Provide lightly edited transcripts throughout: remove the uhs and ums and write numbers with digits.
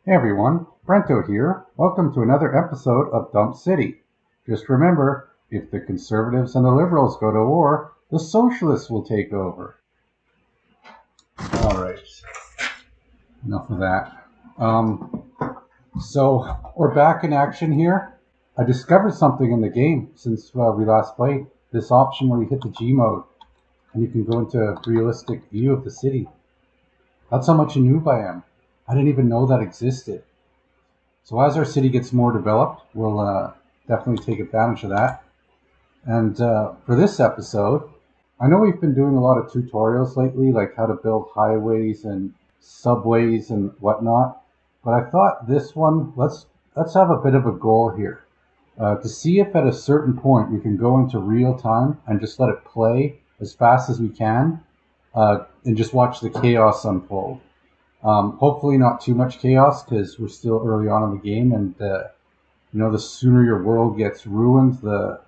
Hey everyone, Brento here. Welcome to another episode of Dump City. Just remember, if the conservatives and the liberals go to war, the socialists will take over. Alright, enough of that. So, we're back in action here. I discovered something in the game since we last played. This option where you hit the G mode and you can go into a realistic view of the city. That's how much a noob I am. I didn't even know that existed. So as our city gets more developed, we'll definitely take advantage of that. And for this episode, I know we've been doing a lot of tutorials lately, like how to build highways and subways and whatnot. But I thought this one, let's have a bit of a goal here. To see if at a certain point we can go into real time and just let it play as fast as we can and just watch the chaos unfold. Hopefully not too much chaos because we're still early on in the game, and the sooner your world gets ruined, the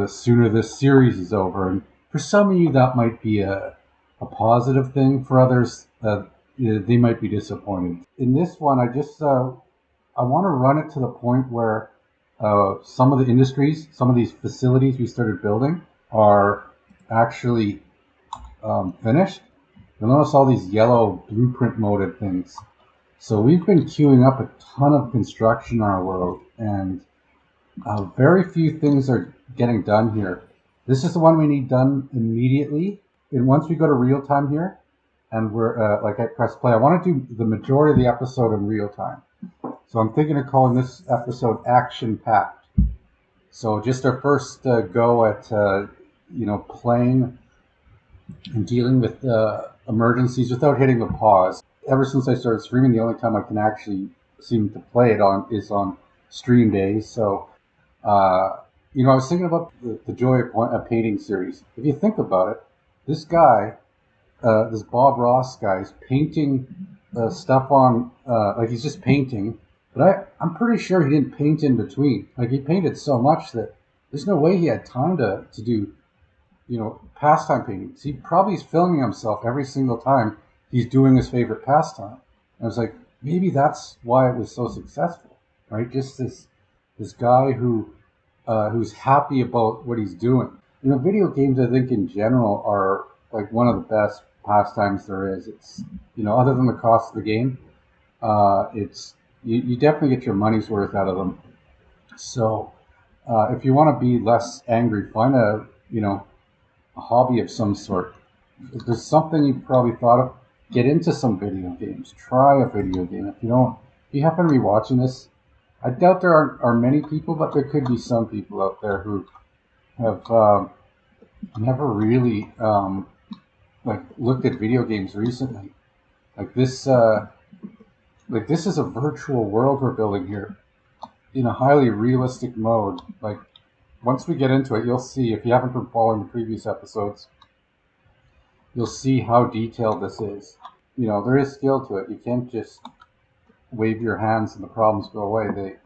sooner this series is over. And for some of you, that might be a positive thing. For others, they might be disappointed. In this one, I want to run it to the point where some of the industries, some of these facilities we started building are actually finished. You'll notice all these yellow blueprint moded things. So we've been queuing up a ton of construction in our world, and very few things are getting done here. This is the one we need done immediately. And once we go to real time here, and we're I press play, I want to do the majority of the episode in real time. So I'm thinking of calling this episode Action Packed. So just our first go at playing and dealing with emergencies without hitting the pause. Ever since I started streaming, the only time I can actually seem to play it on is on stream days. So, I was thinking about the Joy of Painting series. If you think about it, this guy, this Bob Ross guy, is painting stuff on, he's just painting. But I'm pretty sure he didn't paint in between. Like, he painted so much that there's no way he had time to do pastime paintings. He probably is filming himself every single time he's doing his favorite pastime. And I was like, maybe that's why it was so successful, right? Just this guy who's happy about what he's doing. Video games, I think in general, are like one of the best pastimes there is. It's other than the cost of the game, it's you definitely get your money's worth out of them. So if you want to be less angry, find a hobby of some sort. If there's something you've probably thought of, get into some video games. Try a video game. If you happen to be watching this, I doubt there are many people, but there could be some people out there who have never really looked at video games recently. This is a virtual world we're building here in a highly realistic mode. Once we get into it, you'll see, if you haven't been following the previous episodes, you'll see how detailed this is. There is skill to it. You can't just wave your hands and the problems go away.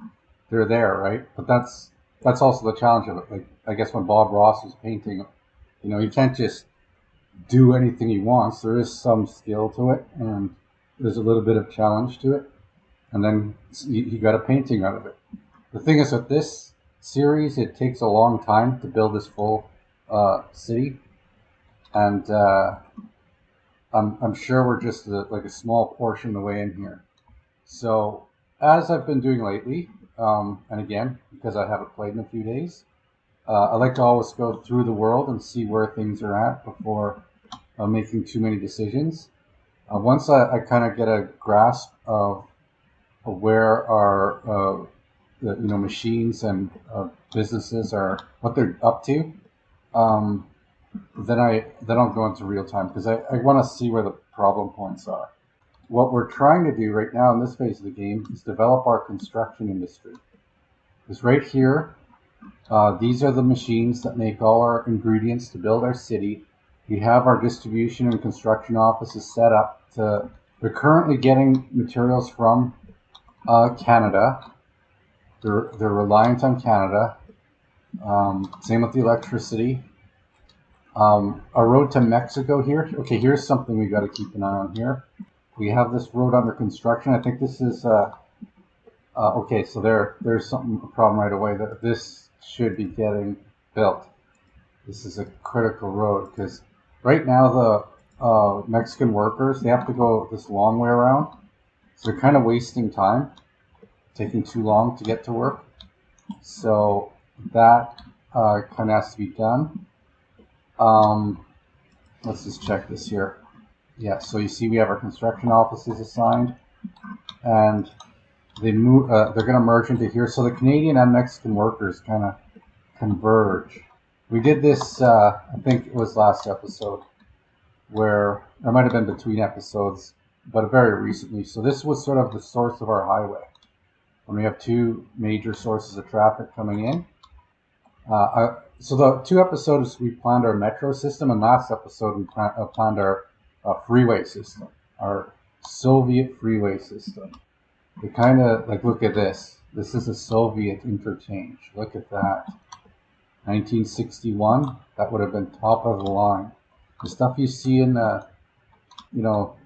They're there, right? But that's also the challenge of it. I guess when Bob Ross was painting, you can't just do anything he wants. There is some skill to it, and there's a little bit of challenge to it. And then he got a painting out of it. The thing is with this series, it takes a long time to build this full city, and I'm sure we're just a small portion of the way in here. So as I've been doing lately, and again because I haven't played in a few days, I like to always go through the world and see where things are at before making too many decisions. Once I kind of get a grasp of where our machines and businesses are, what they're up to, then I'll go into real time because I want to see where the problem points are. What we're trying to do right now in this phase of the game is develop our construction industry. Because right here, these are the machines that make all our ingredients to build our city. We have our distribution and construction offices set up they're currently getting materials from Canada. They're reliant on Canada. Same with the electricity. Our road to Mexico here. Okay, here's something we got to keep an eye on here. We have this road under construction. I think this is okay. So there's a problem right away that this should be getting built. This is a critical road because right now the Mexican workers, they have to go this long way around, so they're kind of wasting time, taking too long to get to work. So that kind of has to be done. Let's just check this here. Yeah, so you see we have our construction offices assigned, and they move. They're going to merge into here. So the Canadian and Mexican workers kind of converge. We did this. I think it was last episode, where it might have been between episodes, but very recently. So this was sort of the source of our highway. When we have two major sources of traffic coming in. So the 2 episodes we planned our metro system, and last episode we planned our freeway system, our Soviet freeway system. We kind of like, look at this. This is a Soviet interchange. Look at that. 1961. That would have been top of the line. The stuff you see in the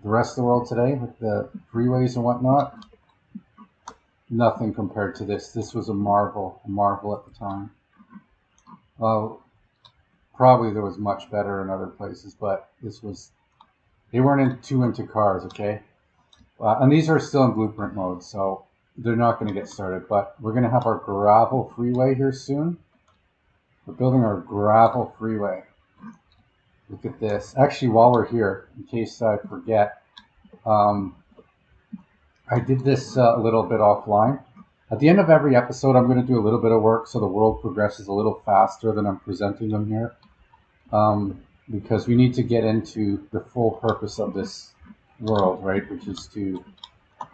rest of the world today with the freeways and whatnot. Nothing compared to this. This was a marvel at the time. Well, probably there was much better in other places, but they weren't too into cars, okay? And these are still in blueprint mode, so they're not going to get started, but we're going to have our gravel freeway here soon. We're building our gravel freeway. Look at this. Actually, while we're here, in case I forget, I did this a little bit offline. At the end of every episode, I'm going to do a little bit of work so the world progresses a little faster than I'm presenting them here. Because we need to get into the full purpose of this world, right? Which is to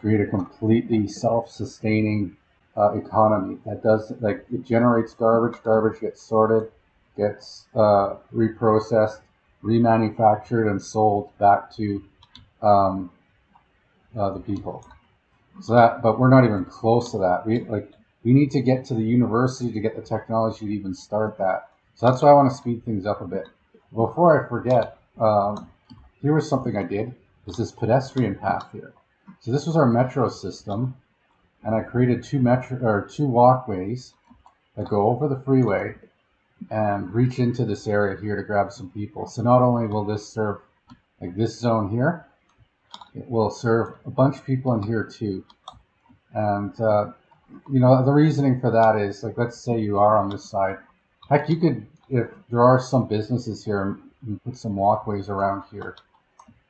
create a completely self-sustaining economy that does, like, it generates garbage gets sorted, gets reprocessed, remanufactured, and sold back to the people. So that, but we're not even close to that. We need to get to the university to get the technology to even start that. So that's why I want to speed things up a bit. Before I forget, here was something I did. Is this pedestrian path here? So this was our metro system, and I created two walkways that go over the freeway and reach into this area here to grab some people. So not only will this serve like this zone here, it will serve a bunch of people in here too. And the reasoning for that is, like, let's say you are on this side. Heck, you could, if there are some businesses here and put some walkways around here,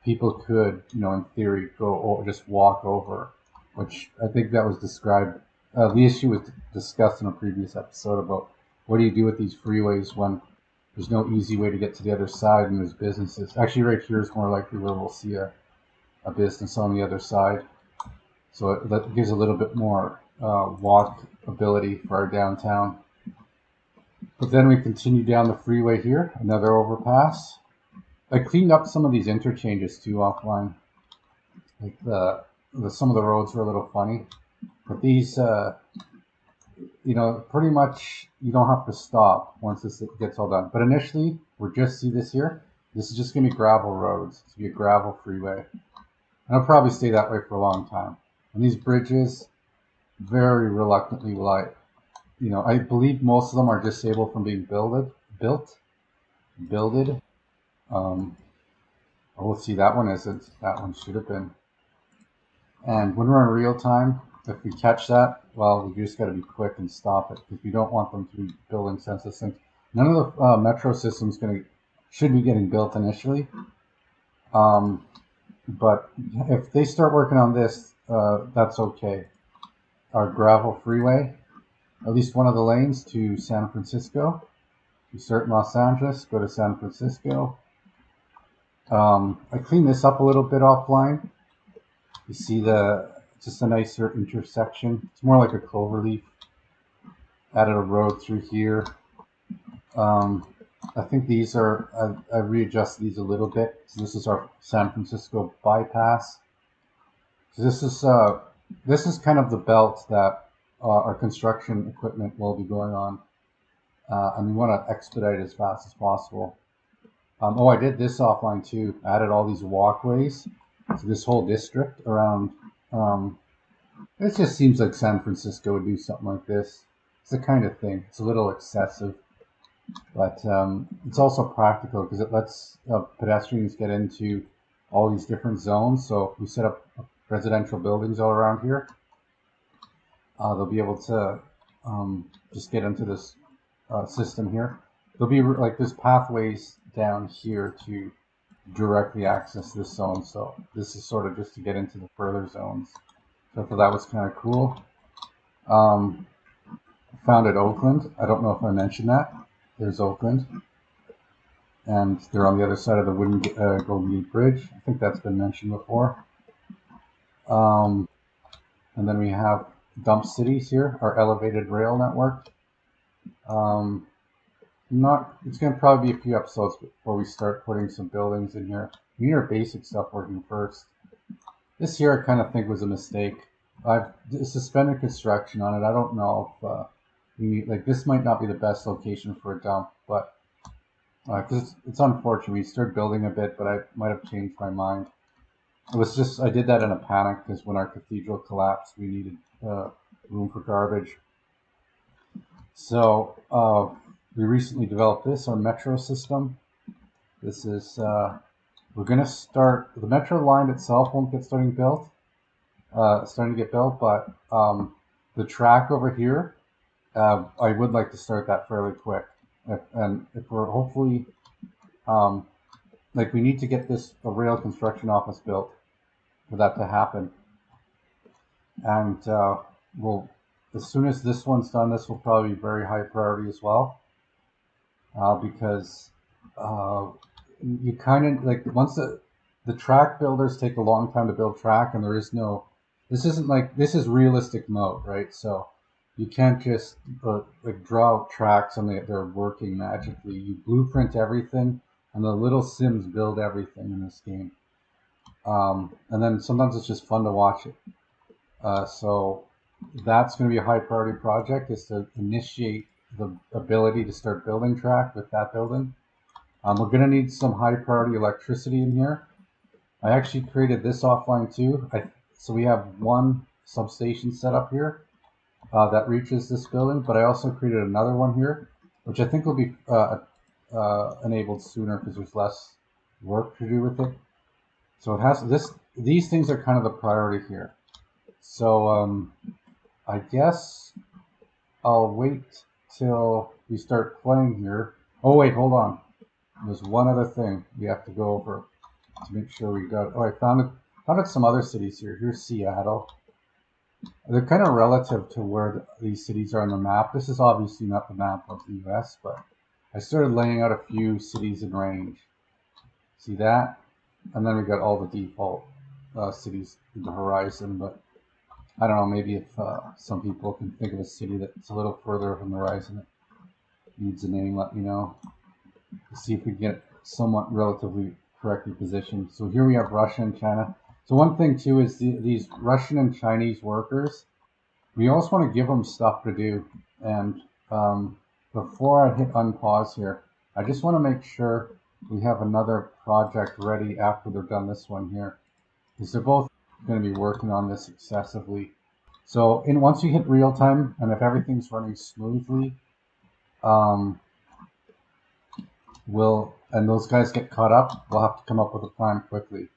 people could, in theory, go or just walk over, which I think that was described. The issue was discussed in a previous episode about what do you do with these freeways when there's no easy way to get to the other side and there's businesses. Actually, right here is more likely where we'll see a business on the other side. So that gives a little bit more walkability for our downtown. But then we continue down the freeway here, another overpass. I cleaned up some of these interchanges too offline. Like some of the roads were a little funny, but these, pretty much you don't have to stop once this gets all done. But initially, see this here. This is just going to be gravel roads. It's going to be a gravel freeway. And it'll probably stay that way for a long time. And these bridges, very reluctantly will I believe most of them are disabled from being builded. We'll see, that one isn't. That one should have been. And when we're in real time, if we catch that, well, we just got to be quick and stop it because we don't want them to be building senseless things. None of the metro systems should be getting built initially. But if they start working on this, that's okay. Our gravel freeway, at least one of the lanes to San Francisco. You start in Los Angeles, go to San Francisco. I cleaned this up a little bit offline. You see just a nicer intersection. It's more like a clover leaf. Added a road through here. I think these are, I readjusted these a little bit. So this is our San Francisco bypass. So this is kind of the belt that our construction equipment will be going on. And we want to expedite as fast as possible. I did this offline too. I added all these walkways So this whole district around, it just seems like San Francisco would do something like this. It's the kind of thing. It's a little excessive, but it's also practical because it lets pedestrians get into all these different zones. So if we set up residential buildings all around here, they'll be able to just get into this system here. There'll be like there's pathways down here to directly access this zone. So this is sort of just to get into the further zones. So I thought that was kind of cool. Founded Oakland. I don't know if I mentioned that. There's Oakland. And they're on the other side of the wooden Golden Gate Bridge. I think that's been mentioned before. And then we have Dump Cities here, our elevated rail network. It's going to probably be a few episodes before we start putting some buildings in here. We need our basic stuff working first. This here I kind of think was a mistake. I've suspended construction on it. I don't know if this might not be the best location for a dump, but because it's unfortunate. We started building a bit, but I might have changed my mind. It was just I did that in a panic because when our cathedral collapsed, we needed room for garbage. So we recently developed this, our metro system. This is we're going to start. The metro line itself won't get starting to get built, but the track over here, I would like to start that fairly quick. If we're hopefully, we need to get a rail construction office built for that to happen. And as soon as this one's done, this will probably be very high priority as well, because you kind of once the track builders take a long time to build track, and this is realistic mode, right? So you can't just draw out tracks and they're working magically. You blueprint everything, and the little sims build everything in this game. And then sometimes it's just fun to watch it. So that's going to be a high priority project, is to initiate the ability to start building track with that building. We're going to need some high priority electricity in here. I actually created this offline too. So we have one substation set up here that reaches this building, but I also created another one here, which I think will be enabled sooner because there's less work to do with it. So it has these things are kind of the priority here. So I guess I'll wait till we start playing here. Oh wait, hold on. There's one other thing we have to go over to make sure we got it. Oh, I found some other cities here. Here's Seattle. They're kind of relative to where these cities are on the map. This is obviously not the map of the US, but I started laying out a few cities in range. See that? And then we got all the default cities in the horizon, but I don't know, maybe if some people can think of a city that's a little further from the horizon that needs a name, let me know. Let's see if we can get somewhat relatively correctly positioned. So here we have Russia and China. So one thing too is these Russian and Chinese workers, we also want to give them stuff to do. And before I hit unpause here, I just want to make sure we have another project ready after they're done this one here, because they're both going to be working on this excessively. So once you hit real time, and if everything's running smoothly, and those guys get caught up, we'll have to come up with a plan quickly.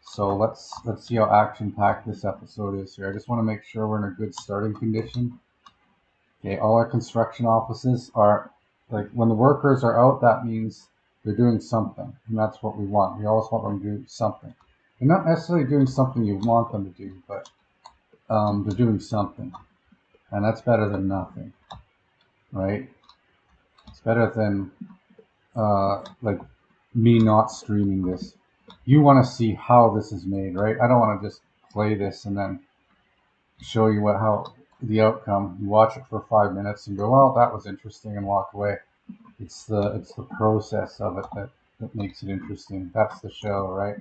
So let's see how action-packed this episode is here. I just want to make sure we're in a good starting condition. Okay, all our construction offices are, when the workers are out, that means they're doing something, and that's what we want. We always want them to do something. They're not necessarily doing something you want them to do, but they're doing something, and that's better than nothing, right? It's better than me not streaming this. You want to see how this is made, right? I don't want to just play this and then show you how the outcome. You watch it for 5 minutes and go, well, that was interesting, and walk away. It's the process of it that makes it interesting. That's the show, right?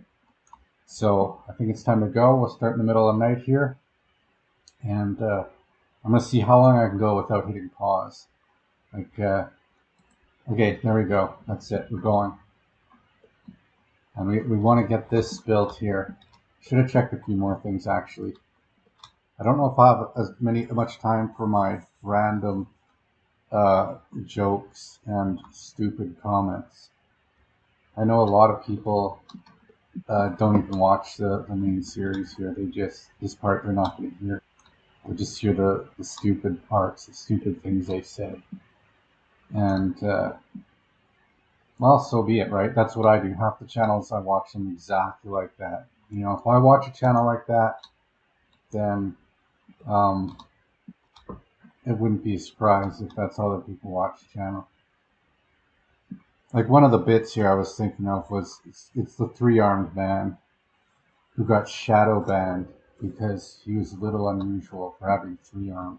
So I think it's time to go. We'll start in the middle of the night here, and I'm gonna see how long I can go without hitting pause. Okay, there we go. That's it. We're going. And we want to get this built here. Should have checked a few more things actually. I don't know if I have much time for my random jokes and stupid comments. I know a lot of people don't even watch the main series here. They just, this part they're not going to hear. They just hear the stupid parts, the stupid things they say. And, well, so be it, right? That's what I do. Half the channels I watch them exactly like that. You know, if I watch a channel like that, then it wouldn't be a surprise if that's how other people watch the channel. Like one of the bits here I was thinking of was it's the three-armed man who got shadow banned because he was a little unusual for having three arms.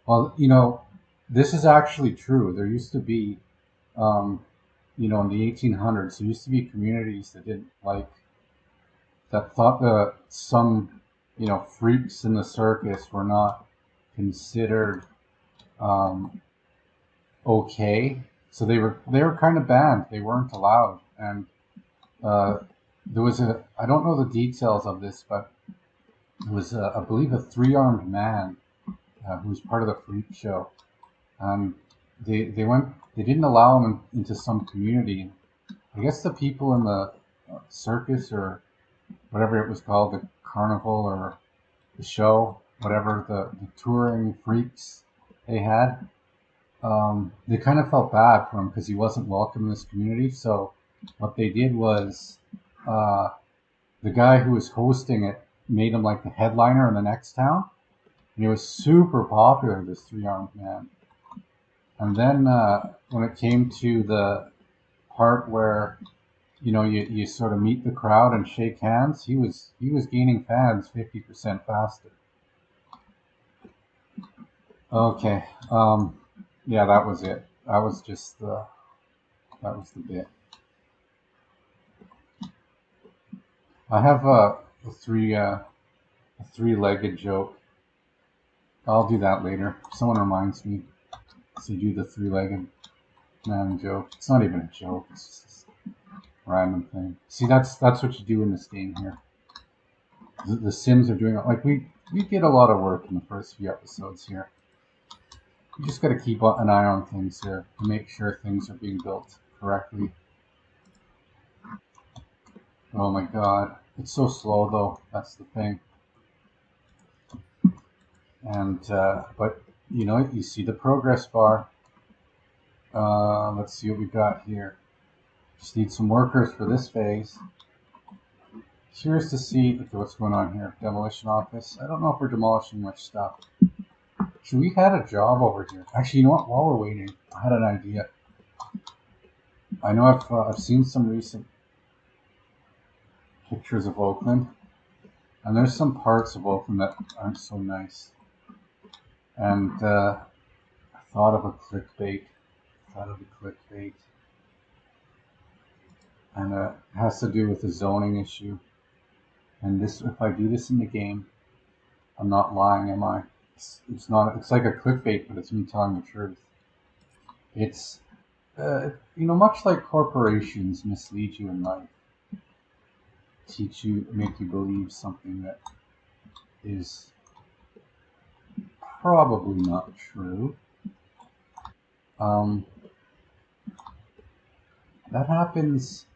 Well, you know, this is actually true. There used to be, you know, in the 1800s, there used to be communities that didn't like, that thought that some, you know, freaks in the circus were not considered okay. So they were kind of banned. They weren't allowed. And there was I don't know the details of this, but it was, I believe, a three-armed man who was part of the freak show. They didn't allow him into some community. I guess the people in the circus or whatever it was called, the carnival or the show, whatever, the touring freaks they had, they kind of felt bad for him because he wasn't welcome in this community. So what they did was the guy who was hosting it made him like the headliner in the next town. And he was super popular, this three-armed man. And then when it came to the part where, you know, you sort of meet the crowd and shake hands, he was gaining fans 50% faster. Okay, yeah, that was it. That was just that was the bit. I have a three-legged joke. I'll do that later. Someone reminds me to do the three-legged man joke. It's not even a joke. It's just a random thing. See, that's what you do in this game here. The Sims are doing it. Like we did a lot of work in the first few episodes here. You just got to keep an eye on things here to make sure things are being built correctly. Oh my god, it's so slow though. That's the thing. And but you know, you see the progress bar. Let's see what we got here. Just need some workers for this phase. Curious to see what's going on here. Demolition office. I don't know if we're demolishing much stuff. Should we had a job over here? Actually, you know what? While we're waiting, I had an idea. I know I've seen some recent pictures of Oakland, and there's some parts of Oakland that aren't so nice. And I thought of a clickbait. And it has to do with the zoning issue. And this, if I do this in the game, I'm not lying, am I? It's not. It's like a clickbait, but it's me telling the truth. It's, you know, much like corporations mislead you in life, make you believe something that is probably not true. That happens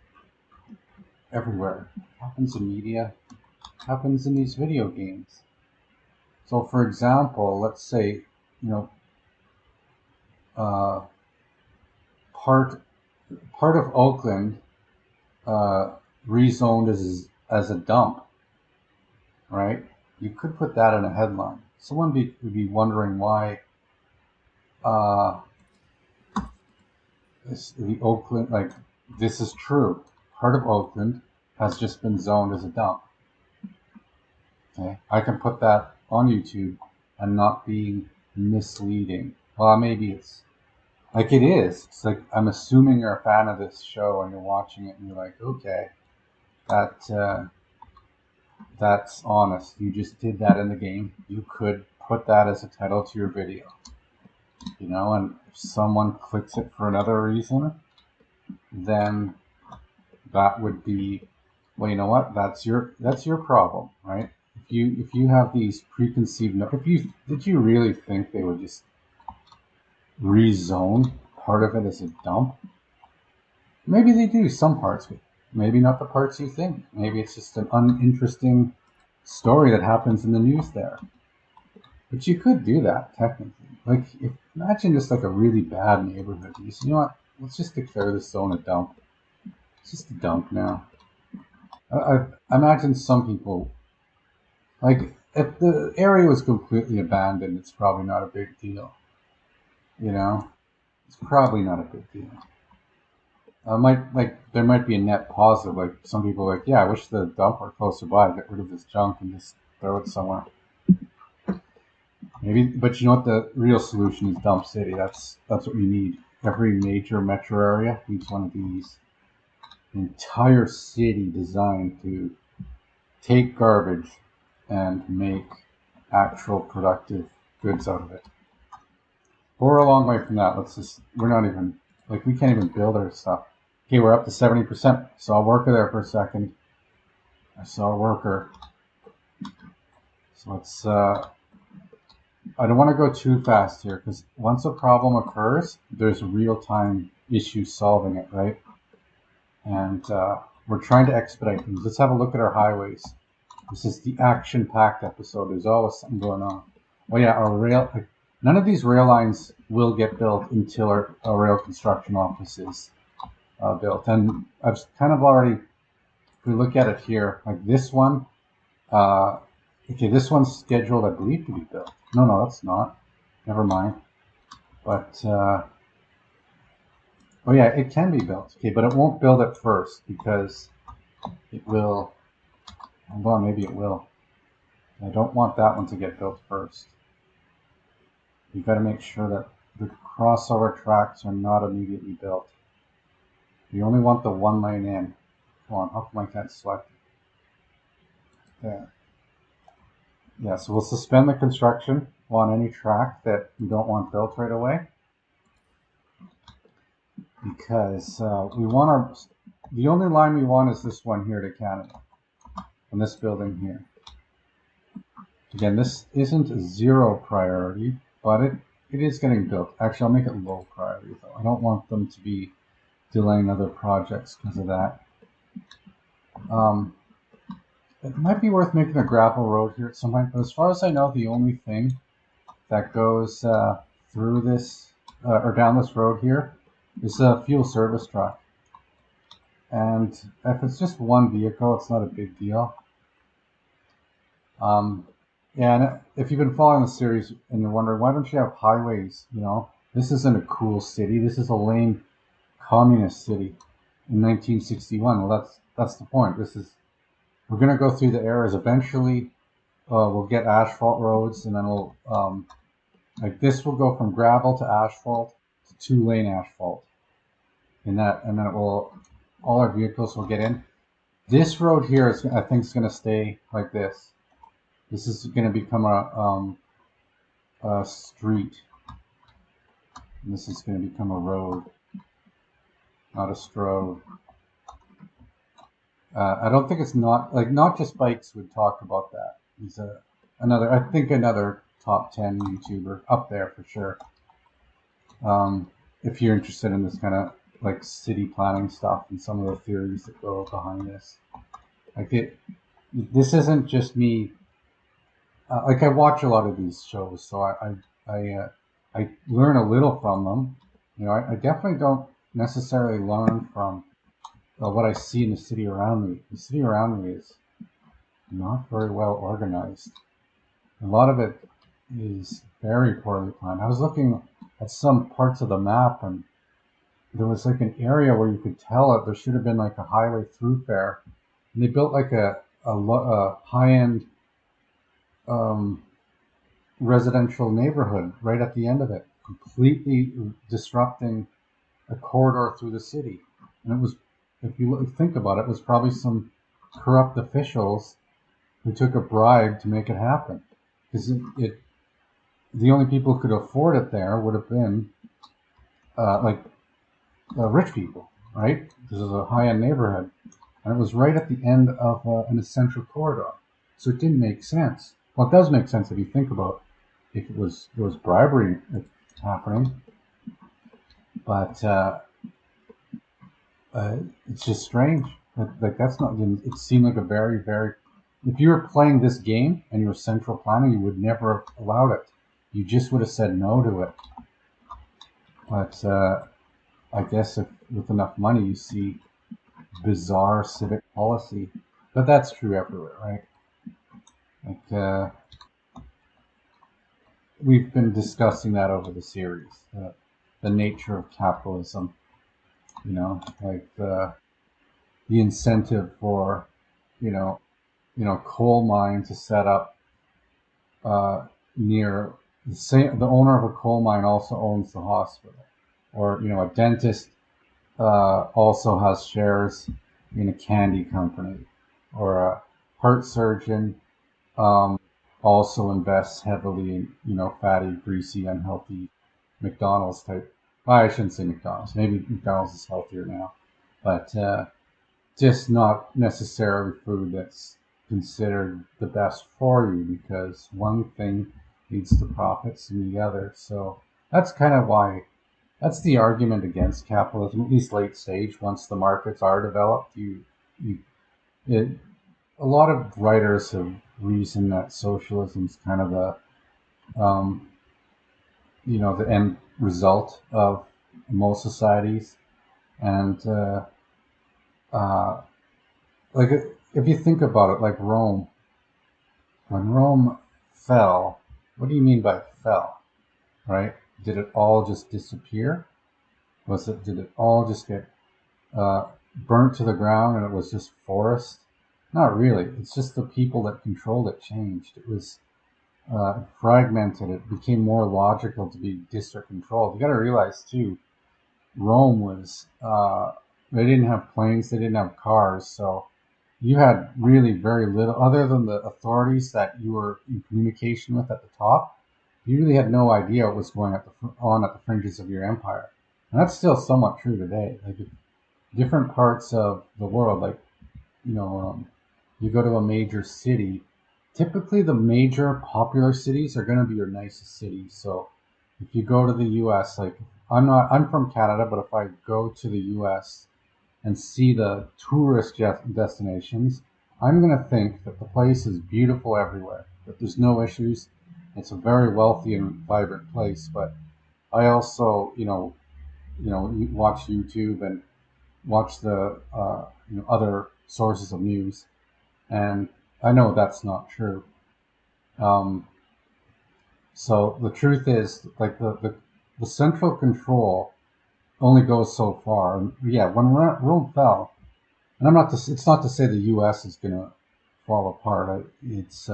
everywhere. It happens in media. It happens in these video games. So, for example, let's say, you know, part of Oakland rezoned as a dump, right? You could put that in a headline. Someone would be wondering why the Oakland, like, this is true. Part of Oakland has just been zoned as a dump. Okay, I can put that on YouTube and not be misleading. Well, maybe it's like it is. It's like I'm assuming you're a fan of this show and you're watching it and you're like, okay, that's honest. You just did that in the game. You could put that as a title to your video, you know. And if someone clicks it for another reason, then that would be, well, you know what? That's your problem, right? If you have these preconceived, did you really think they would just rezone part of it as a dump? Maybe they do some parts, but maybe not the parts you think. Maybe it's just an uninteresting story that happens in the news there. But you could do that technically. Like, imagine just like a really bad neighborhood. You say, you know what? Let's just declare this zone a dump. It's just a dump now. I imagine some people, like, if the area was completely abandoned, it's probably not a big deal. You know, it's probably not a big deal. There might be a net positive. Like some people, are like, yeah, I wish the dump were closer by. Get rid of this junk and just throw it somewhere. Maybe, but you know what? The real solution is dump city. That's what we need. Every major metro area needs one of these. The entire city designed to take garbage and make actual productive goods out of it. But we're a long way from that. We're not even, like, we can't even build our stuff. Okay, we're up to 70%. Saw a worker there for a second. I saw a worker. So let's, I don't want to go too fast here because once a problem occurs, there's real-time issues solving it, right? And we're trying to expedite things. Let's have a look at our highways. This is the action-packed episode. There's always something going on. Oh yeah, none of these rail lines will get built until our rail construction office is built. And I've kind of already, if we look at it here, like this one, okay, this one's scheduled, I believe, to be built. No, that's not. Never mind. But, oh yeah, it can be built. Okay, but it won't build it first because it will, hold on, maybe it will. I don't want that one to get built first. You've got to make sure that the crossover tracks are not immediately built. You only want the one lane in. Come on, how come I can't select it? There. Yeah, so we'll suspend the construction on any track that we don't want built right away. Because we want the only line we want is this one here to Canada. And this building here. Again, this isn't a zero priority, but it is getting built. Actually, I'll make it low priority though. I don't want them to be delaying other projects because of that. It might be worth making a gravel road here at some point, but as far as I know, the only thing that goes through this or down this road here is a fuel service truck. And if it's just one vehicle, it's not a big deal. And if you've been following the series and you're wondering, why don't you have highways? You know, this isn't a cool city. This is a lame communist city in 1961. Well, that's the point. We're going to go through the eras. Eventually, we'll get asphalt roads, and then we'll, like this will go from gravel to asphalt to 2-lane asphalt. And then it will, all our vehicles will get in. This road here is, I think, is going to stay like this. This is going to become a street. And this is going to become a road, not a strode. I don't think it's not just bikes would talk about that. He's another top 10 YouTuber up there for sure. If you're interested in this kind of like city planning stuff and some of the theories that go behind this, this isn't just me. Like I watch a lot of these shows, so I learn a little from them. You know, I definitely don't necessarily learn from what I see in the city around me. The city around me is not very well organized. A lot of it is very poorly planned. I was looking at some parts of the map, and there was like an area where you could tell it there should have been like a highway thoroughfare, and they built like a high-end residential neighborhood right at the end of it, completely disrupting a corridor through the city. And it was, if you think about it, it was probably some corrupt officials who took a bribe to make it happen. Because the only people who could afford it there would have been rich people. right? This is a high-end neighborhood, and it was right at the end of an essential corridor, so it didn't make sense. Well, it does make sense if you think about if there was bribery happening, but it's just strange. Like that's not. It seemed like a very, very. If you were playing this game and you were central planning, you would never have allowed it. You just would have said no to it. But I guess if with enough money, you see bizarre civic policy. But that's true everywhere, right? Like we've been discussing that over the series, the nature of capitalism. You know, like the incentive for, you know, coal mine to set up near the same. The owner of a coal mine also owns the hospital, or a dentist also has shares in a candy company, or a heart surgeon also invests heavily in fatty, greasy, unhealthy McDonald's type. Well, I shouldn't say McDonald's. Maybe McDonald's is healthier now, but just not necessarily food that's considered the best for you, because one thing leads to profits and the other. So that's kind of why that's the argument against capitalism, at least late stage. Once the markets are developed, you it, a lot of writers have reasoned that socialism is kind of um, the end result of most societies, and uh, like if you think about it, like Rome, when Rome fell, what do you mean by fell, right? Did it all just disappear? Did it all just get uh, burnt to the ground and it was just forest? Not really. It's just the people that controlled it changed. It was fragmented. It became more logical to be district controlled. You got to realize too, Rome was they didn't have planes, they didn't have cars, so you had really very little other than the authorities that you were in communication with at the top. You really had no idea what was going on at the fringes of your empire, and that's still somewhat true today. Like different parts of the world, like you know, um, you go to a major city. Typically, the major popular cities are going to be your nicest cities. So, if you go to the U.S., like I'm from Canada, but if I go to the U.S. and see the tourist destinations, I'm going to think that the place is beautiful everywhere, that there's no issues. It's a very wealthy and vibrant place. But I also, watch YouTube and watch the other sources of news, and I know that's not true. Um, so the truth is, like the central control only goes so far. And yeah, when Rome fell, and it's not to say the U.S. is going to fall apart. It's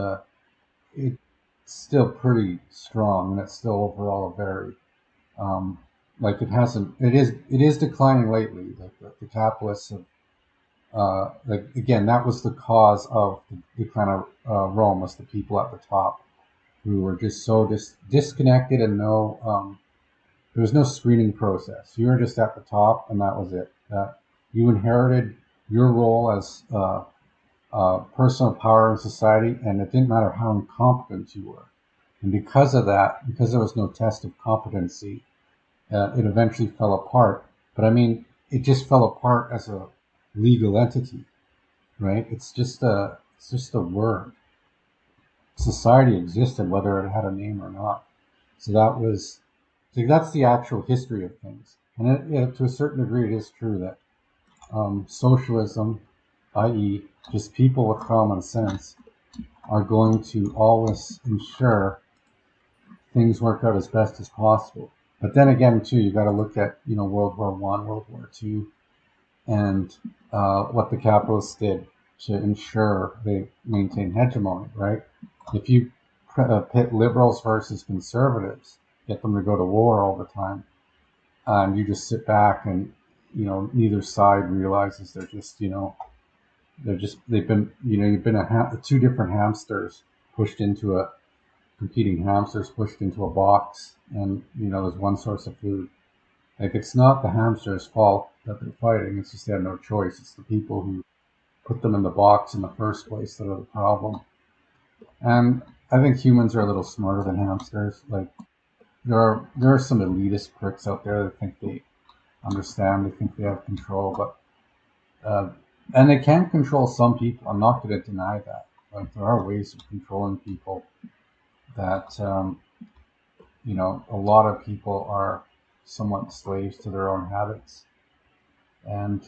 still pretty strong, and it's still overall a very like it hasn't. It is declining lately. Like the capitalists have like again, that was the cause of the kind of Rome, was the people at the top who were just so disconnected, and there was no screening process. You were just at the top, and that was it. You inherited your role as personal power in society, and it didn't matter how incompetent you were. And because of that, because there was no test of competency, it eventually fell apart. But I mean, it just fell apart as a legal entity, right? It's just a word. Society existed whether it had a name or not. So that's the actual history of things. And to a certain degree, it is true that socialism, i.e., just people with common sense, are going to always ensure things work out as best as possible. But then again, too, you got to look at World War One, World War Two, and what the capitalists did to ensure they maintain hegemony, right? If you pit liberals versus conservatives, get them to go to war all the time, and you just sit back and neither side realizes they've been you've been two different hamsters pushed into a competing hamsters pushed into a box, and there's one source of food. Like, it's not the hamster's fault that they're fighting. It's just they have no choice. It's the people who put them in the box in the first place that are the problem. And I think humans are a little smarter than hamsters. Like, there are some elitist pricks out there that think they understand, they think they have control, but and they can control some people. I'm not going to deny that. Like, there are ways of controlling people that a lot of people are somewhat slaves to their own habits, and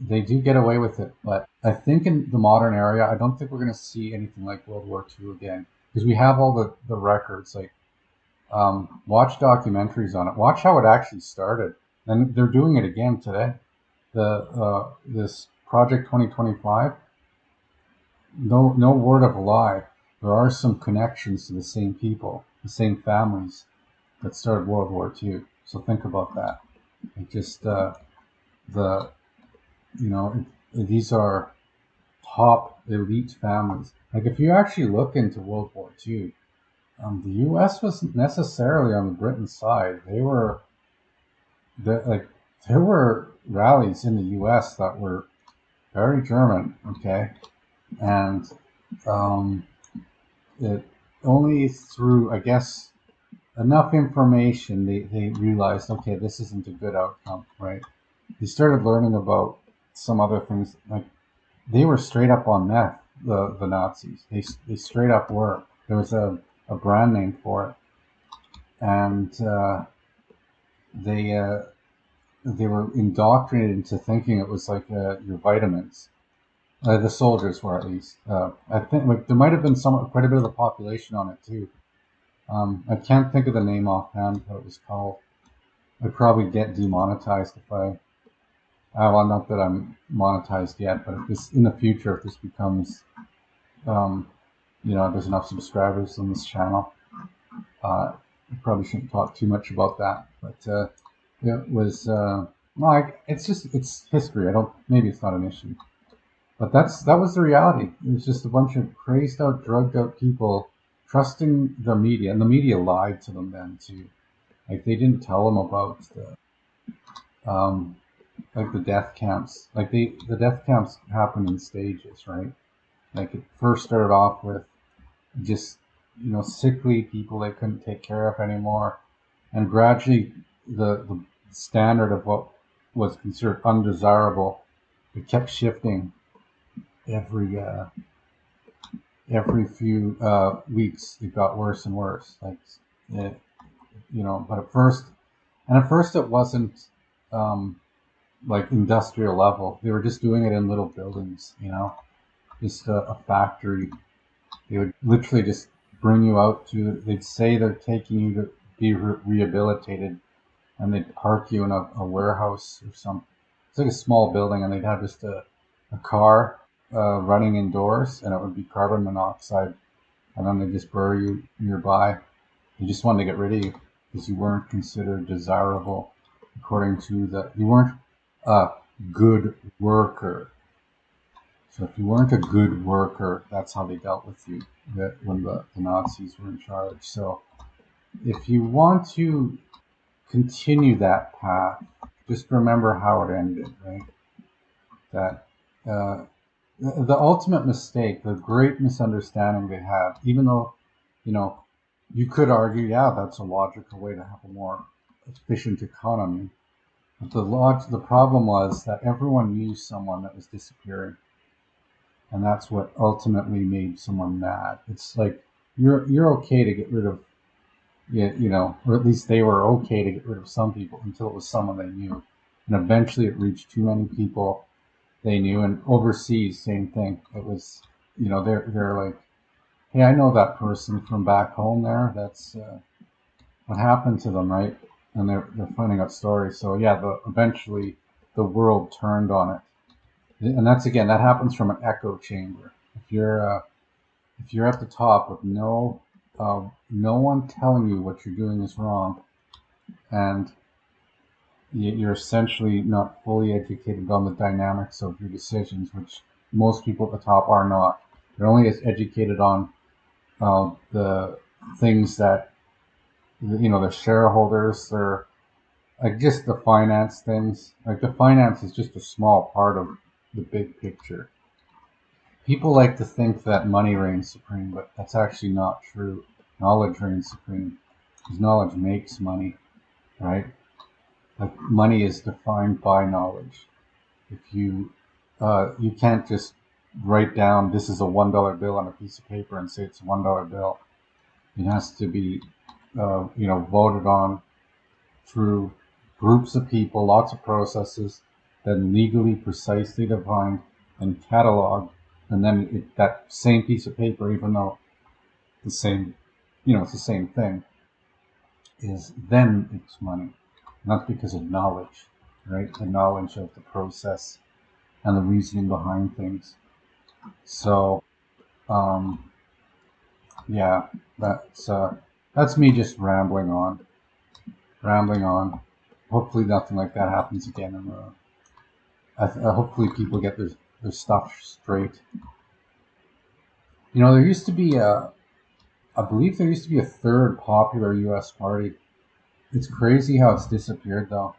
they do get away with it. But I think in the modern era, I don't think we're going to see anything like World War II again, because we have all the records. Like, watch documentaries on it. Watch how it actually started, and they're doing it again today. This Project 2025. No word of a lie. There are some connections to the same people, the same families that started World War II. So think about that. It just the these are top elite families. Like, if you actually look into World War II, the U.S. wasn't necessarily on the Britain side. There were rallies in the U.S. that were very German, okay, and it only through, I guess, enough information they realized, okay, this isn't a good outcome, right? They started learning about some other things. Like, they were straight up on meth, the Nazis. They straight up were. There was a brand name for it, and they were indoctrinated into thinking it was like your vitamins. The soldiers were, at least. I think, like, there might have been quite a bit of the population on it too. I can't think of the name offhand, what it was called. I'd probably get demonetized if I. Well, not that I'm monetized yet, but in the future, if this becomes, there's enough subscribers on this channel, I probably shouldn't talk too much about that. But it was, no, it's history. Maybe it's not an issue. But that was the reality. It was just a bunch of crazed out, drugged out people trusting the media, and the media lied to them then too. Like, they didn't tell them about the death camps. Like, the death camps happened in stages, right? Like, it first started off with just sickly people they couldn't take care of anymore, and gradually the standard of what was considered undesirable, it kept shifting every few weeks. It got worse and worse. Like, but at first it wasn't like industrial level. They were just doing it in little buildings, just a factory. They would literally just bring you out to. They'd say they're taking you to be rehabilitated, and they'd park you in a warehouse or something. It's like a small building, and they'd have just a car running indoors, and it would be carbon monoxide, and then they just bury you nearby. They just wanted to get rid of you because you weren't considered desirable, according to you weren't a good worker. So if you weren't a good worker, that's how they dealt with you when the Nazis were in charge. So if you want to continue that path, just remember how it ended, right? That the ultimate mistake, the great misunderstanding they had, even though, you could argue, yeah, that's a logical way to have a more efficient economy. But the problem was that everyone knew someone that was disappearing. And that's what ultimately made someone mad. It's like, you're okay to get rid of, or at least they were okay to get rid of some people until it was someone they knew. And eventually it reached too many people they knew. And overseas, same thing. It was, they're like, hey, I know that person from back home there. That's what happened to them, right? And they're finding out stories. So yeah, eventually the world turned on it. And that happens from an echo chamber. If you're at the top with no one telling you what you're doing is wrong, and you're essentially not fully educated on the dynamics of your decisions, which most people at the top are not. They're only as educated on the things that the shareholders, like just the finance things. Like the finance is just a small part of the big picture. People like to think that money reigns supreme, but that's actually not true. Knowledge reigns supreme, because knowledge makes money, right? Like money is defined by knowledge. If you can't just write down this is a $1 bill on a piece of paper and say it's a $1 bill. It has to be, voted on through groups of people, lots of processes, then legally precisely defined and cataloged, and then that same piece of paper, even though the same, it's the same thing, is then it's money, not because of knowledge, right? The knowledge of the process and the reasoning behind things. So, um, yeah, that's me just rambling on. Hopefully, nothing like that happens again. And hopefully, people get their stuff straight. There used to be I believe there used to be a third popular U.S. party. It's crazy how it's disappeared, though.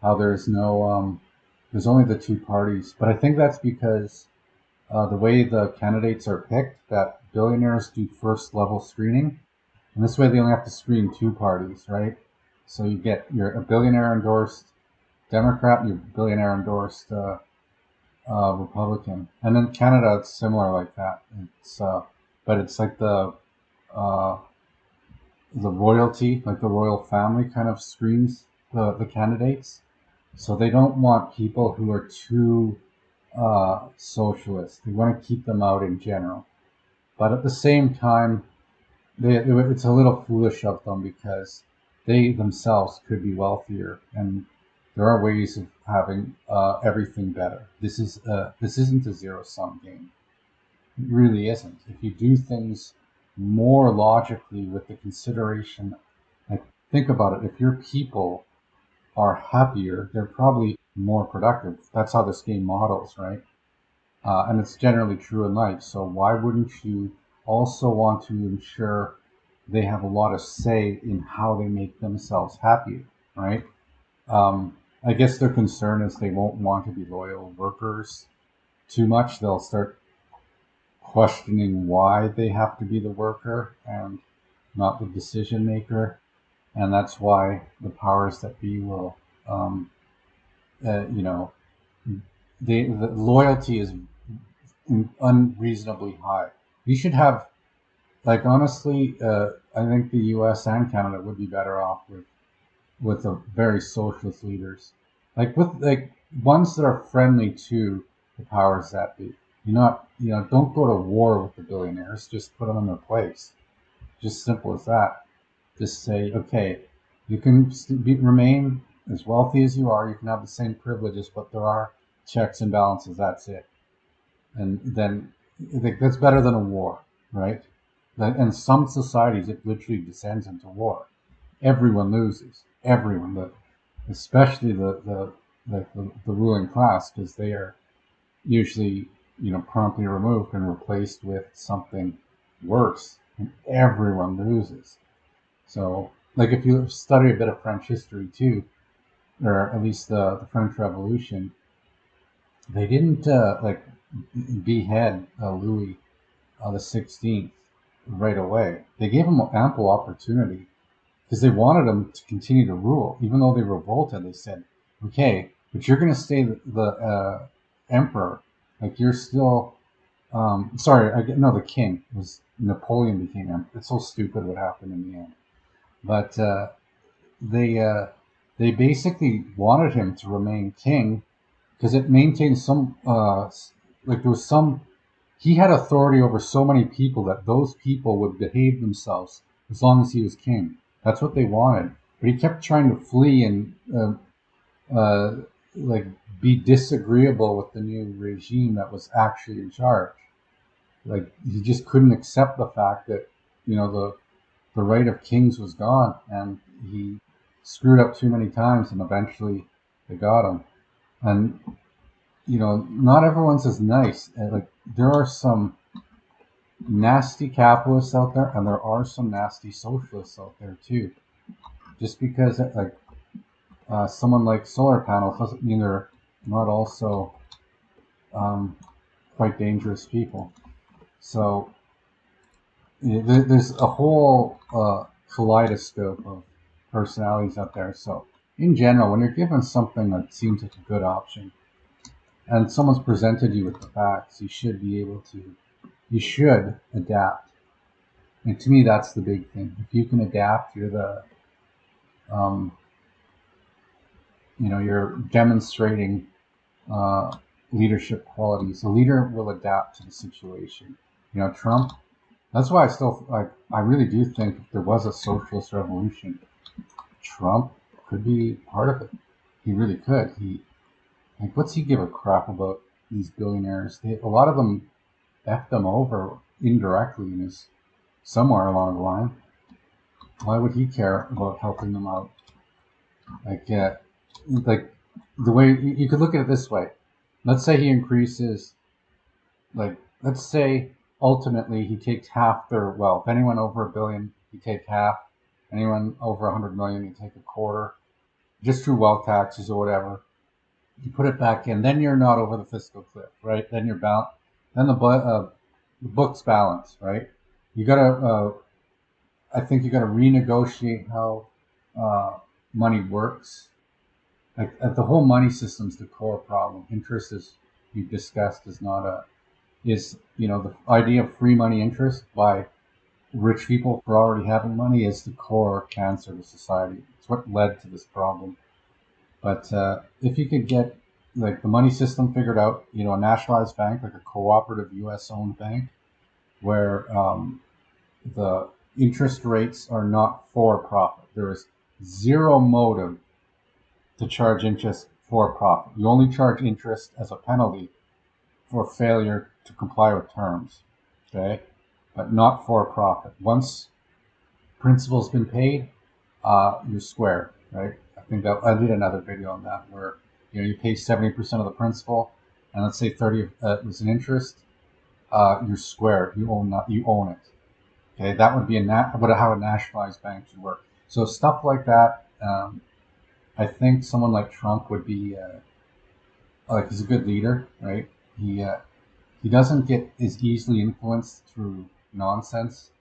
How there's only the two parties. But I think that's because the way the candidates are picked, that billionaires do first level screening, and this way they only have to screen two parties, right? So you get a billionaire endorsed Democrat and your billionaire endorsed Republican. And in Canada, it's similar like that. But it's like uh, the royalty, like the royal family, kind of screens the candidates. So they don't want people who are too socialist. They want to keep them out in general. But at the same time, it's a little foolish of them because they themselves could be wealthier, and there are ways of having everything better. This isn't a zero sum game. It really isn't. If you do things more logically with the consideration, like think about it. If your people are happier, they're probably more productive. That's how this game models, right? And it's generally true in life. So why wouldn't you also want to ensure they have a lot of say in how they make themselves happy, right? I guess their concern is they won't want to be loyal workers too much. They'll start questioning why they have to be the worker and not the decision maker. And that's why the powers that be will, uh, you know, the loyalty is unreasonably high. We should have, like, honestly, I think the U.S. and Canada would be better off with a very socialist leaders, like ones that are friendly to the powers that be. Don't go to war with the billionaires. Just put them in their place. Just simple as that. Just say, okay, you can remain as wealthy as you are. You can have the same privileges, but there are checks and balances. That's it. And then I think that's better than a war, right? And some societies, it literally descends into war. Everyone loses. Everyone, especially the ruling class, because they are usually promptly removed and replaced with something worse, and everyone loses. So, like, if you study a bit of French history too, or at least the French Revolution, they didn't behead Louis the 16th right away. They gave him ample opportunity because they wanted him to continue to rule, even though they revolted. They said, "Okay, but you're going to stay the emperor. Like you're still." No, the king. It was Napoleon became emperor. It's so stupid what happened in the end. But they uh, they basically wanted him to remain king because it maintained some like there was some he had authority over so many people that those people would behave themselves as long as he was king. That's what they wanted. But he kept trying to flee and uh, like be disagreeable with the new regime that was actually in charge. Like he just couldn't accept the fact that the right of kings was gone, and he screwed up too many times, and eventually they got him. And not everyone's as nice. Like there are some nasty capitalists out there, and there are some nasty socialists out there too. Just because, like, someone like solar panels doesn't mean they're not also quite dangerous people. So there's a whole kaleidoscope of personalities out there. So in general, when you're given something that seems like a good option, and someone's presented you with the facts, you should be able to, you should adapt. And to me, that's the big thing. If you can adapt, you're the, um, you're demonstrating leadership qualities. A leader will adapt to the situation. Trump. That's why I really do think if there was a socialist revolution, Trump could be part of it. He really could. What's he give a crap about these billionaires? A lot of them F them over indirectly in his somewhere along the line. Why would he care about helping them out? Like, like the way you could look at it this way. Let's say he increases, let's say ultimately he takes half their wealth. Anyone over $1 billion, he take half. Anyone over 100 million, you take a quarter, just through wealth taxes or whatever. You put it back in, then you're not over the fiscal cliff, right? Then you're bound. Then the book's balanced, right? You gotta, I think you gotta renegotiate how money works. The whole money system's the core problem. Interest, as we've discussed, is the idea of free money interest by rich people for already having money is the core cancer to society. It's what led to this problem. But if you could get the money system figured out, a nationalized bank, like a cooperative U.S. owned bank, where the interest rates are not for profit. There is zero motive to charge interest for profit. You only charge interest as a penalty for failure to comply with terms, okay? But not for profit. Once principal's been paid, you're square, right? I think that I did another video on that where you pay 70% of the principal, and let's say 30 was an interest. You're square. You own it. Okay, that would be how a nationalized bank should work. So stuff like that. I think someone like Trump would be he's a good leader, right? He doesn't get as easily influenced through nonsense.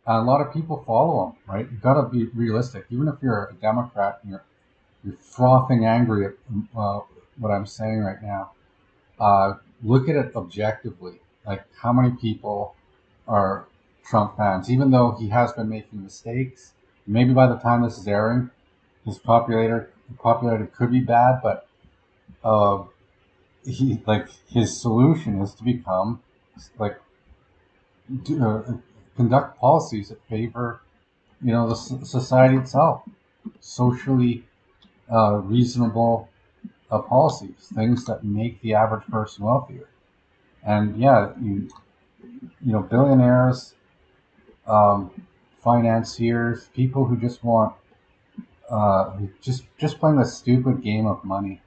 A lot of people follow him, right? You've got to be realistic. Even if you're a Democrat and you're frothing angry at what I'm saying right now, look at it objectively. Like, how many people are Trump fans? Even though he has been making mistakes, maybe by the time this is airing, his popularity could be bad, but his solution is to become like conduct policies that favor the society itself, socially reasonable policies, things that make the average person wealthier. And yeah, billionaires, financiers, people who just want just playing the stupid game of money.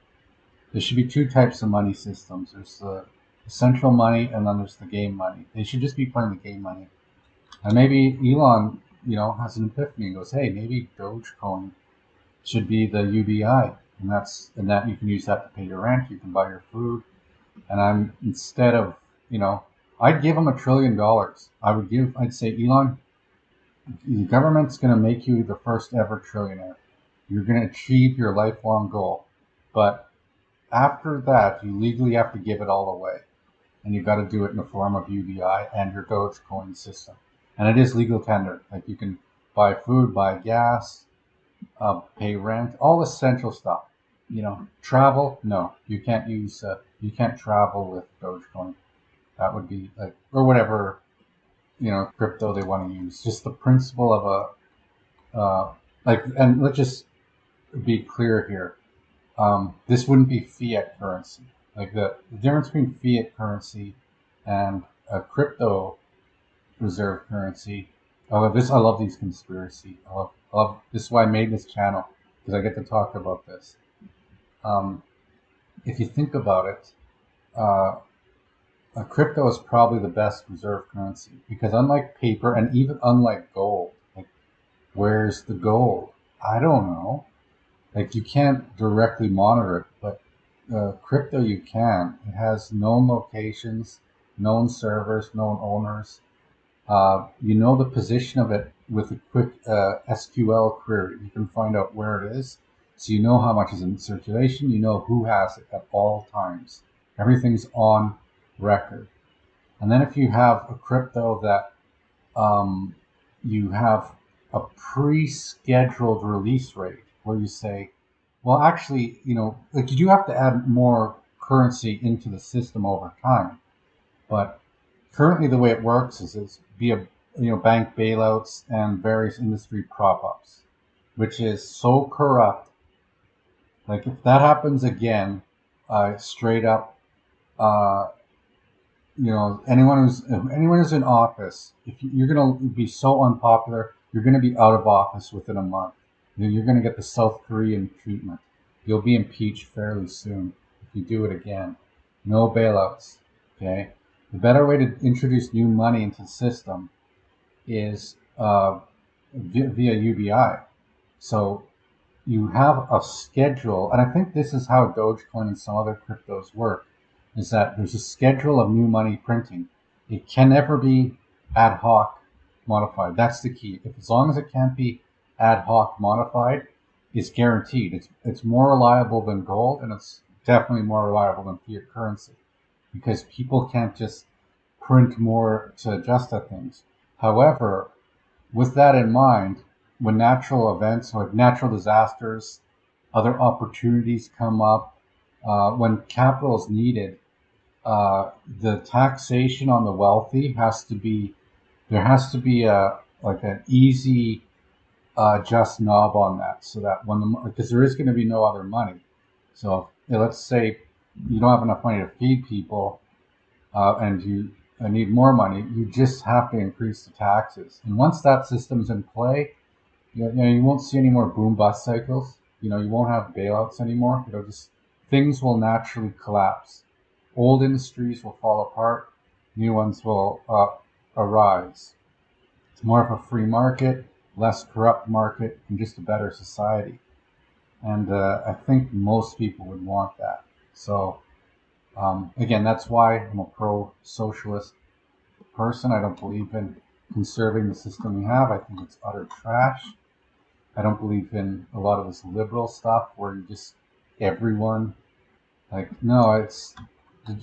There should be two types of money systems. There's the essential money, and then there's the game money. They should just be playing the game money. And maybe Elon, has an epiphany and goes, "Hey, maybe Dogecoin should be the UBI, and that you can use that to pay your rent. You can buy your food." And instead of, I'd give him $1 trillion. I'd say, Elon, the government's going to make you the first ever trillionaire. You're going to achieve your lifelong goal, but after that, you legally have to give it all away, and you've got to do it in the form of UBI and your Dogecoin system. And it is legal tender. Like, you can buy food, buy gas, pay rent, all essential stuff. Travel, no, you can't travel with Dogecoin. That would be or whatever, crypto they want to use. Just the principle of and let's just be clear here. This wouldn't be fiat currency. Like the difference between fiat currency and a crypto reserve currency. I love these conspiracy. I love this is why I made this channel, because I get to talk about this. If you think about it, crypto is probably the best reserve currency, because unlike paper and even unlike gold, where's the gold? I don't know. Like you can't directly monitor it, but crypto you can. It has known locations, known servers, known owners. You know the position of it with a quick SQL query. You can find out where it is. So you know how much is in circulation. You know who has it at all times. Everything's on record. And then if you have a crypto that um, you have a pre-scheduled release rate where you say, well, actually, like you do have to add more currency into the system over time. But currently, the way it works is it's via bank bailouts and various industry prop ups, which is so corrupt. Like if that happens again, straight up, uh, anyone who's in office, if you're going to be so unpopular, you're going to be out of office within a month. You're going to get the South Korean treatment. You'll be impeached fairly soon if you do it again. No bailouts. Okay. The better way to introduce new money into the system is via UBI. So you have a schedule, and I think this is how Dogecoin and some other cryptos work, is that there's a schedule of new money printing. It can never be ad hoc modified. That's the key. If as long as it can't be ad hoc modified, it's guaranteed. It's more reliable than gold, and it's definitely more reliable than fiat currency because people can't just print more to adjust to things. However, with that in mind, when natural events like natural disasters, other opportunities come up, when capital is needed, the taxation on the wealthy there has to be a like an easy just knob on that, so that because there is going to be no other money. So let's say you don't have enough money to feed people, and you need more money, you just have to increase the taxes. And once that system's in play, you won't see any more boom bust cycles. You won't have bailouts anymore. Just things will naturally collapse. Old industries will fall apart. New ones will arise. It's more of a free market, less corrupt market, and just a better society. And I think most people would want that. So again, that's why I'm a pro-socialist person. I don't believe in conserving the system we have. I think it's utter trash. I don't believe in a lot of this liberal stuff where you just everyone no, it's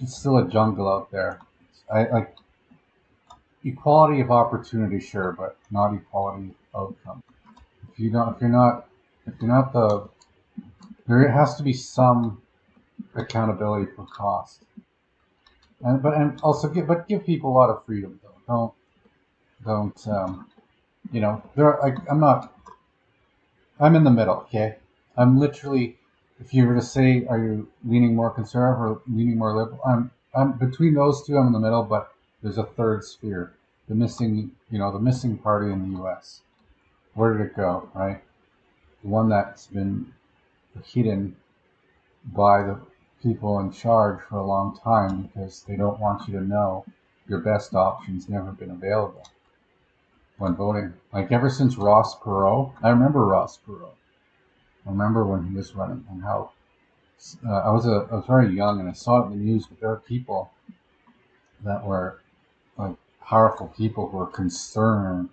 still a jungle out there. I like equality of opportunity, sure, but not equality of outcome. If you're not there has to be some accountability for cost, and also give people a lot of freedom though. Don't I'm in the middle, okay? I'm literally, if you were to say, are you leaning more conservative or leaning more liberal? I'm between those two. I'm in the middle, but there's a third sphere, the missing party in the U.S. Where did it go, right? The one that's been hidden by the people in charge for a long time because they don't want you to know your best option's never been available when voting. Like ever since Ross Perot, I remember Ross Perot. I remember when he was running and how I was very young and I saw it in the news, but there were people that were like powerful people who were concerned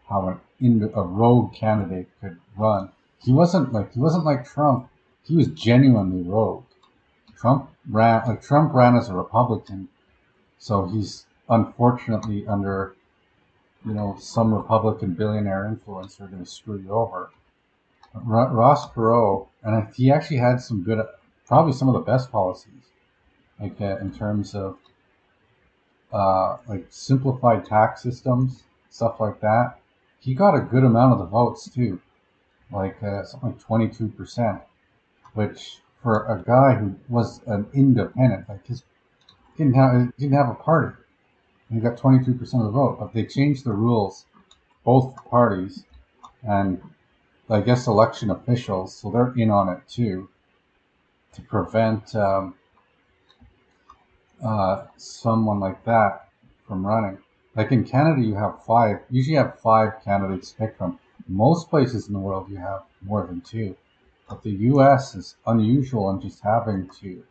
how a rogue candidate could run. He wasn't like Trump. He was genuinely rogue. Trump ran as a Republican, so he's unfortunately under some Republican billionaire influencer going to screw you over. Ross Perot, and he actually had some good, probably some of the best policies, like in terms of like simplified tax systems, stuff like that. He got a good amount of the votes too, like something like 22%, which for a guy who was an independent, like just didn't have a party, he got 22% of the vote. But they changed the rules, both parties, and I guess election officials, so they're in on it too, to prevent someone like that from running. Like in Canada, usually have five candidates to pick from. Most places in the world, you have more than two. But the US is unusual in just having two.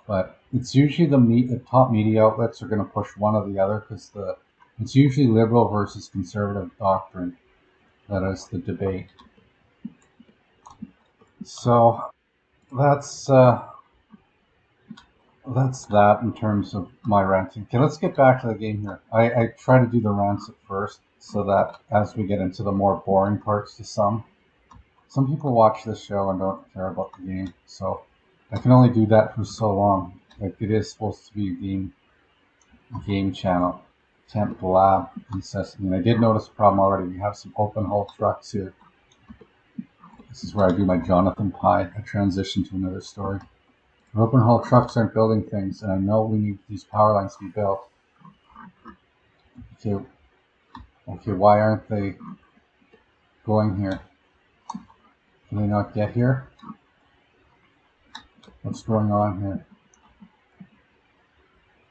But it's usually the top media outlets are going to push one or the other because it's usually liberal versus conservative doctrine that is the debate. So that's that in terms of my ranting. Okay, let's get back to the game here. I try to do the rants at first so that as we get into the more boring parts to some people watch this show and don't care about the game. So I can only do that for so long. Like, it is supposed to be a game channel. Can't blab incessantly. And I did notice a problem already. We have some open hull trucks here. This is where I do my Jonathan Pie. I transition to another story. Open hull trucks aren't building things, and I know we need these power lines to be built. Okay, why aren't they going here? Can they not get here? What's going on here?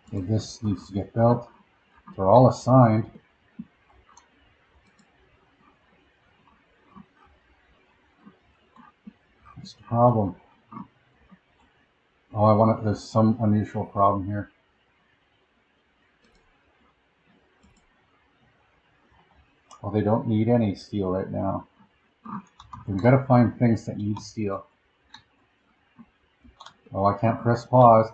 Okay, this needs to get built. They're all assigned. What's the problem? Oh, there's some unusual problem here. Well, they don't need any steel right now. We've got to find things that need steel. Oh, I can't press pause.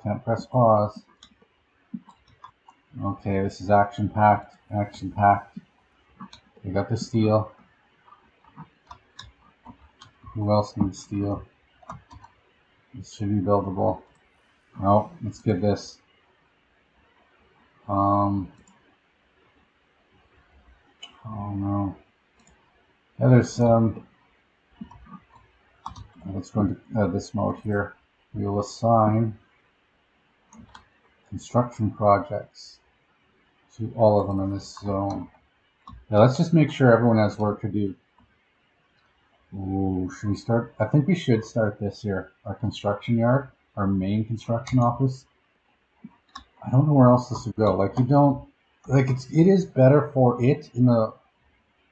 Okay, this is action-packed. We got the steel. Who else needs steel? This should be buildable. Oh, let's get this. Oh no. Yeah, there's let's go into this mode here. We will assign construction projects to all of them in this zone. Now let's just make sure everyone has work to do. Ooh, should we start? I think we should start this here. Our construction yard, our main construction office. I don't know where else this would go. Like, it is better for it in the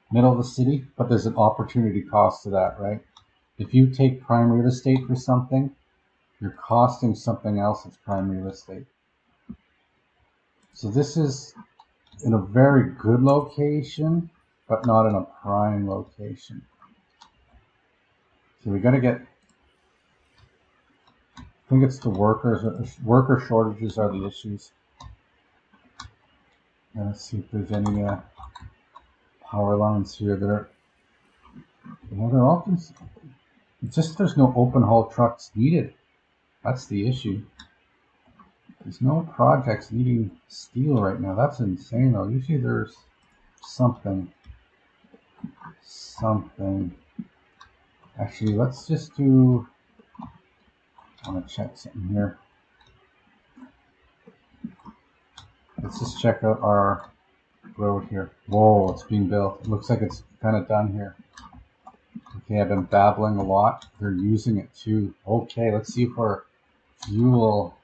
middle of the city, but there's an opportunity cost to that, right? If you take prime real estate for something, you're costing something else that's prime real estate. So this is in a very good location, but not in a prime location. So we got to get, I think it's the worker shortages are the issues. And let's see if there's any power lines here that are, they're all, it's just there's no open haul trucks needed. That's the issue. There's no projects needing steel right now. That's insane though. Usually there's something. Actually, let's just do, I want to check something here. Let's just check out our road here. Whoa, it's being built. It looks like it's kind of done here. Okay, I've been babbling a lot. They're using it too. Okay, let's see if our fuel,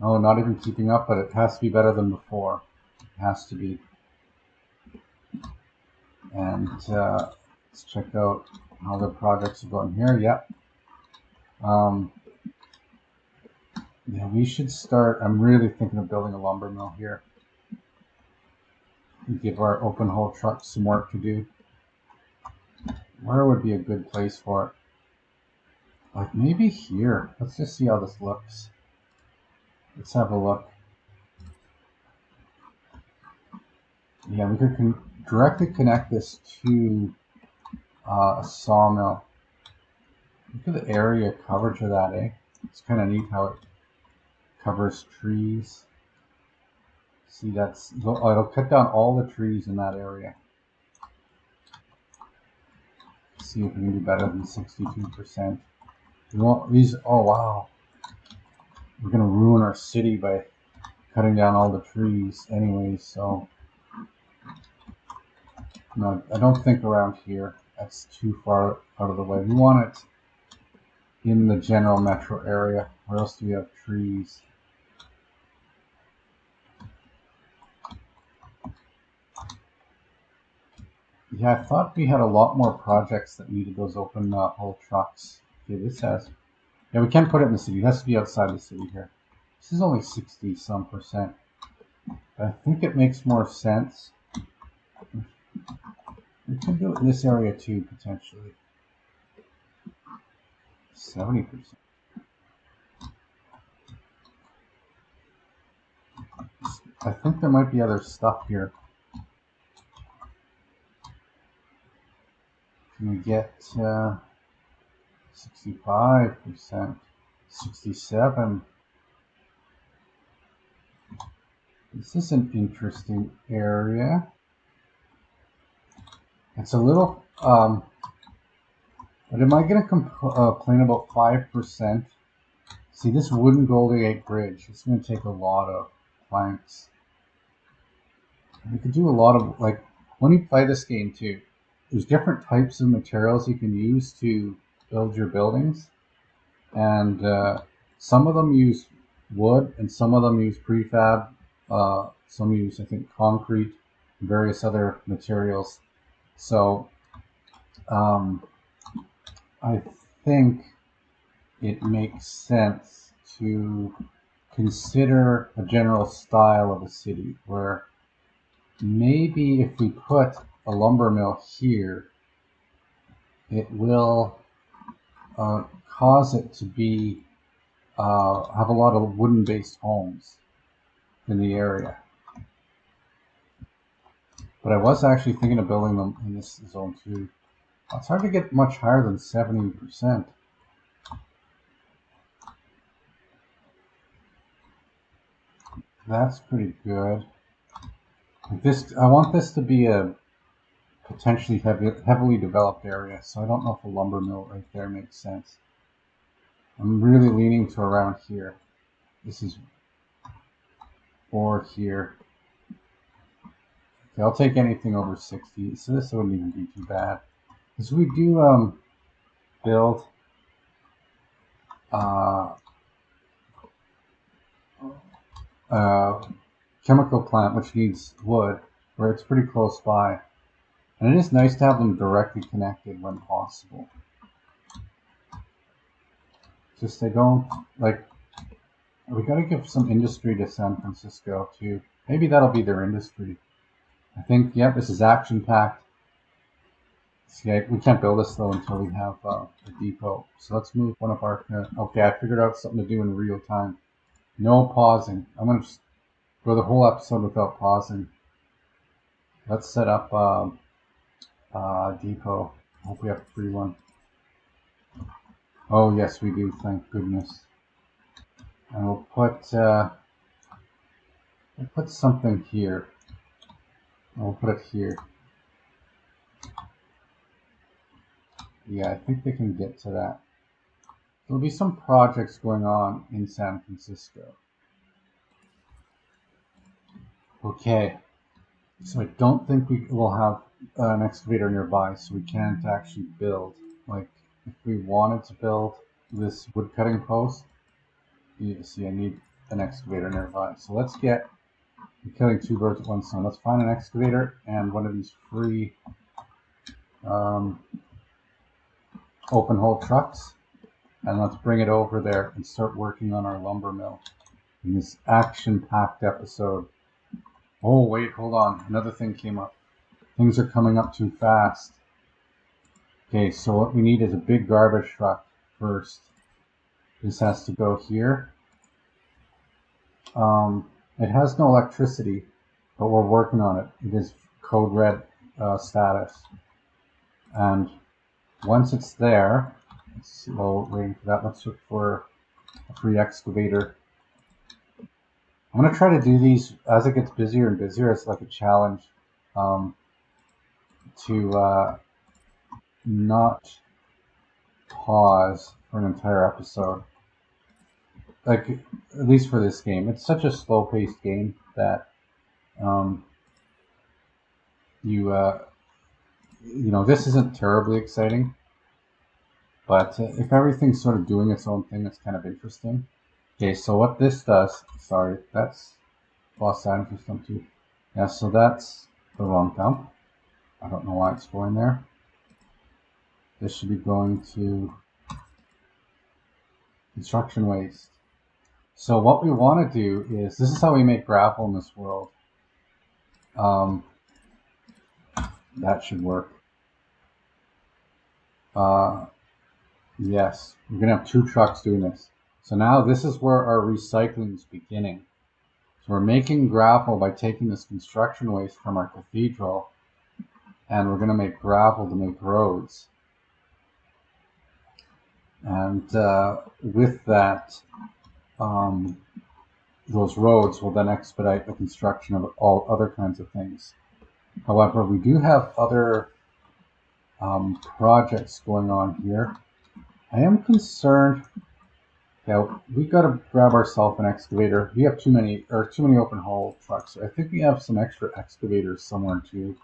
oh, not even keeping up, but it has to be better than before. It has to be. And let's check out how the projects are going here. Yep. Yeah, we should start. I'm really thinking of building a lumber mill here. Give our open haul trucks some work to do. Where would be a good place for it? Like maybe here. Let's just see how this looks. Let's have a look. Yeah, we could directly connect this to a sawmill. Look at the area coverage of that, eh? It's kind of neat how it covers trees. See, it'll cut down all the trees in that area. See if we can do better than 62%. We want these, oh wow. We're gonna ruin our city by cutting down all the trees anyways, so. No, I don't think around here. That's too far out of the way. We want it in the general metro area. Where else do we have trees? Yeah, I thought we had a lot more projects that needed those open hole trucks. Okay, this has. Yeah, we can't put it in the city. It has to be outside the city here. This is only 60 some percent. I think it makes more sense. We can do it in this area too, potentially. 70%. I think there might be other stuff here. Can we get 65%, 67? This is an interesting area. It's a little, but am I going to complain about 5%? See, this wooden Golden Gate Bridge, it's going to take a lot of planks. You could do a lot of, like, when you play this game too, there's different types of materials you can use to build your buildings. And some of them use wood, and some of them use prefab. Some use, I think, concrete and various other materials. So I think it makes sense to consider a general style of a city where maybe if we put a lumber mill here, it will cause it to be have a lot of wooden-based homes in the area. But I was actually thinking of building them in this zone too. It's hard to get much higher than 70%. That's pretty good. This, I want this to be a potentially heavily developed area, so I don't know if a lumber mill right there makes sense. I'm really leaning to around here. This is, or here. Okay, I'll take anything over 60, so this wouldn't even be too bad. Because we do build chemical plant which needs wood, where it's pretty close by. And it is nice to have them directly connected when possible. Just they don't, like, we gotta give some industry to San Francisco too. Maybe that'll be their industry. I think, yeah, this is action-packed. See, we can't build this though until we have a depot. So let's move one of our, okay, I figured out something to do in real time. No pausing. I'm gonna just go the whole episode without pausing. Let's set up depot. I hope we have a free one. Oh yes, we do. Thank goodness. And we'll put something here. We'll put it here. Yeah, I think they can get to that. There'll be some projects going on in San Francisco. Okay, so I don't think we will have an excavator nearby, so we can't actually build. Like, if we wanted to build this wood cutting post, you see, I need an excavator nearby. So let's get, I'm killing two birds with one stone. Let's find an excavator and one of these free open hole trucks, and let's bring it over there and start working on our lumber mill in this action-packed episode. Oh wait, hold on, another thing came up. Things are coming up too fast. Okay, so what we need is a big garbage truck first. This has to go here. It has no electricity, but we're working on it. It is code red status. And once it's there, while waiting for that, let's look for a free excavator. I'm going to try to do these as it gets busier and busier. It's like a challenge to not pause for an entire episode. Like, at least for this game. It's such a slow-paced game that you know, this isn't terribly exciting. But if everything's sort of doing its own thing, it's kind of interesting. Okay, so what this does, sorry, that's Los Angeles dump too. Yeah, so that's the wrong dump. I don't know why it's going there. This should be going to construction waste. So what we want to do is, this is how we make gravel in this world. That should work. Yes, we're going to have 2 trucks doing this. So now this is where our recycling is beginning. So we're making gravel by taking this construction waste from our cathedral, and we're going to make gravel to make roads. And with that, those roads will then expedite the construction of all other kinds of things. However, we do have other projects going on here. I am concerned that we've got to grab ourselves an excavator. We have too many open haul trucks. I think we have some extra excavators somewhere too.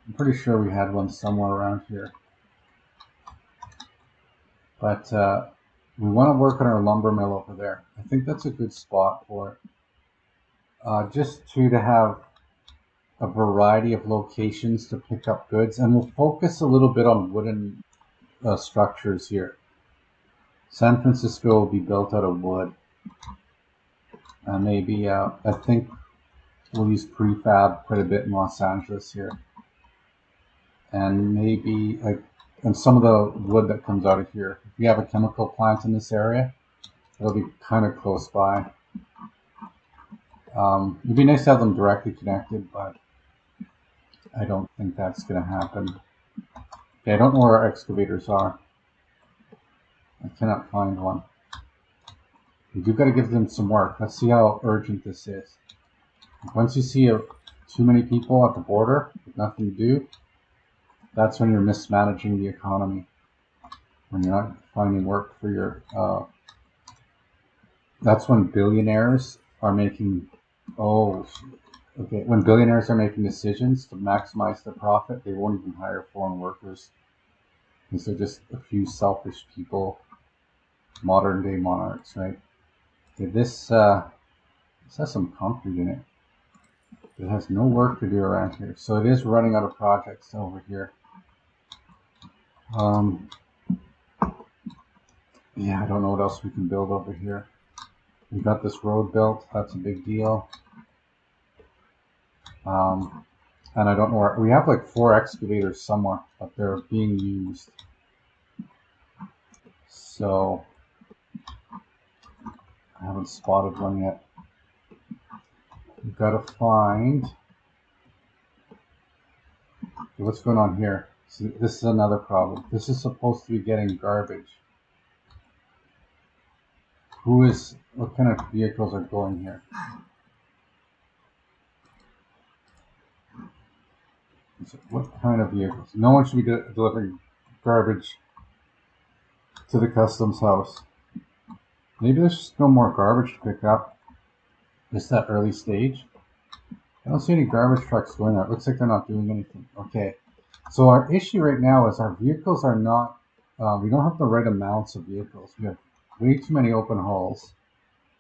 I'm pretty sure we had one somewhere around here. But we want to work on our lumber mill over there. I think that's a good spot for it. Just to have a variety of locations to pick up goods, and we'll focus a little bit on wooden structures here. San Francisco will be built out of wood. Maybe, I think we'll use prefab quite a bit in Los Angeles here. And maybe, and some of the wood that comes out of here. If we have a chemical plant in this area, it'll be kind of close by. It'd be nice to have them directly connected, but I don't think that's going to happen. Okay, I don't know where our excavators are. I cannot find one. We do got to give them some work. Let's see how urgent this is. Once you see too many people at the border with nothing to do, that's when you're mismanaging the economy. When you're not finding work for your... that's when billionaires are making... When billionaires are making decisions to maximize their profit, they won't even hire foreign workers. Because they're just a few selfish people, modern day monarchs, right? Okay, this has some concrete in it. It has no work to do around here. So it is running out of projects over here. Yeah, I don't know what else we can build over here. We got this road built. That's a big deal. And I don't know where, we have like 4 excavators somewhere, but they're being used. So I haven't spotted one yet. We've got to find, what's going on here? So this is another problem. This is supposed to be getting garbage. What kind of vehicles are going here? What kind of vehicles? No one should be delivering garbage to the customs house. Maybe there's just no more garbage to pick up. Just that early stage. I don't see any garbage trucks going there. It looks like they're not doing anything. Okay. So our issue right now is our vehicles are not, we don't have the right amounts of vehicles. We have way too many open hauls,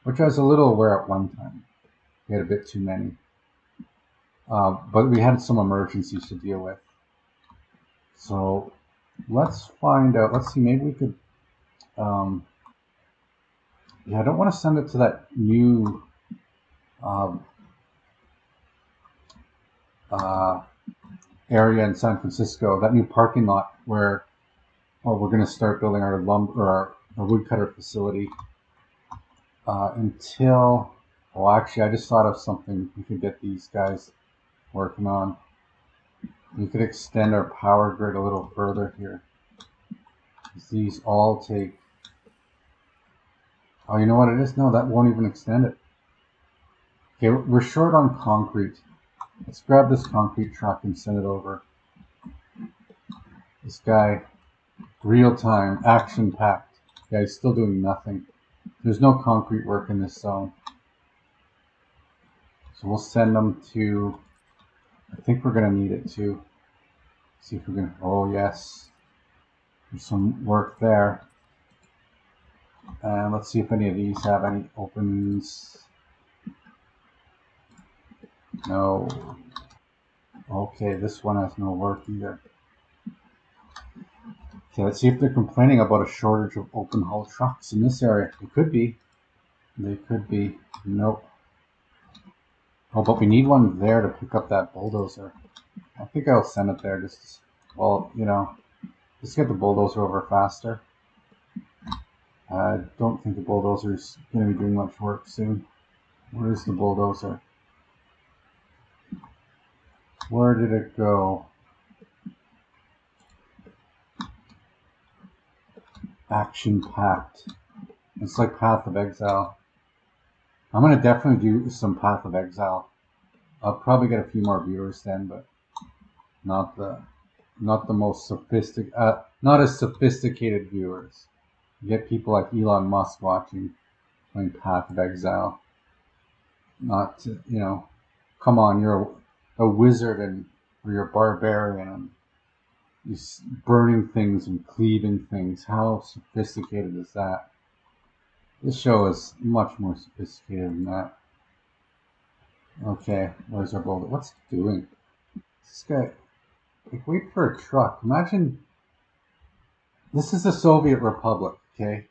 which I was a little aware at one time. We had a bit too many. But we had some emergencies to deal with. So let's find out. Let's see, maybe we could, yeah, I don't want to send it to that new area in San Francisco, that new parking lot where we're going to start building our lumber, our woodcutter facility until, actually I just thought of something we could get these guys working on. We could extend our power grid a little further here. These all take, you know what it is? No, that won't even extend it. Okay, we're short on concrete. Let's grab this concrete truck and send it over. This guy, real time, action packed. Yeah, he's still doing nothing. There's no concrete work in this zone. So we'll send them to, I think we're going to need it too. See if we're going to, oh yes. There's some work there. And let's see if any of these have any openings. No. Okay, this one has no work either. Okay, let's see if they're complaining about a shortage of open haul trucks in this area. It could be. They could be. Nope. Oh, but we need one there to pick up that bulldozer. I think I'll send it there just, well, just get the bulldozer over faster. I don't think the bulldozer's going to be doing much work soon. Where's the bulldozer? Where did it go? Action packed. It's like Path of Exile. I'm going to definitely do some Path of Exile. I'll probably get a few more viewers then, but not the most not as sophisticated viewers. You get people like Elon Musk watching playing Path of Exile. Not come on, you're a wizard or you're a barbarian and you're burning things and cleaving things. How sophisticated is that? This show is much more sophisticated than that. Okay, where's our bullet? What's it doing? This guy, wait for a truck. Imagine, this is the Soviet Republic, okay?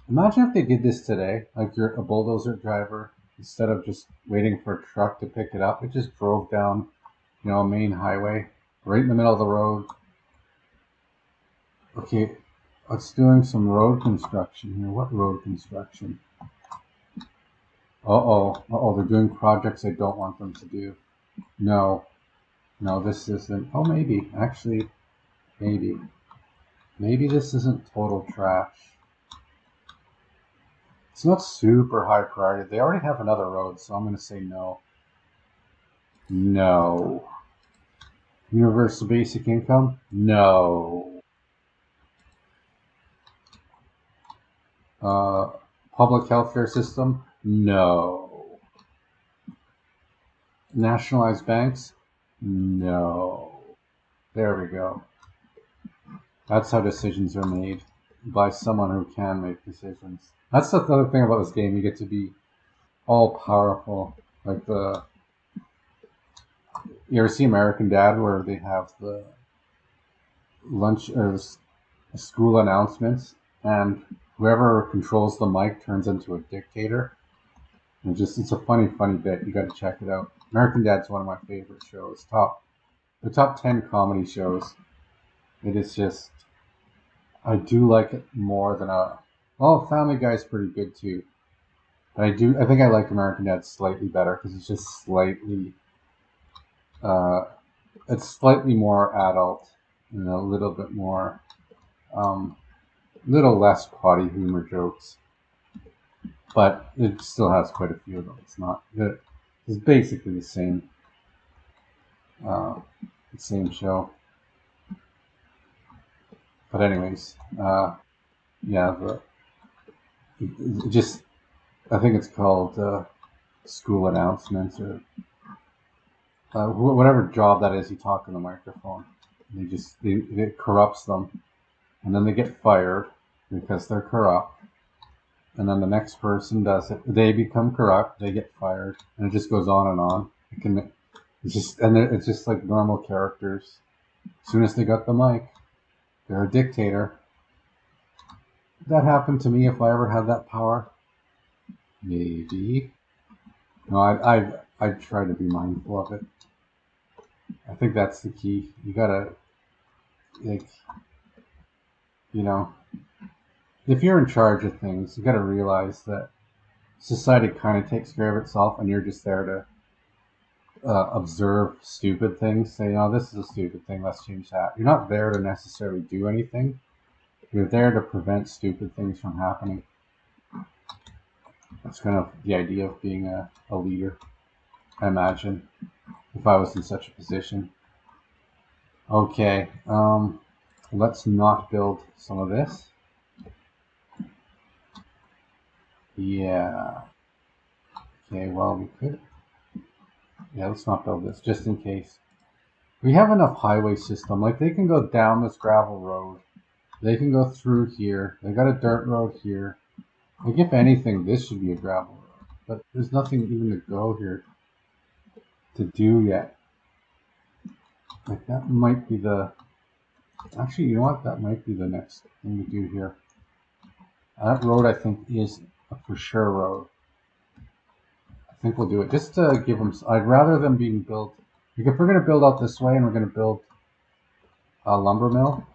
Imagine if they did this today, like you're a bulldozer driver, instead of just waiting for a truck to pick it up, it just drove down, a main highway, right in the middle of the road. Okay, let's doing some road construction here. What road construction? Uh-oh, they're doing projects I don't want them to do. No, this isn't. Oh, maybe, actually, maybe. Maybe this isn't total trash. It's not super high priority. They already have another road, so I'm going to say no. No. Universal basic income? No. Public healthcare system? No. Nationalized banks? No. There we go. That's how decisions are made by someone who can make decisions. That's the other thing about this game. You get to be all powerful. Like you ever see American Dad where they have the lunch or the school announcements and whoever controls the mic turns into a dictator? And it's a funny bit. You got to check it out. American Dad's one of my favorite shows. The top 10 comedy shows. It is just, I do like it more than Family Guy's pretty good too. But I think I like American Dad slightly better because it's just it's slightly more adult and a little bit more, little less potty humor jokes. But it still has quite a few of them. It's not good. It's basically the same show. But anyways, I think it's called school announcements or whatever job that is. You talk in the microphone. It corrupts them, and then they get fired because they're corrupt. And then the next person does it. They become corrupt. They get fired, and it just goes on and on. It's just like normal characters. As soon as they got the mic, they're a dictator. That happened to me if I ever had that power. Maybe. No, I try to be mindful of it. I think that's the key. You gotta, if you're in charge of things, you gotta realize that society kind of takes care of itself, and you're just there to observe stupid things. Say, this is a stupid thing. Let's change that. You're not there to necessarily do anything. You're there to prevent stupid things from happening. That's kind of the idea of being a leader, I imagine, if I was in such a position. Okay, let's not build some of this. Yeah. Okay, well, we could. Yeah, let's not build this, just in case. We have enough highway system. Like, they can go down this gravel road. They can go through here. They got a dirt road here. Like, if anything, this should be a gravel road. But there's nothing even to go here to do yet. Like that might be the, actually, you know what? That might be the next thing to do here. That road, I think, is a for sure road. I think we'll do it just to give them. I'd rather them being built. Like if we're going to build out this way and we're going to build a lumber mill,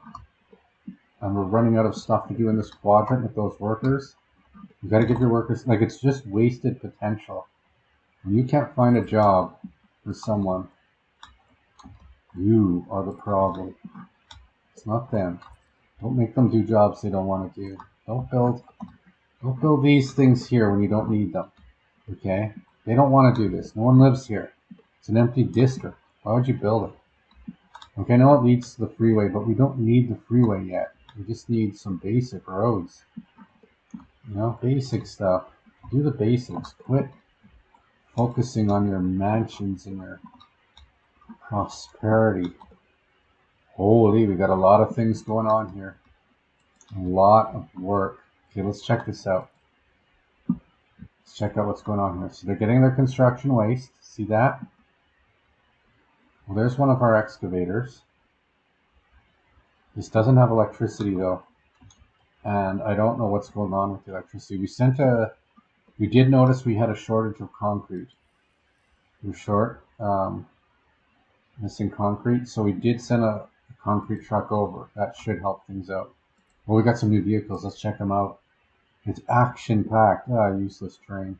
and we're running out of stuff to do in this quadrant with those workers, you got to give your workers, like it's just wasted potential. When you can't find a job for someone, you are the problem. It's not them. Don't make them do jobs they don't want to do. Don't build these things here when you don't need them. Okay? They don't want to do this. No one lives here. It's an empty district. Why would you build it? Okay, I know it leads to the freeway, but we don't need the freeway yet. We just need some basic roads. You know, basic stuff. Do the basics. Quit focusing on your mansions and your prosperity. Holy, we got a lot of things going on here. A lot of work. Okay, let's check this out. Let's check out what's going on here. So they're getting their construction waste. See that? Well, there's one of our excavators. This doesn't have electricity though. And I don't know what's going on with the electricity. We did notice we had a shortage of concrete. We're short, missing concrete. So we did send a concrete truck over. That should help things out. Well, we got some new vehicles. Let's check them out. It's action-packed. Ah, useless train.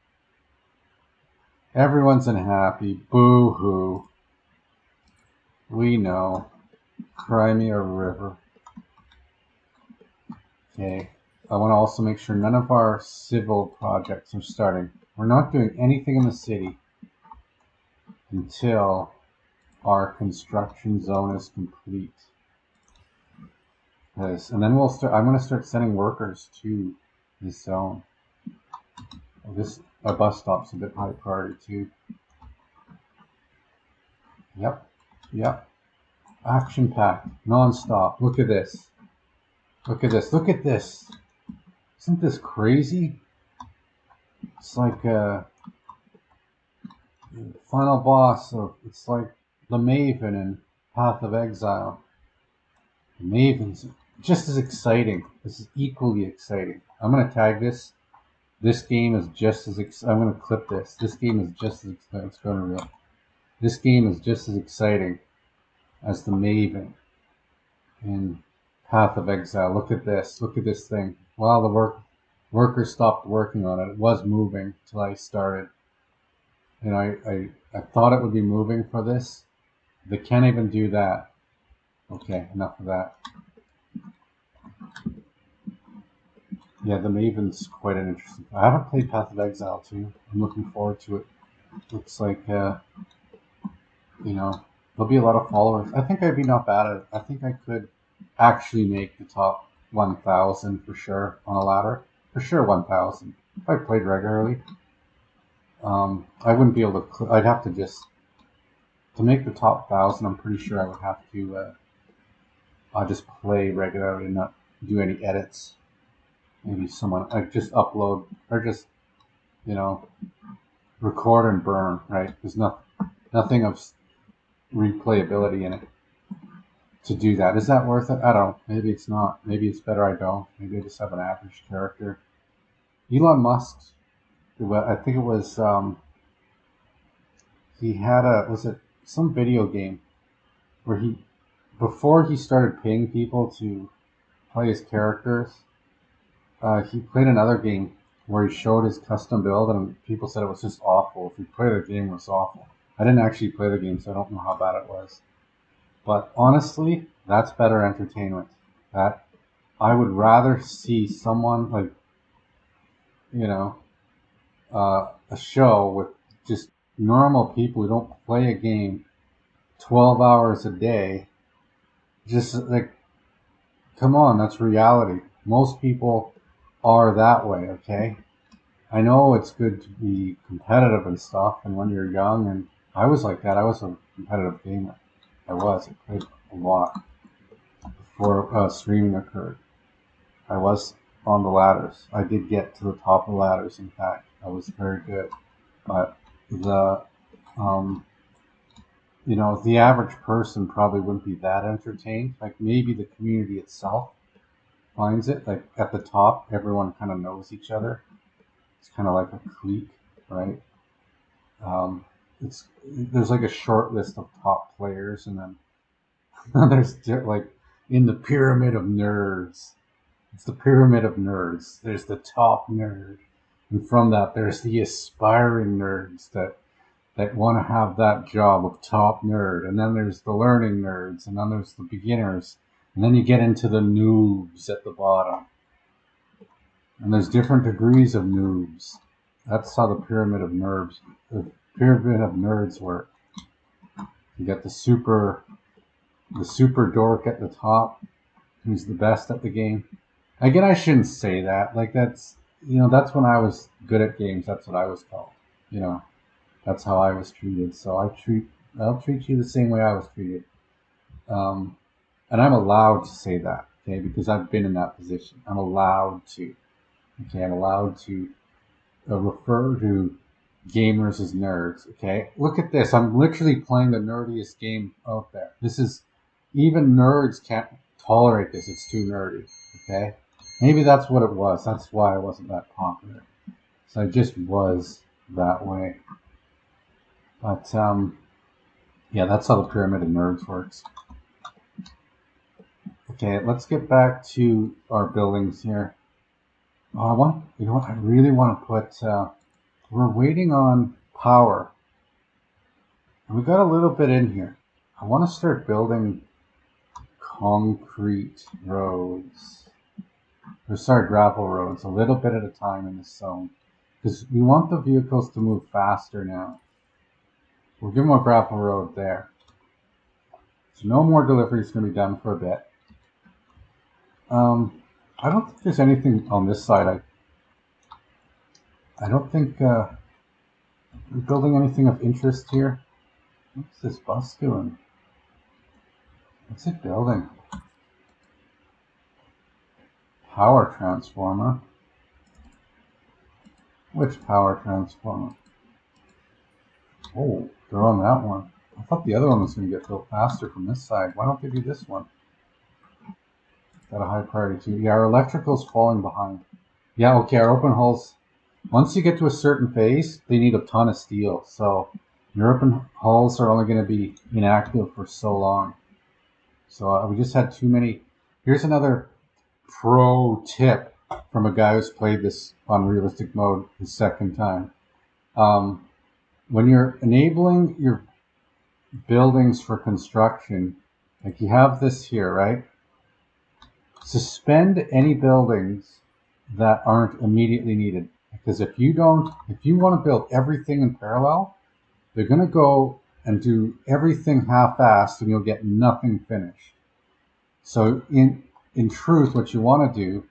Everyone's unhappy. Boo-hoo. We know. Cry me a river. Okay. I want to also make sure none of our civil projects are starting. We're not doing anything in the city until our construction zone is complete. And then we'll start. I'm going to start sending workers to this zone. Our bus stop's a bit high priority too. Yep. Action-packed, non-stop. Look at this. Look at this. Isn't this crazy? It's like a final boss of, it's like the Maven in Path of Exile. The Maven's just as exciting. This is equally exciting. I'm going to tag this. This game is just as I'm going to clip this. This game is just as exciting. Let's go to real. This game is just as exciting as the Maven in Path of Exile. Look at this. Look at this thing. Wow, the workers stopped working on it. It was moving till I started. And I thought it would be moving for this. They can't even do that. Okay, enough of that. Yeah, the Maven's quite an interesting. I haven't played Path of Exile too. I'm looking forward to it. Looks like, there'll be a lot of followers. I think I'd be not bad at it. I think I could actually make the top 1,000 for sure on a ladder. For sure 1,000. If I played regularly. I wouldn't be able to, I'd have to to make the top 1,000, I'm pretty sure I would have to just play regularly and not do any edits. Maybe someone, just upload, or just, record and burn, right? There's nothing of replayability in it to do that. Is that worth it? I don't know. Maybe it's not. Maybe it's better I don't. Maybe I just have an average character. Elon Musk, I think it was, he had was it some video game where before he started paying people to play his characters, he played another game where he showed his custom build and people said it was just awful. If you played the game, it was awful. I didn't actually play the game, so I don't know how bad it was. But honestly, that's better entertainment. That I would rather see someone like, a show with just normal people who don't play a game 12 hours a day. Just like, come on, that's reality. Most people are that way, okay? I know it's good to be competitive and stuff, and when you're young, and I was like that. I was a competitive gamer. I played a lot before streaming occurred. I was on the ladders. I did get to the top of the ladders, in fact. I was very good. But you know, the average person probably wouldn't be that entertained. Like maybe the community itself finds it. Like at the top, everyone kind of knows each other. It's kind of like a clique, right? Um, it's there's like a short list of top players, and then there's like in the pyramid of nerds. It's the pyramid of nerds. There's the top nerd, and from that, there's the aspiring nerds that want to have that job of top nerd, and then there's the learning nerds, and then there's the beginners, and then you get into the noobs at the bottom, and there's different degrees of noobs. That's how the pyramid of nerds work. You got the super dork at the top, who's the best at the game. Again, I shouldn't say that. Like that's that's when I was good at games. That's what I was called. You know, that's how I was treated. So I'll treat you the same way I was treated. Um, and I'm allowed to say that, okay, because I've been in that position. I'm allowed to. Okay, I'm allowed to refer to gamers as nerds. Okay, look at this. I'm literally playing the nerdiest game out there. This is even nerds can't tolerate this. It's too nerdy. Okay, maybe that's what it was. That's why I wasn't that popular. So I just was that way. But yeah, that's how the pyramid of nerds works. Okay, let's get back to our buildings here. Oh, you know what? I really want to put. We're waiting on power, and we got a little bit in here. I want to start building concrete roads. Or sorry, gravel roads, a little bit at a time in this zone, because we want the vehicles to move faster now. We'll give them a gravel road there. So no more deliveries going to be done for a bit. I don't think there's anything on this side. I don't think we're building anything of interest here. What's this bus doing? What's it building? Power transformer. Which power transformer? Oh, they're on that one. I thought the other one was going to get built faster from this side. Why don't they do this one? Got a high priority too. Yeah, our electrical's falling behind. Yeah, okay, our open hulls. Once you get to a certain phase, they need a ton of steel. So your open hulls are only going to be inactive for so long. So we just had too many. Here's another pro tip from a guy who's played this on realistic mode his second time. When you're enabling your buildings for construction, like you have this here, right? Suspend any buildings that aren't immediately needed. Because if you want to build everything in parallel, they're going to go and do everything half-assed and you'll get nothing finished. So in truth, what you want to do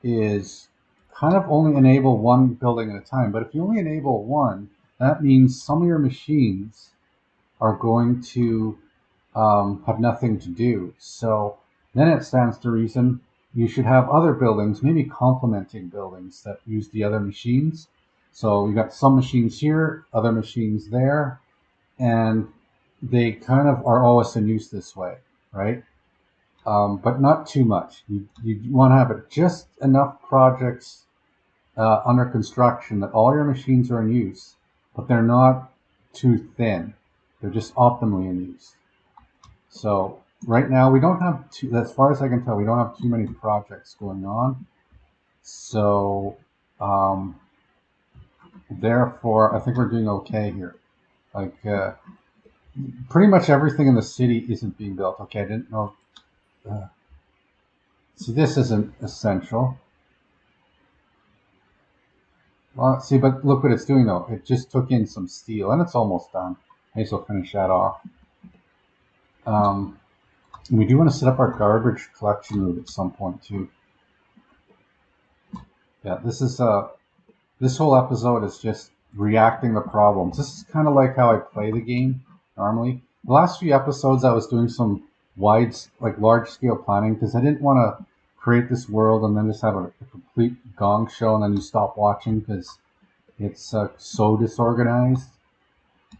is kind of only enable one building at a time. But if you only enable one, that means some of your machines are going to have nothing to do. So then it stands to reason you should have other buildings, maybe complementing buildings that use the other machines. So you got some machines here, other machines there, and they kind of are always in use this way, right? But not too much. You want to have it just enough projects under construction that all your machines are in use, but they're not too thin. They're just optimally in use. So right now we don't have as far as I can tell, we don't have too many projects going on. So therefore, I think we're doing okay here. Like pretty much everything in the city isn't being built. Okay, I didn't know. See, this isn't essential. Well, see, but look what it's doing though. It just took in some steel, and it's almost done. I guess we'll finish that off. We do want to set up our garbage collection route at some point too. Yeah, this whole episode is just reacting to problems. This is kind of like how I play the game normally. The last few episodes, I was doing some large scale planning because I didn't want to create this world and then just have a complete gong show and then you stop watching because it's so disorganized.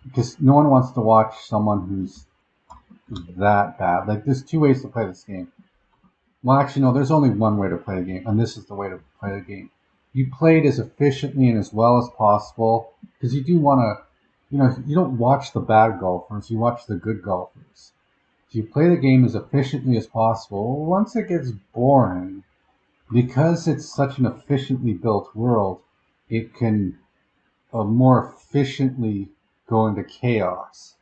because no one wants to watch someone who's that bad. Like, there's two ways to play this game. Well, actually, no, there's only one way to play the game, and this is the way to play the game. You play it as efficiently and as well as possible, because you do want to, you don't watch the bad golfers, you watch the good golfers. So you play the game as efficiently as possible. Once it gets boring, because it's such an efficiently built world, it can more efficiently go into chaos.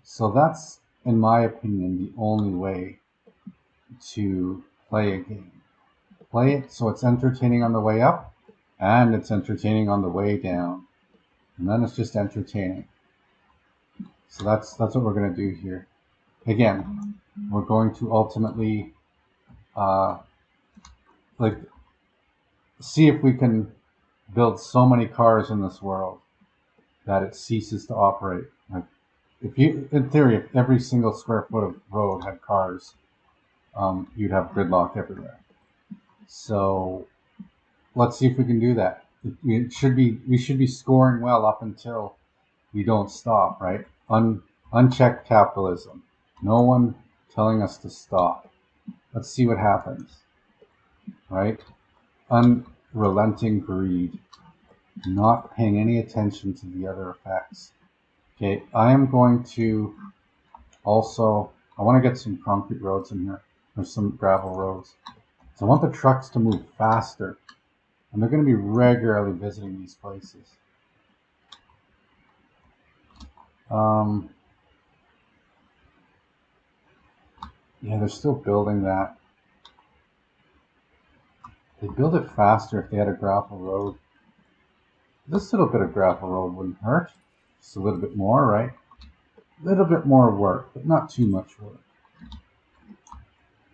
So that's, in my opinion, the only way to play a game. Play it so it's entertaining on the way up, and it's entertaining on the way down. And then it's just entertaining. So that's what we're going to do here. Again, we're going to ultimately see if we can build so many cars in this world that it ceases to operate. Like, in theory, if every single square foot of road had cars, you'd have gridlock everywhere. So let's see if we can do that. We should be scoring well up until we don't stop, right? Unchecked capitalism. No one telling us to stop. Let's see what happens, right? Unrelenting greed. Not paying any attention to the other effects. Okay, I am going to also, I want to get some concrete roads in here, or some gravel roads. So I want the trucks to move faster, and they're going to be regularly visiting these places. Yeah, they're still building that. They'd build it faster if they had a gravel road. This little bit of gravel road wouldn't hurt. Just a little bit more, right? A little bit more work, but not too much work.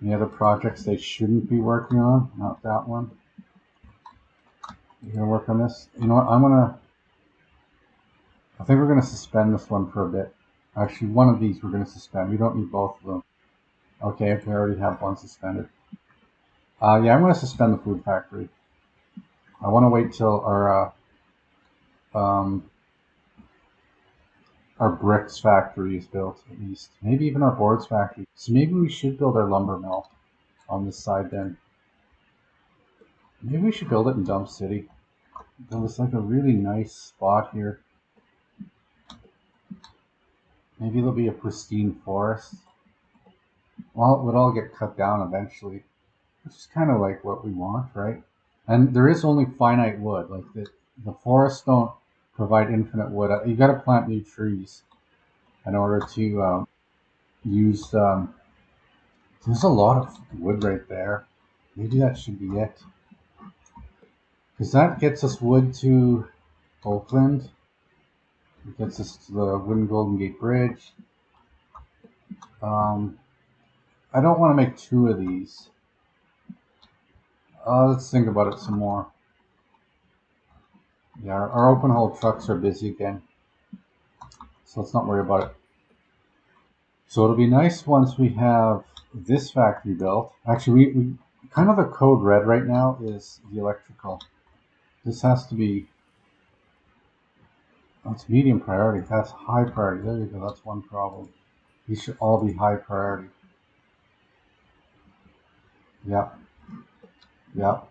Any other projects they shouldn't be working on? Not that one. You're gonna work on this? You know what? I think we're gonna suspend this one for a bit. Actually, one of these we're gonna suspend. We don't need both of them. Okay, we already have one suspended. Yeah, I'm gonna suspend the food factory. I want to wait till our bricks factory is built, at least. Maybe even our boards factory. So maybe we should build our lumber mill on this side then. Maybe we should build it in Dump City. There was like a really nice spot here. Maybe there'll be a pristine forest. Well, it would all get cut down eventually, which is kind of like what we want, right? And there is only finite wood. Like the forests don't provide infinite wood. You got to plant new trees in order to use. There's a lot of wood right there. Maybe that should be it, because that gets us wood to Oakland. It gets us to the Wooden Golden Gate Bridge. I don't want to make two of these. Let's think about it some more. Yeah, our open haul trucks are busy again, so let's not worry about it. So it'll be nice once we have this factory built. Actually, we kind of the code red right now is the electrical. This has to be, it's medium priority. That's high priority. There you go. That's one problem. These should all be high priority. Yep. Yep.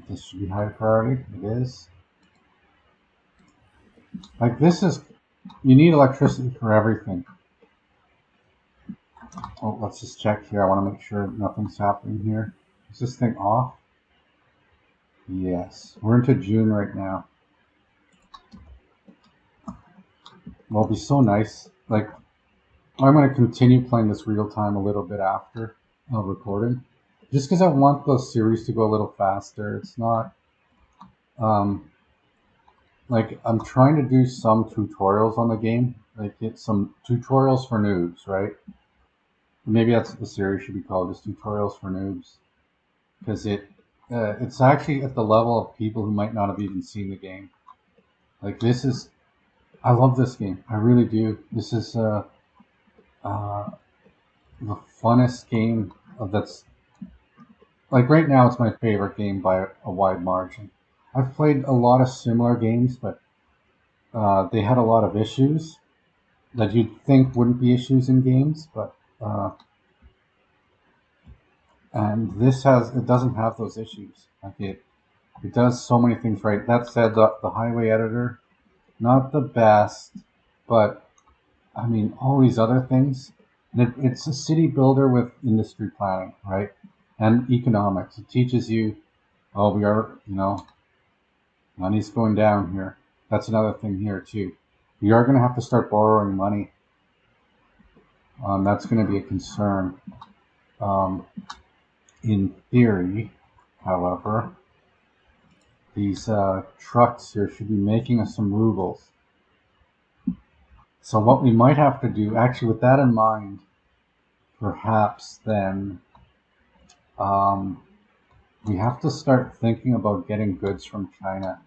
This should be high priority. It is. Like, this is, you need electricity for everything. Oh, let's just check here. I want to make sure nothing's happening here. Is this thing off? Yes. We're into June right now. Well, it'll be so nice. Like, I'm going to continue playing this real time a little bit after recording, just because I want the series to go a little faster. It's not, like, I'm trying to do some tutorials on the game, like get some tutorials for noobs, right? Maybe that's what the series should be called, just tutorials for noobs, because it's actually at the level of people who might not have even seen the game. Like, this is, I love this game. I really do. This is the funnest game that's, like, right now it's my favorite game by a wide margin. I've played a lot of similar games, but they had a lot of issues that you'd think wouldn't be issues in games, but and it doesn't have those issues. Like it does so many things right. That said, the highway editor, not the best, but I mean all these other things. And it's a city builder with industry planning, right? And economics. It teaches you, oh, we are, money's going down here. That's another thing here too. We are going to have to start borrowing money. That's going to be a concern. In theory, however, these trucks here should be making us some rubles. So what we might have to do, actually with that in mind, perhaps then we have to start thinking about getting goods from China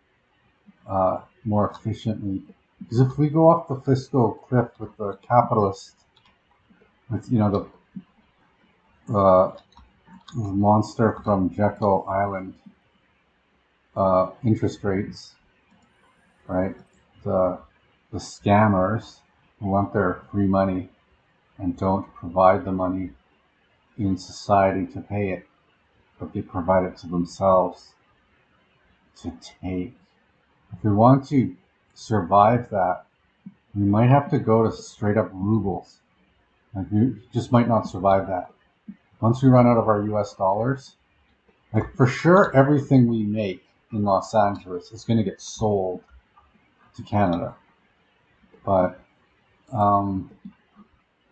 more efficiently. Because if we go off the fiscal cliff with the capitalist, with the monster from Jekyll Island interest rates, right? The scammers who want their free money and don't provide the money in society to pay it, but they provide it to themselves to take. If we want to survive that, we might have to go to straight up rubles. Like we just might not survive that. Once we run out of our US dollars, like for sure everything we make in Los Angeles is going to get sold to Canada. But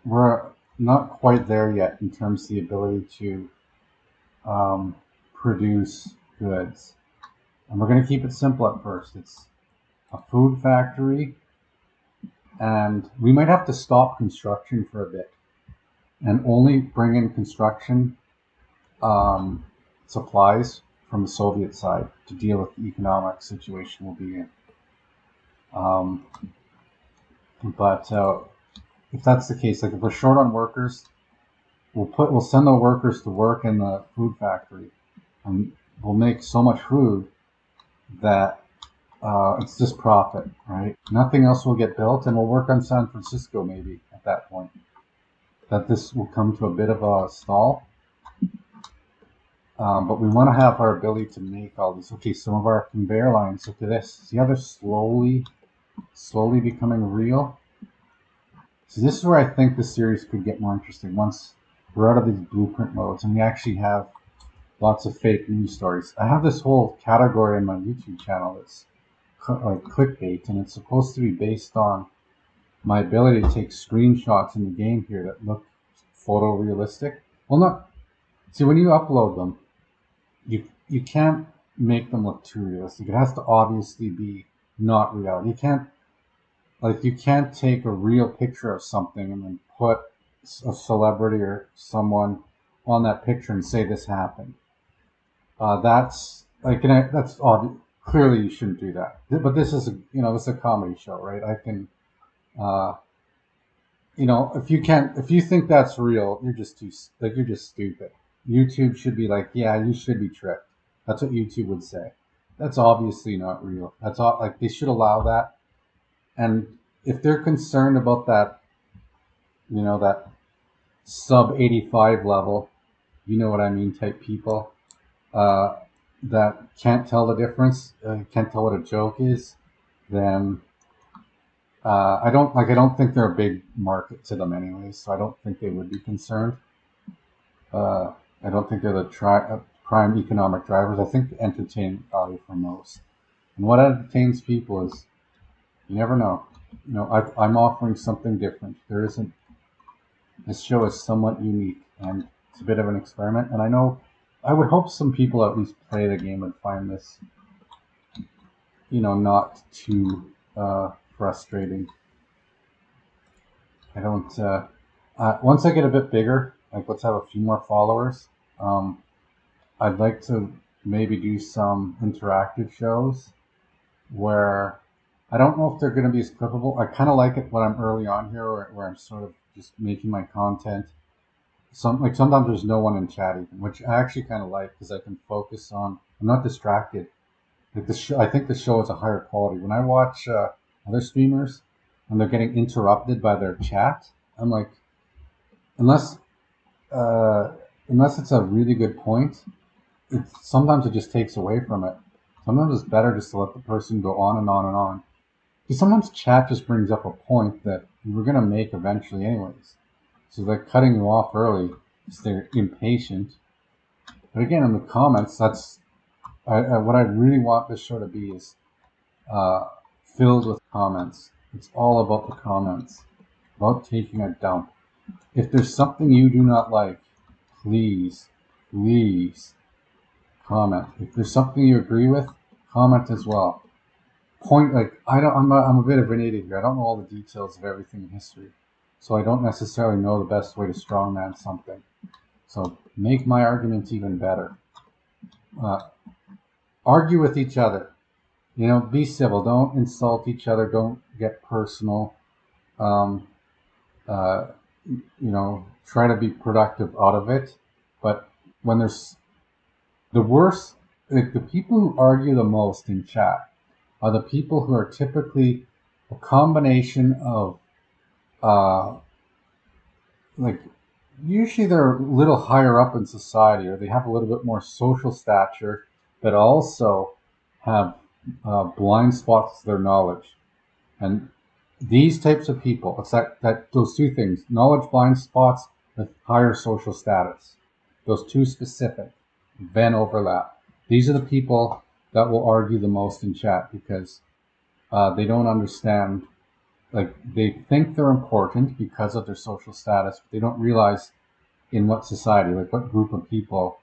we're not quite there yet in terms of the ability to produce goods. And we're going to keep it simple at first. It's a food factory, and we might have to stop construction for a bit and only bring in construction supplies from the Soviet side to deal with the economic situation we'll be in. But if that's the case, like if we're short on workers, we'll send the workers to work in the food factory, and we'll make so much food that it's just profit, right? Nothing else will get built, and we'll work on San Francisco maybe at that point. That this will come to a bit of a stall. But we want to have our ability to make all these. Okay, some of our conveyor lines, look at this. See how they're slowly becoming real? So this is where I think the series could get more interesting once we're out of these blueprint modes and we actually have lots of fake news stories. I have this whole category on my YouTube channel that's like clickbait, and it's supposed to be based on my ability to take screenshots in the game here that look photorealistic. Well, not. See, when you upload them, you can't make them look too realistic. It has to obviously be not reality. You can't take a real picture of something and then put a celebrity or someone on that picture and say this happened. That's obvious. Clearly you shouldn't do that. But this is a comedy show, right? I can, if you think that's real, you're just stupid. YouTube should be like, yeah, you should be tricked. That's what YouTube would say. That's obviously not real. That's all. Like they should allow that. And if they're concerned about that, that sub 85 level, you know what I mean, type people, that can't tell the difference, can't tell what a joke is, then I don't think they're a big market to them anyways, so I don't think they would be concerned. I don't think they're the prime economic drivers. I think the entertainment value for most. And what entertains people is, you never know. I'm offering something different. There isn't. This show is somewhat unique, and it's a bit of an experiment. And I would hope some people at least play the game and find this, not too frustrating. I don't. Once I get a bit bigger, like let's have a few more followers, I'd like to maybe do some interactive shows where I don't know if they're going to be as clippable. I kind of like it when I'm early on here, where I'm sort of just making my content. Sometimes there's no one in chat even, which I actually kind of like because I can focus on. I'm not distracted. I think the show is a higher quality. When I watch other streamers and they're getting interrupted by their chat, I'm like, unless uh, unless it's a really good point, sometimes it just takes away from it. Sometimes it's better just to let the person go on and on and on. Because sometimes chat just brings up a point that you were going to make eventually anyways. So they're cutting you off early because they're impatient. But again, in the comments, that's what I really want this show to be is filled with comments. It's all about the comments, about taking a dump. If there's something you do not like, please comment. If there's something you agree with, comment as well. I'm a bit of an idiot here. I don't know all the details of everything in history, so I don't necessarily know the best way to strongman something. So make my argument even better. Argue with each other. Be civil. Don't insult each other. Don't get personal. Um, uh, try to be productive out of it. But when there's the worst, like the people who argue the most in chat are the people who are typically a combination of, like, usually they're a little higher up in society or they have a little bit more social stature, but also have blind spots to their knowledge. And these types of people, it's that those two things, knowledge blind spots with higher social status, those two specific, Venn overlap. These are the people that will argue the most in chat because they don't understand, like they think they're important because of their social status, but they don't realize in what society, like what group of people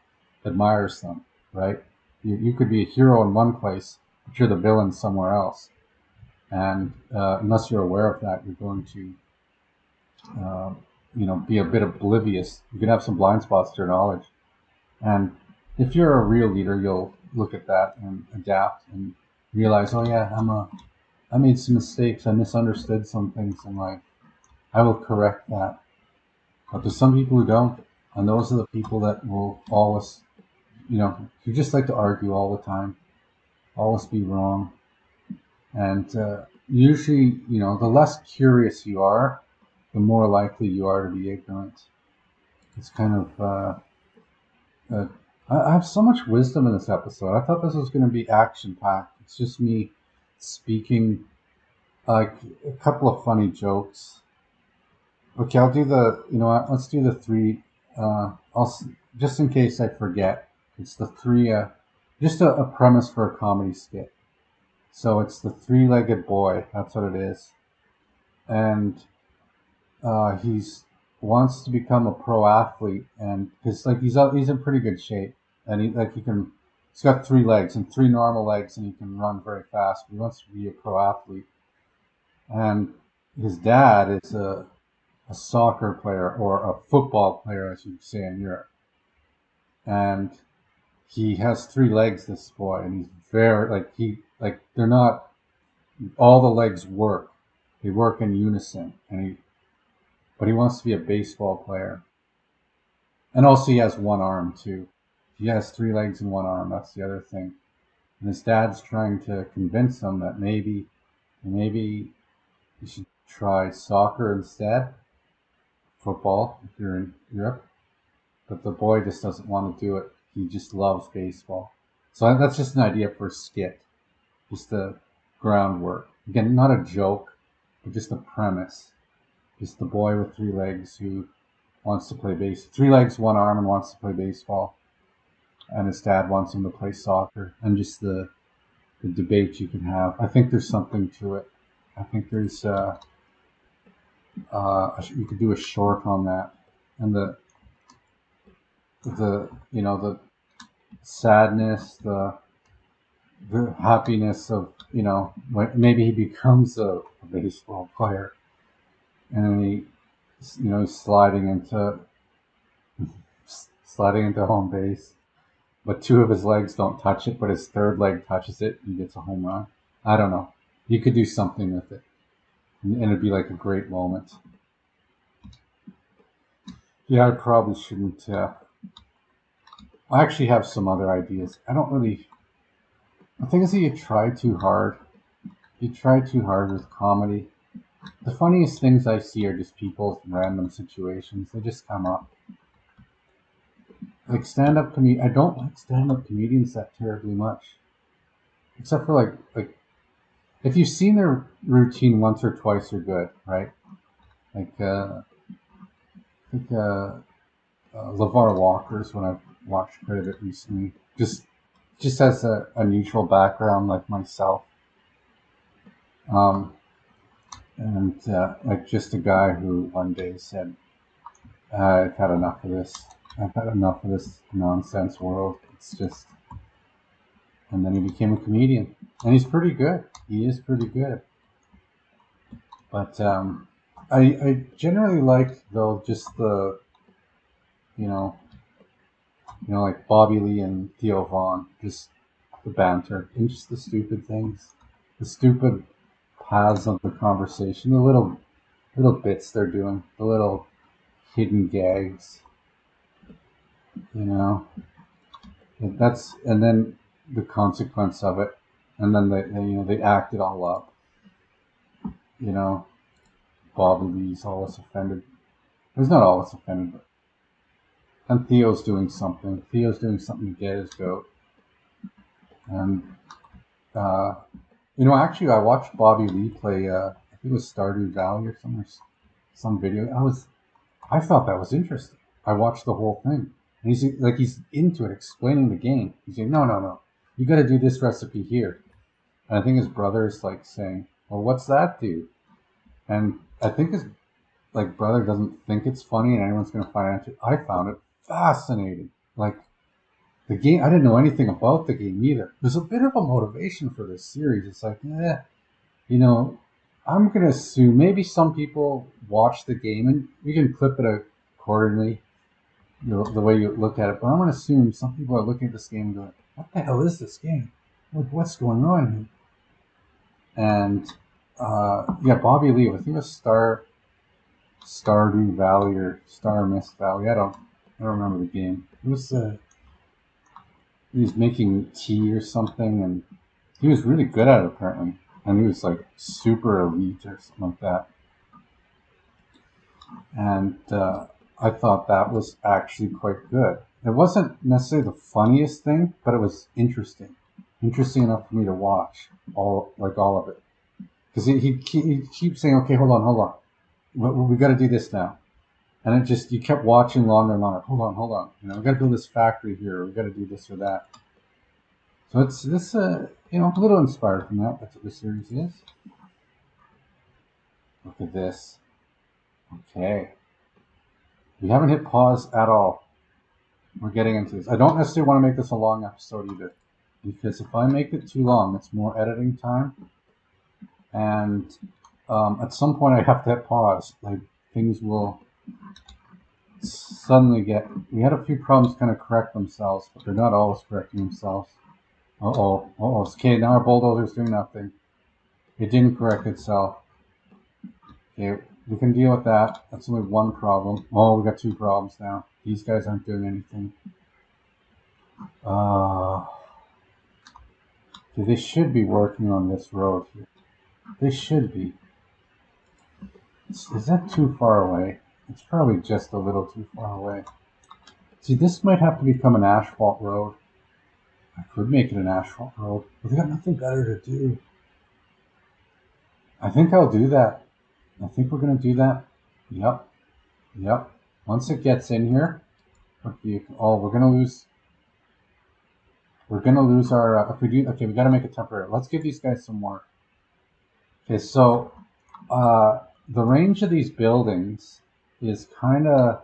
admires them, right? You could be a hero in one place, but you're the villain somewhere else. And unless you're aware of that, you're going to, be a bit oblivious. You can have some blind spots to your knowledge. And if you're a real leader, you'll look at that and adapt and realize, oh yeah, I made some mistakes. I misunderstood some things in life. I will correct that. But there's some people who don't, and those are the people that will always, who just like to argue all the time, always be wrong. And usually, the less curious you are, the more likely you are to be ignorant. It's kind of, I have so much wisdom in this episode. I thought this was going to be action-packed. It's just me speaking, like, a couple of funny jokes. Okay, I'll do let's do the three, just in case I forget, it's the three, just a premise for a comedy skit. So it's the three-legged boy, that's what it is. And he's wants to become a pro athlete, and because like he's in pretty good shape, and he's got 3 legs and 3 normal legs, and he can run very fast. But he wants to be a pro athlete, and his dad is a soccer player or a football player, as you say in Europe, and he has 3 legs. This boy, and he's very they're not all the legs work; they work in unison, but he wants to be a baseball player. And also he has one arm too. He has 3 legs and one arm. That's the other thing. And his dad's trying to convince him that maybe you should try soccer instead, football if you're in Europe. But the boy just doesn't want to do it. He just loves baseball. So that's just an idea for a skit, just the groundwork. Again, not a joke, but just a premise. Just the boy with 3 legs who wants to play 3 legs, one arm, and wants to play baseball. And his dad wants him to play soccer. And just the debate you can have. I think there's something to it. I think there's you could do a short on that. And the sadness, the happiness of, maybe he becomes a baseball player, and he's sliding into home base, but 2 of his legs don't touch it, but his 3rd leg touches it and he gets a home run. I don't know. You could do something with it, and it'd be like a great moment. Yeah, I probably shouldn't. I actually have some other ideas. The thing is that you try too hard, you try too hard with comedy. The funniest things I see are just people's random situations. They just come up. Like stand-up I don't like stand-up comedians that terribly much, except for like if you've seen their routine once or twice, you're good, right? Like I think LeVar Walker's when I've watched quite a bit recently. Just has a neutral background like myself, and like just a guy who one day said, "I've had enough of this. I've had enough of this nonsense world. It's just." And then he became a comedian, and he's pretty good. He is pretty good. But I generally like though just the like Bobby Lee and Theo Vaughn, just the banter and just the stupid things, the stupid paths of the conversation, the little bits they're doing, the little hidden gags, and then the consequence of it, and then they act it all up, Bobby Lee's always offended. He's not always offended, but and Theo's doing something. To get his goat, and actually, I watched Bobby Lee play. I think it was Stardew Valley or some video. I thought that was interesting. I watched the whole thing, and he's into it, explaining the game. He's saying, no, you got to do this recipe here, and I think his brother is like saying, well, what's that do? And I think his brother doesn't think it's funny, and anyone's going to find out. I found it fascinating. Like the game, I didn't know anything about the game either. There's a bit of a motivation for this series. It's like, I'm going to assume maybe some people watch the game, and we can clip it accordingly, the way you look at it. But I'm going to assume some people are looking at this game and going, what the hell is this game? What's going on here? And Bobby Lee, I think it was Stardew Valley or Star Mist Valley. I don't remember the game. It was he was making tea or something, and he was really good at it apparently, and he was like super elite or something like that. And I thought that was actually quite good. It wasn't necessarily the funniest thing, but it was interesting enough for me to watch all of it, because he keeps saying, okay, hold on, we got to do this now. And it just, you kept watching longer and longer. Hold on. We got to build this factory here. We got to do this or that. So it's this, a little inspired from that. That's what the series is. Look at this. Okay. We haven't hit pause at all. We're getting into this. I don't necessarily want to make this a long episode either, because if I make it too long, it's more editing time. And at some point I have to hit pause. Like things will suddenly we had a few problems kind of correct themselves, but they're not always correcting themselves. Okay, now our bulldozer's doing nothing. It didn't correct itself. Okay, we can deal with that. That's only one problem. Oh, we got two problems now. These guys aren't doing anything. Okay, they should be working on this road here. They should be. Is that too far away? It's probably just a little too far away. See, this might have to become an asphalt road. I could make it an asphalt road, but they got nothing better to do. I think I'll do that. I think we're going to do that. Yep. Once it gets in here, we're going to lose. We're going to lose our. If we do, okay, we got to make it temporary. Let's give these guys some work. Okay, so the range of these buildings is kind of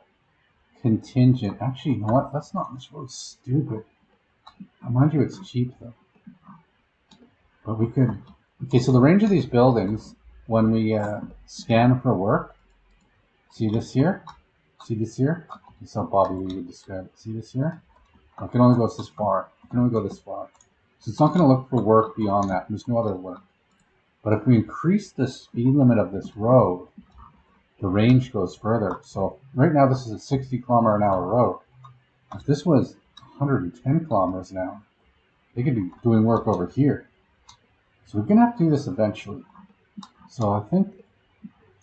contingent. Actually, you know what? That's not. This road's stupid. Mind you, it's cheap though. But we could. Okay, so the range of these buildings, when we scan for work, see this here? This is how Bobby Lee would describe it. See this here? It can only go this far. So it's not going to look for work beyond that. There's no other work. But if we increase the speed limit of this road, the range goes further. So right now this is a 60 kilometer an hour road. If this was 110 kilometers an hour, they could be doing work over here. So we're going to have to do this eventually. So I think,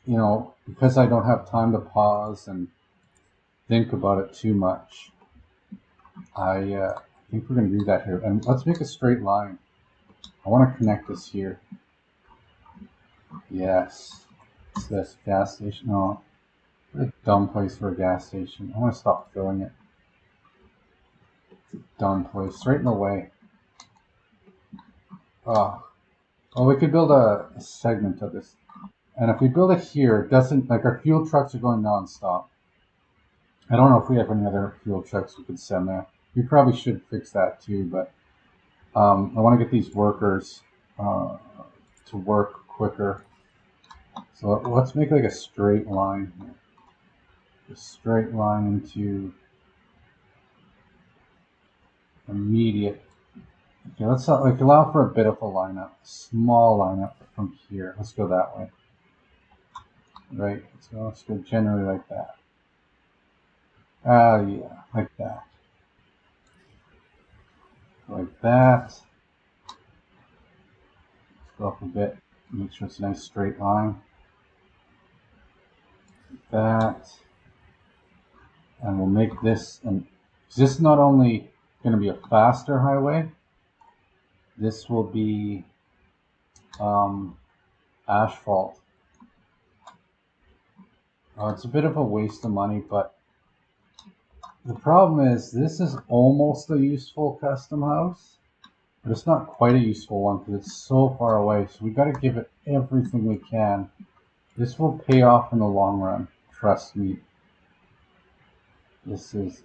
you know, because I don't have time to pause and think about it too much, I think we're going to do that here. And let's make a straight line. I want to connect this here. Yes. It's this gas station. No, what a dumb place for a gas station. I want to stop filling it. It's a dumb place. Right in the way. Oh. Well, we could build a segment of this. And if we build it here, it doesn't, like, our fuel trucks are going non-stop. I don't know if we have any other fuel trucks we could send there. We probably should fix that too, but I want to get these workers to work quicker. So let's make like a straight line here. A straight line into immediate. Okay, let's like allow for a bit of a lineup, small lineup from here. Let's go that way. Right. So let's go generally like that. Yeah, like that. Like that. Let's go up a bit. Make sure it's a nice straight line. Like that. And we'll make this, and this is not only going to be a faster highway, this will be asphalt. It's a bit of a waste of money, but the problem is this is almost a useful custom house, but it's not quite a useful one because it's so far away. So we got to give it everything we can. This will pay off in the long run. Trust me. This is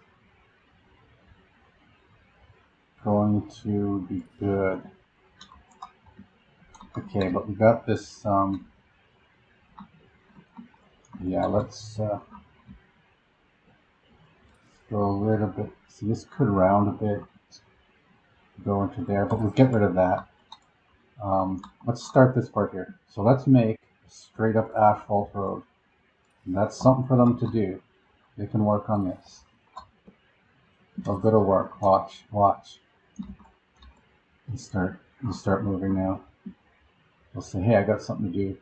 going to be good. Okay, but we got this. Yeah, let's go a little bit. See, this could round a bit, go into there, but we'll get rid of that. Let's start this part here. So let's make a straight up asphalt road. And that's something for them to do. They can work on this. They'll go to work. Watch, watch. You start moving now. They'll say, hey, I got something to do.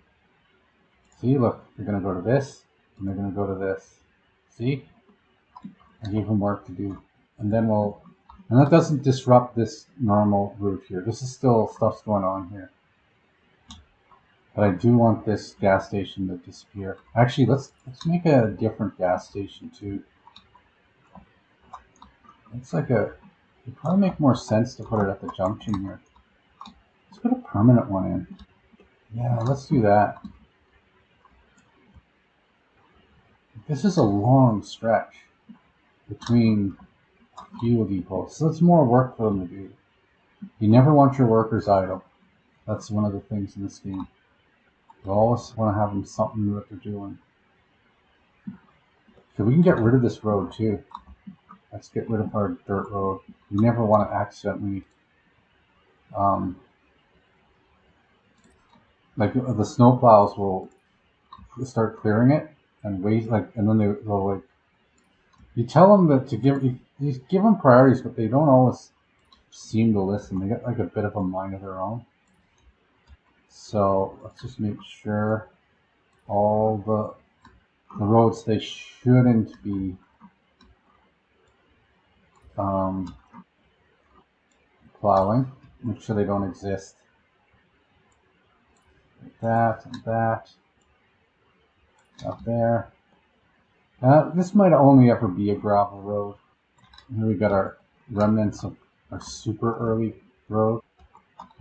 See, look, they're gonna go to this, and they're gonna go to this. See? I gave them work to do. And then and that doesn't disrupt this normal route here. This is still stuff's going on here. But I do want this gas station to disappear. Actually, let's make a different gas station too. It's like it'd probably make more sense to put it at the junction here. Let's put a permanent one in. Yeah, let's do that. This is a long stretch between fuel depots, so it's more work for them to do. You never want your workers idle. That's one of the things in this game. You always want to have them something new that they're doing. So we can get rid of this road too. Let's get rid of our dirt road. You never want to accidentally, like the snowplows will start clearing it and wait, and then they'll like. You tell them that you give them priorities, but they don't always seem to listen. They get like a bit of a mind of their own. So let's just make sure all the roads they shouldn't be plowing. Make sure they don't exist. Like that and that. Up there. This might only ever be a gravel road. Here we got our remnants of our super early road,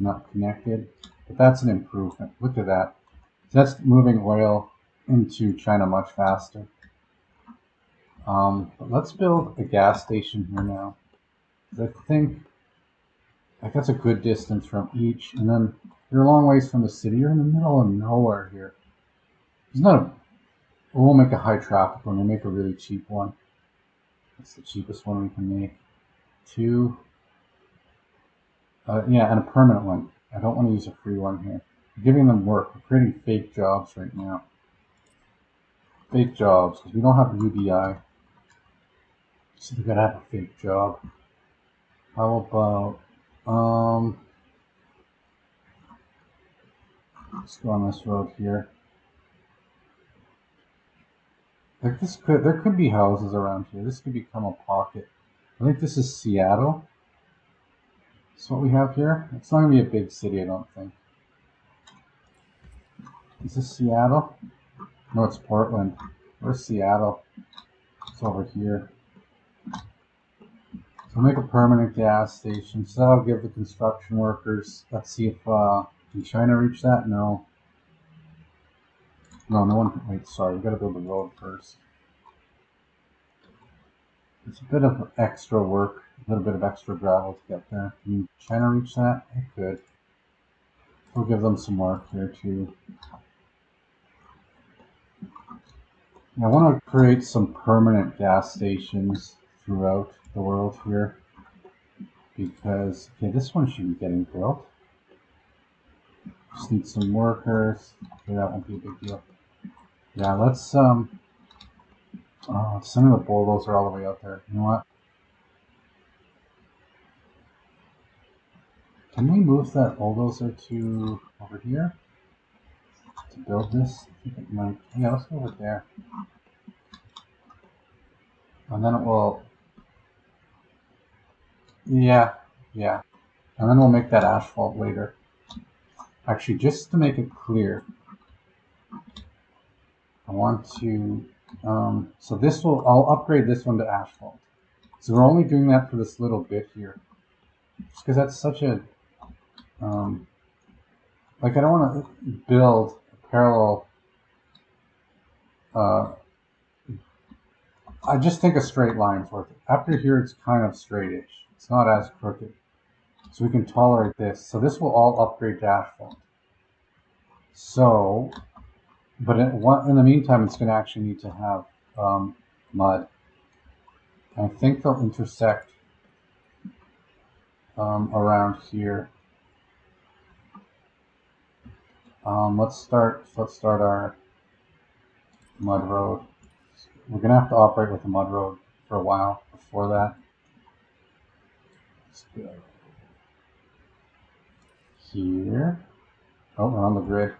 not connected, but that's an improvement. Look at that. That's moving oil into China much faster. But let's build a gas station here now. I think that's a good distance from each, and then you're a long ways from the city. You're in the middle of nowhere here. It's not a. We'll make a high traffic one. We'll make a really cheap one. That's the cheapest one we can make. 2. Yeah, and a permanent one. I don't want to use a free one here. We're giving them work. We're creating fake jobs right now. Fake jobs, because we don't have UBI. So we gotta have a fake job. How about Let's go on this road here. Like there could be houses around here. This could become a pocket. I think this is Seattle. That's what we have here. It's not gonna be a big city, I don't think. Is this Seattle? No, it's Portland. Where's Seattle? It's over here. So make a permanent gas station. So that'll give the construction workers. Let's see if can China reach that? No. No one. Wait, sorry. We got to build the road first. It's a bit of extra work, a little bit of extra gravel to get there. Can China reach that? It could. We'll give them some work here too. I want to create some permanent gas stations throughout the world here because this one should be getting built. Just need some workers. Okay, that won't be a big deal. Yeah, let's send the Bulldozer all the way out there. You know what? Can we move that Bulldozer to over here to build this? I think it might. Yeah, let's go over there. And then it will. Yeah. And then we'll make that asphalt later. Actually, just to make it clear, I want to. So this will. I'll upgrade this one to asphalt. So we're only doing that for this little bit here, just because that's such a. Like I don't want to build a parallel. I just think a straight line's worth it. After here, it's kind of straightish. It's not as crooked. So we can tolerate this. So this will all upgrade to asphalt. So, but in the meantime, it's going to actually need to have mud. And I think they'll intersect around here. Let's start our mud road. We're going to have to operate with a mud road for a while before that. Let's go here. Oh, we're on the grid.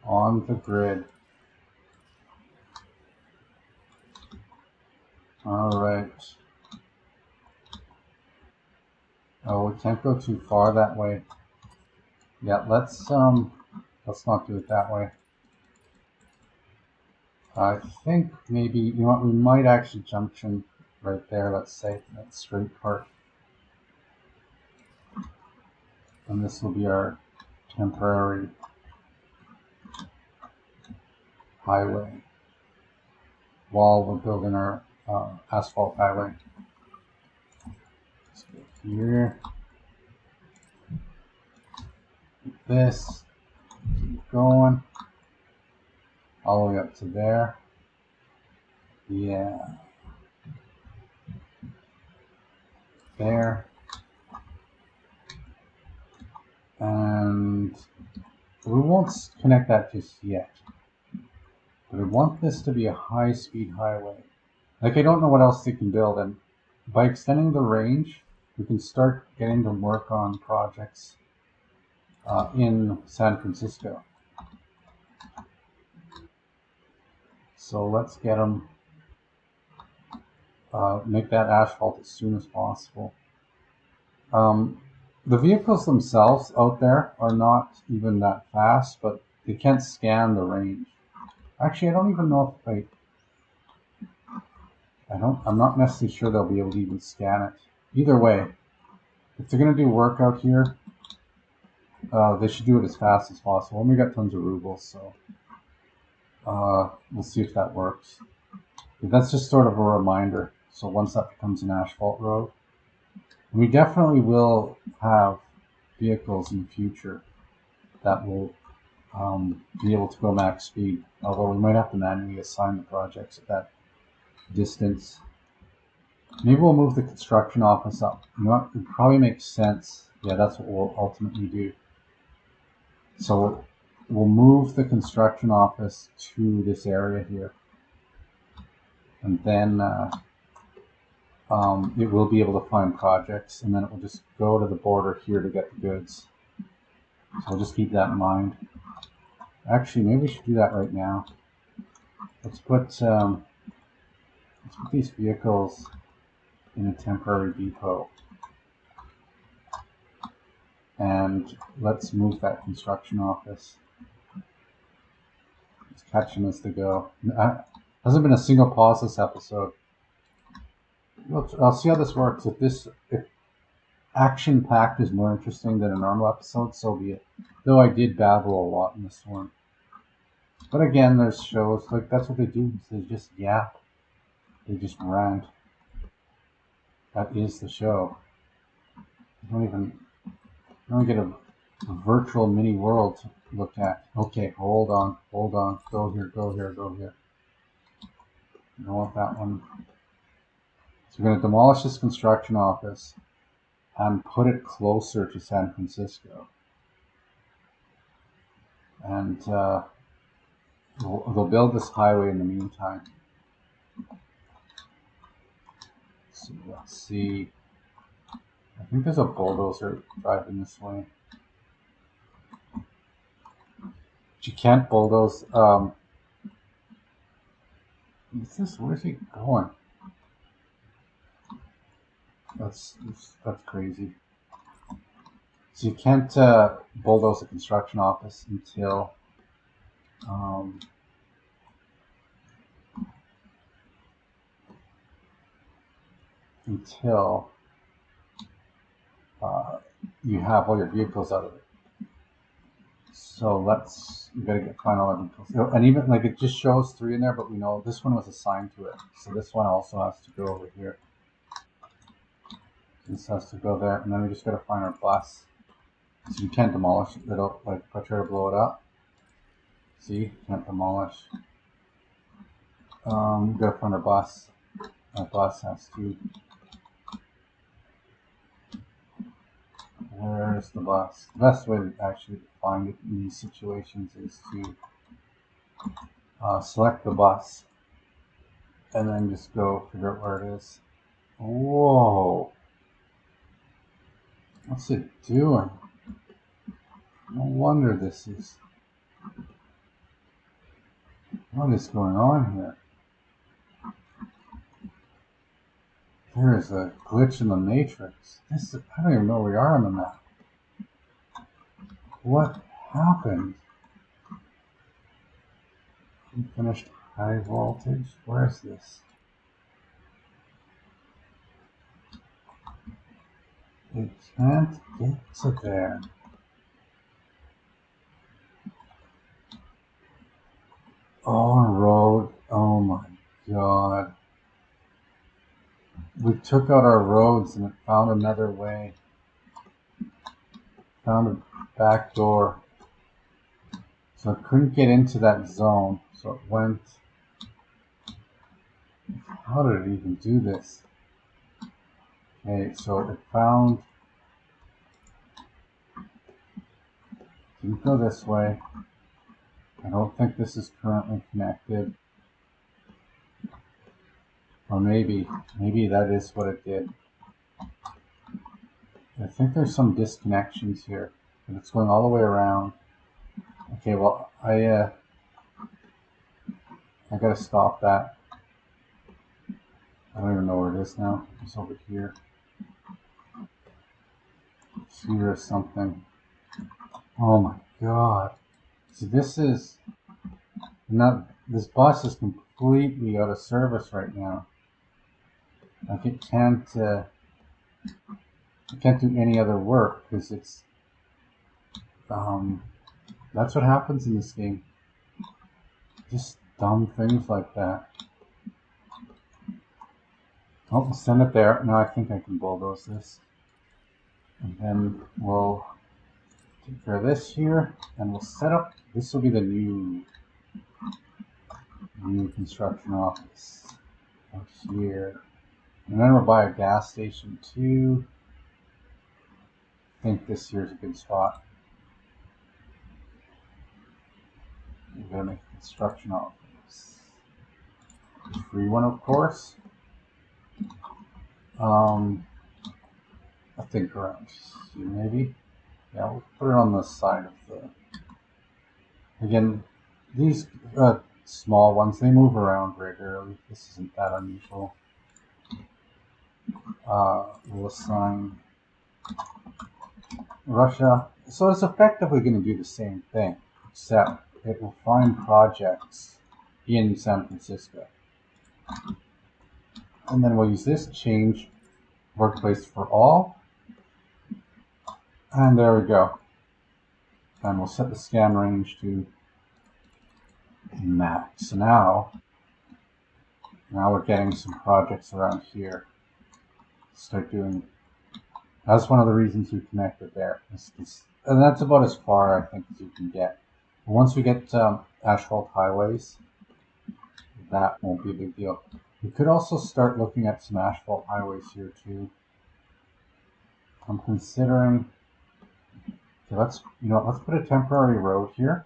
On the grid. All right. Oh, we can't go too far that way. Yeah, let's not do it that way. I think maybe, you know what, we might actually junction right there, let's say, that straight part. And this will be our temporary highway while we're building our asphalt highway. Let's go here. Like this. Keep going. All the way up to there. Yeah. There. And we won't connect that just yet. But I want this to be a high-speed highway. Like, I don't know what else they can build, and by extending the range, we can start getting to work on projects in San Francisco. So let's get them, make that asphalt as soon as possible. The vehicles themselves out there are not even that fast, but they can't scan the range. Actually, I don't even know if I'm not necessarily sure they'll be able to even scan it. Either way, if they're going to do work out here, they should do it as fast as possible. And we got tons of rubles, so we'll see if that works. But that's just sort of a reminder. So once that becomes an asphalt road, we definitely will have vehicles in the future that will be able to go max speed, although we might have to manually assign the projects at that distance. Maybe we'll move the construction office up. You know what? It probably makes sense. Yeah, that's what we'll ultimately do. So we'll move the construction office to this area here. And then it will be able to find projects, and then it will just go to the border here to get the goods. So we'll just keep that in mind. Actually, maybe we should do that right now. Let's put these vehicles in a temporary depot. And let's move that construction office. It's catching us to go. Hasn't been a single pause this episode. I'll see how this works. If action-packed is more interesting than a normal episode, so be it. Though I did babble a lot in this one. But again, there's shows, like, that's what they do. They just yap. They just rant. That is the show. You don't get a virtual mini world to look at. Okay, hold on. Go here. You don't want that one. So we're going to demolish this construction office and put it closer to San Francisco. And they'll build this highway in the meantime. So let's see. I think there's a bulldozer driving this way. But you can't bulldoze. Where's he going? That's crazy. So you can't bulldoze a construction office until you have all your vehicles out of it. So we gotta find all our vehicles. And even like it just shows 3 in there, but we know this one was assigned to it. So this one also has to go over here. This has to go there, and then we just gotta find our bus. So you can't demolish it. It'll, like, if I try to blow it up, see, can't demolish. We gotta find our bus. Our bus has to. Where's the bus? The best way to actually find it in these situations is to select the bus and then just go figure out where it is. Whoa! What's it doing? No wonder this is. What is going on here? There is a glitch in the matrix. I don't even know where we are on the map. What happened? Unfinished high voltage? Where is this? It can't get to there. Oh, road. Oh my god. We took out our roads and it found another way. Found a back door. So it couldn't get into that zone. So it went. How did it even do this? Okay, so it found. Didn't go this way. I don't think this is currently connected. Or maybe that is what it did. I think there's some disconnections here. And it's going all the way around. Okay, well, I gotta stop that. I don't even know where it is now. It's over here. Here is something. Oh my god. See, this bus is completely out of service right now. Like it can't do any other work because it's that's what happens in this game. Just dumb things like that. Oh, we'll send it there. Now I think I can bulldoze this. And then we'll take care of this here, and we'll set up. This will be the new construction office out here. And then we'll buy a gas station too. I think this here is a good spot. We're gonna make a construction office. A free one, of course. I think around here, maybe. Yeah, we'll put it on the side of the... Again, these small ones, they move around regularly. This isn't that unusual. We'll assign Russia. So it's effectively going to do the same thing, except it will find projects in San Francisco. And then we'll use this change workplace for all. And there we go. And we'll set the scan range to max. So now we're getting some projects around here. Start doing. That's one of the reasons we connected there. And that's about as far, I think, as you can get. Once we get asphalt highways, that won't be a big deal. We could also start looking at some asphalt highways here too. I'm considering. Okay, let's put a temporary road here.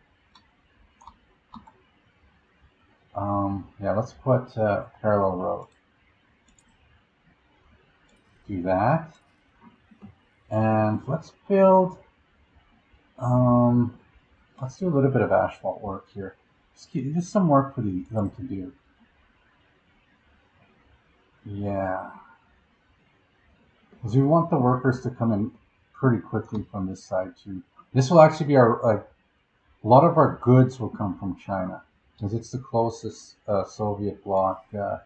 Yeah, let's put a parallel road. Do that. And let's build, let's do a little bit of asphalt work here. Just some work for them to do. Yeah. Because we want the workers to come in pretty quickly from this side too. This will actually be a lot of our goods will come from China. Because it's the closest Soviet bloc. Okay,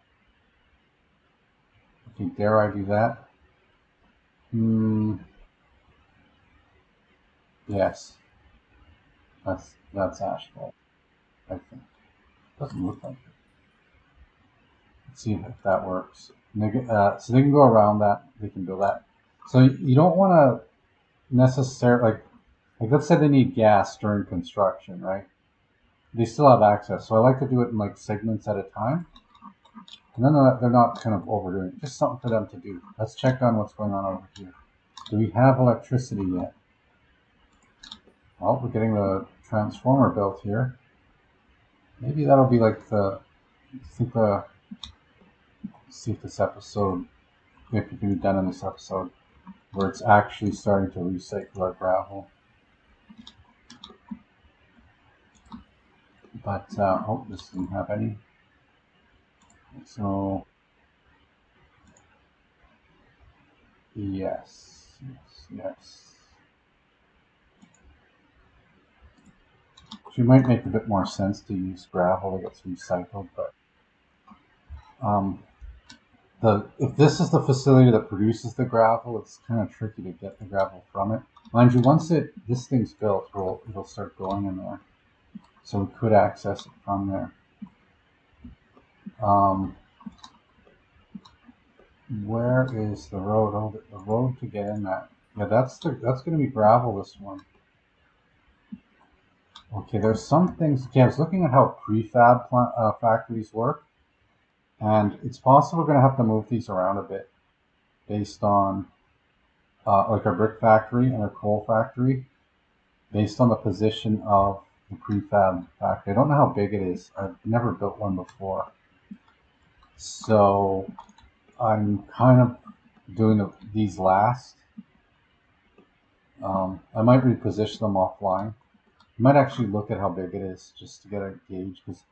dare I do that? Yes. That's asphalt, I think. Doesn't look like it. Let's see if that works. So they can go around that. They can build that. So you don't want to necessarily, like let's say they need gas during construction, right? They still have access. So I like to do it in like segments at a time. And then they're not kind of overdoing it. Just something for them to do. Let's check on what's going on over here. Do we have electricity yet? Well, we're getting the transformer built here. Maybe that'll be like see if this episode, if it can be done in this episode, where it's actually starting to recycle our gravel. But, this doesn't have any. So, yes. Which might make a bit more sense to use gravel that gets recycled, but if this is the facility that produces the gravel, it's kind of tricky to get the gravel from it. Mind you, once this thing's built, it'll start going in there. So we could access it from there. Where is the road? Oh, the road to get in that. Yeah, that's going to be gravel, this one. Okay, there's some things. Okay, I was looking at how prefab factories work, and it's possible we're going to have to move these around a bit based on like our brick factory and our coal factory, based on the position of the prefab factory. I don't know how big it is. I've never built one before. So I'm kind of doing these last. I might reposition them offline. I might actually look at how big it is just to get a gauge, because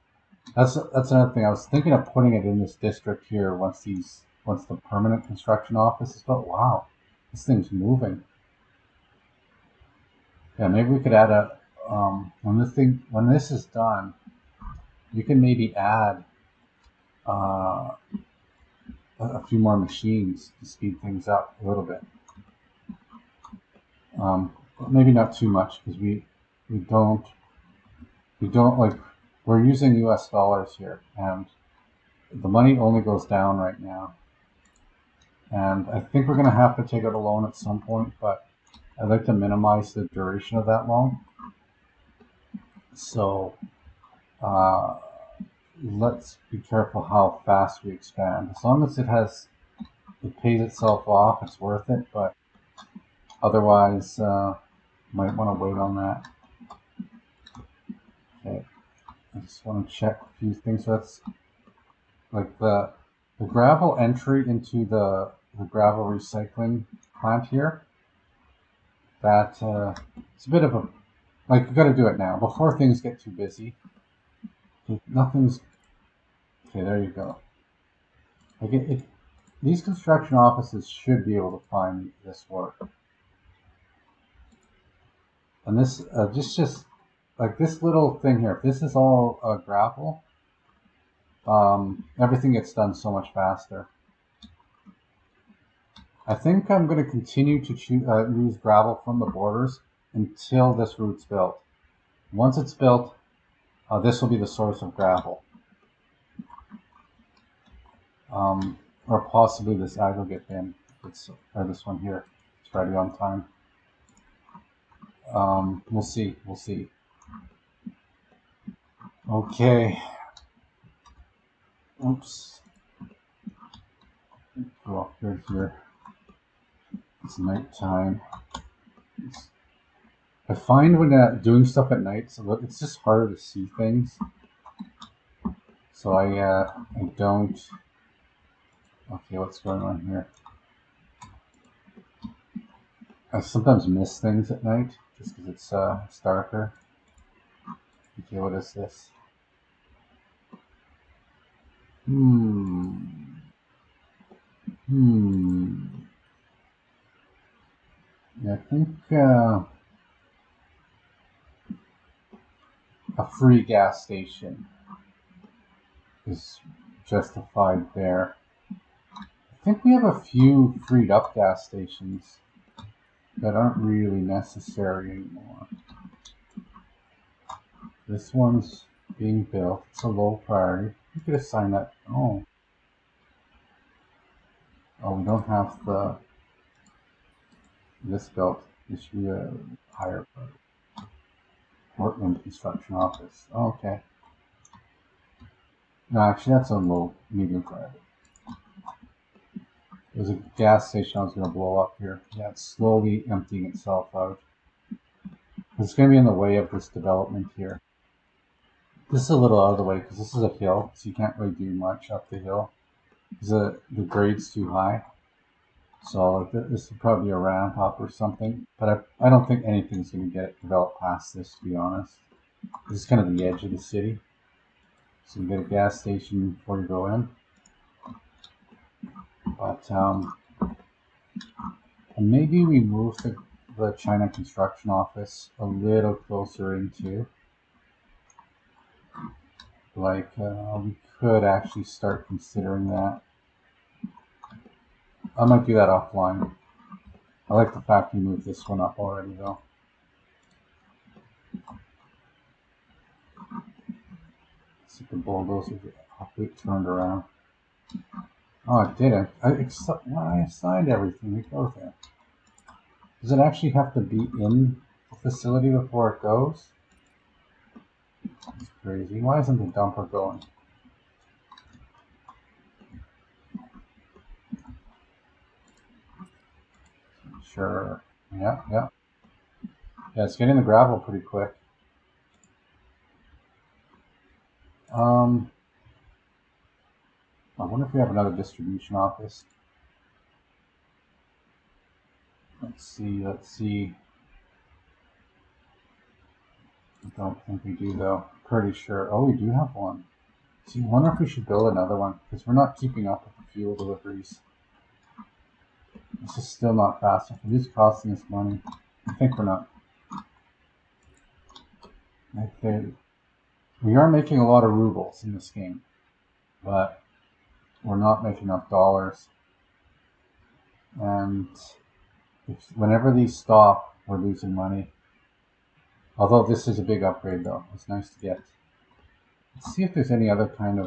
that's another thing. I was thinking of putting it in this district here once the permanent construction office is built. Wow, this thing's moving. Yeah, maybe we could add when this is done, you can maybe add a few more machines to speed things up a little bit. But maybe not too much, because we don't like, we're using US dollars here, and the money only goes down right now. And I think we're going to have to take out a loan at some point, but I'd like to minimize the duration of that loan. So let's be careful how fast we expand. As long as it pays itself off, it's worth it, but otherwise, might want to wait on that. Okay, I just want to check a few things. So that's like the gravel entry into the gravel recycling plant here. that it's a bit of a, like, you got to do it now before things get too busy. Nothing's okay. There you go. Like these construction offices should be able to find this work. And this just like this little thing here. If this is all gravel, everything gets done so much faster. I think I'm going to continue to use gravel from the borders until this route's built. Once it's built, this will be the source of gravel. Or possibly this aggregate bin, or this one here. It's ready on time. We'll see. We'll see. Okay. Oops. Go up here. It's nighttime. I find when doing stuff at night, it's just harder to see things. So I don't. Okay, what's going on here? I sometimes miss things at night just because it's darker. Okay, what is this? Yeah, I think a free gas station is justified there. I think we have a few freed up gas stations that aren't really necessary anymore. This one's being built. It's a low priority. You could assign that. Oh, we don't have this built. This should be a higher priority. Portland construction office. Oh, okay. No, actually, that's a low, medium priority. There's a gas station I was going to blow up here. Yeah, it's slowly emptying itself out. It's going to be in the way of this development here. This is a little out of the way because this is a hill, so you can't really do much up the hill. The grade's too high. So this would probably be a ramp up or something. But I don't think anything's going to get developed past this, to be honest. This is kind of the edge of the city. So you get a gas station before you go in. But and maybe we move the China construction office a little closer into. Like we could actually start considering that. I might do that offline. I like the fact we moved this one up already, though. Let's see if the bulldozer turned around. Oh, it didn't. I assigned everything. It goes there. Does it actually have to be in the facility before it goes? That's crazy. Why isn't the dumper going? Sure. Yeah. Yeah, it's getting the gravel pretty quick. I wonder if we have another distribution office. Let's see. I don't think we do, though. Pretty sure. Oh, we do have one. See, I wonder if we should build another one, because we're not keeping up with the fuel deliveries. This is still not fast enough. It is costing us money. I think we're not. Okay. We are making a lot of rubles in this game, but we're not making enough dollars. And whenever these stop, we're losing money. Although this is a big upgrade, though. It's nice to get. Let's see if there's any other kind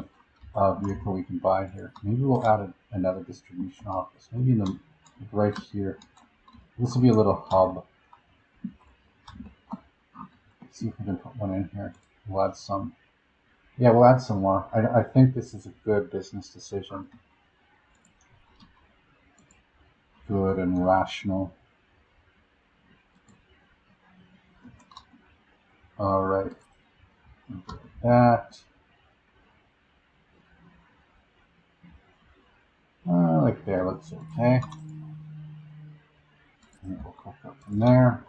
of vehicle we can buy here. Maybe we'll add another distribution office. Maybe right here. This will be a little hub. Let's see if we can put one in here. We'll add some. Yeah, we'll add some more. I think this is a good business decision. Good and rational. All right. That. Like there looks okay. And we'll click up from there.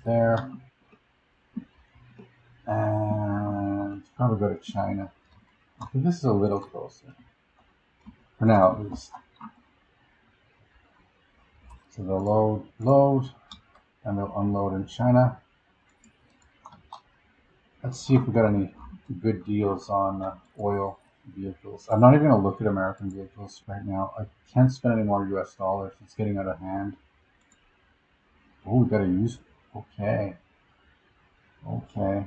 there. And probably go to China. I think this is a little closer. For now, at least. So they'll load, and they'll unload in China. Let's see if we got any good deals on oil vehicles. I'm not even going to look at American vehicles right now. I can't spend any more US dollars. It's getting out of hand. Oh, we got to use. Okay. Okay.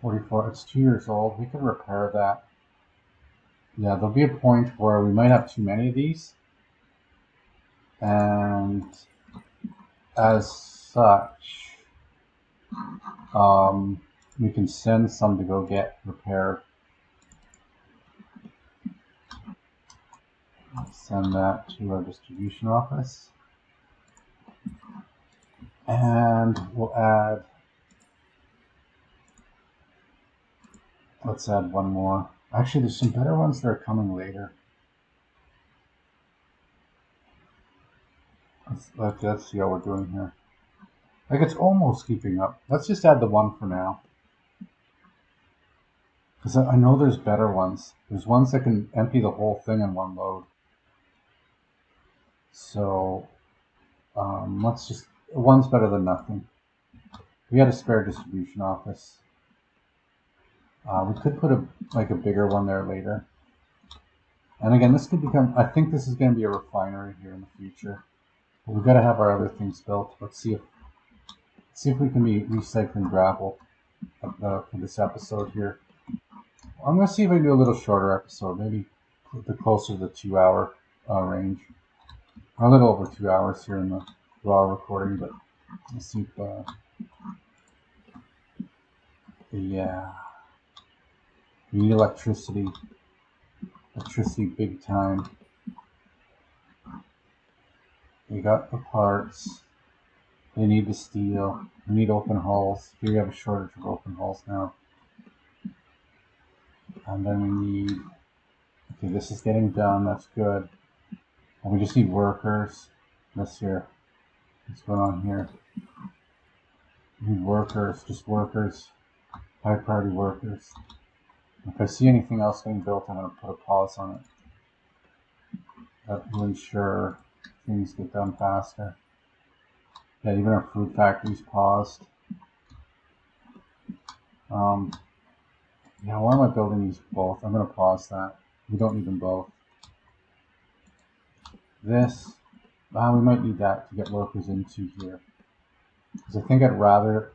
44. It's 2 years old. We can repair that. Yeah, there'll be a point where we might have too many of these. And as such, we can send some to go get repaired. Send that to our distribution office. And we'll add, let's add one more. Actually, there's some better ones that are coming later. Let's see how we're doing here. Like, it's almost keeping up. Let's just add the one for now. Because I know there's better ones. There's ones that can empty the whole thing in one load. So, let's just, one's better than nothing. We had a spare distribution office. We could put a bigger one there later. And again, this could become, I think this is going to be a refinery here in the future. But we've got to have our other things built. Let's see if we can be recycling gravel for this episode here. I'm going to see if I can do a little shorter episode, maybe closer to the 2 hour range. A little over 2 hours here in the raw recording, but let's see if, yeah. We need electricity. Electricity big time. We got the parts. They need the steel. We need open hulls. Here we have a shortage of open hulls now. And then we need, okay, this is getting done. That's good. And we just need workers. This here. What's going on here? We need workers, just workers. High priority workers. If I see anything else getting built, I'm going to put a pause on it. That will ensure things get done faster. Yeah, even our food factory's paused. Yeah, why am I building these both? I'm going to pause that. We don't need them both. This, we might need that to get workers into here. Because I think I'd rather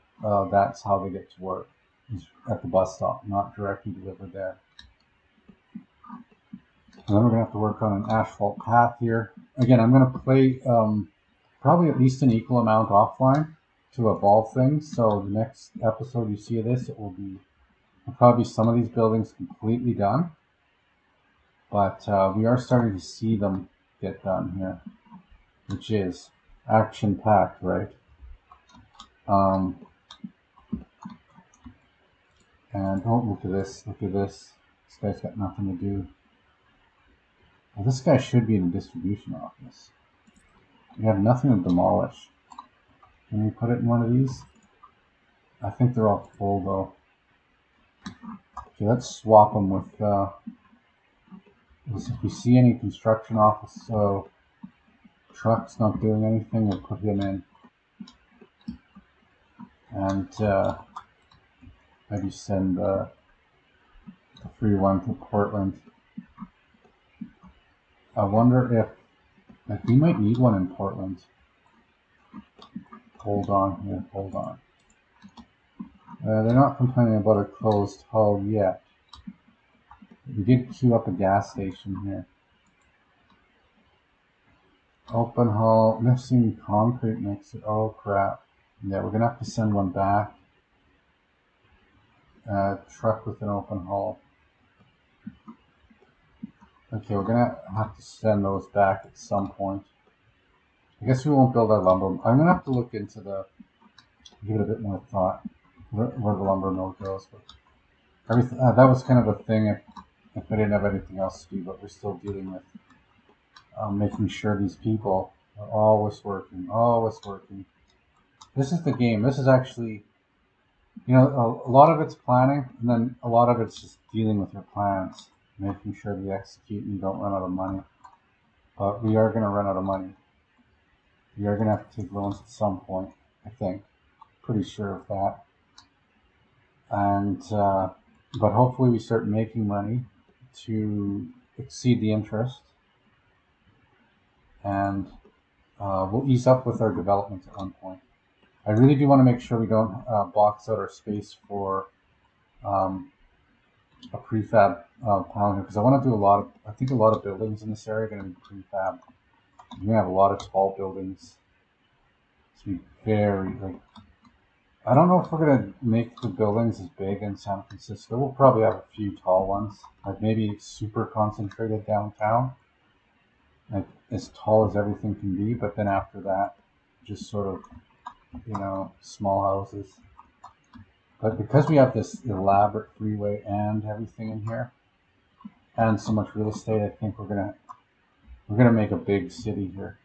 that's how they get to work, is at the bus stop, not directly delivered there. And then we're going to have to work on an asphalt path here. Again, I'm going to play probably at least an equal amount offline to evolve things. So the next episode you see of this, it will probably some of these buildings completely done. But we are starting to see them get done here, which is action-packed, right? And oh, look at this, look at this. This guy's got nothing to do. Well, this guy should be in the distribution office. We have nothing to demolish. Can we put it in one of these? I think they're all full though. Okay, let's swap them with, if we see any construction office, so trucks not doing anything, we'll put him in. And maybe send the free one to Portland. I wonder if we might need one in Portland. Hold on here, hold on. They're not complaining about a closed hull yet. We did queue up a gas station here. Open hull, missing concrete mixer. Oh crap. Yeah, we're gonna have to send one back. Truck with an open hull. Okay, we're gonna have to send those back at some point. I guess we won't build our lumber. I'm gonna have to look into give it a bit more thought where the lumber mill goes. But everything that was kind of a thing if I didn't have anything else to do. But we're still dealing with making sure these people They're always working, always working. This is the game. This is actually, you know, a lot of it's planning, and then a lot of it's just dealing with your plans, making sure they execute and you don't run out of money. But we are going to run out of money. We are going to have to take loans at some point, I think. Pretty sure of that. And but hopefully we start making money to exceed the interest, and we'll ease up with our development at one point. I really do want to make sure we don't box out our space for a prefab panel here, because I want to do I think a lot of buildings in this area are going to be prefab. We're going to have a lot of tall buildings. It's going to be very, like, I don't know if we're going to make the buildings as big in San Francisco. We'll probably have a few tall ones, like maybe super concentrated downtown, like as tall as everything can be, but then after that, just sort of, you know, small houses. But because we have this elaborate freeway and everything in here, and so much real estate, I think we're gonna make a big city here.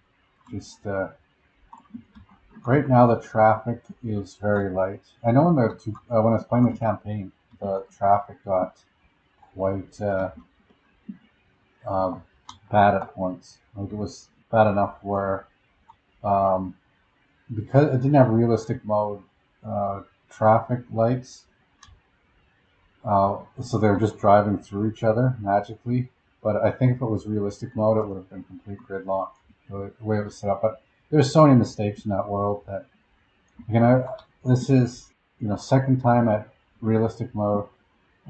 Just right now, the traffic is very light. I know when I was playing the campaign, the traffic got quite bad at points. Like it was bad enough where because it didn't have realistic mode traffic lights, so they were just driving through each other magically. But I think if it was realistic mode, it would have been complete gridlock the way it was set up. But there's so many mistakes in that world that, you know, this is, you know, second time at realistic mode,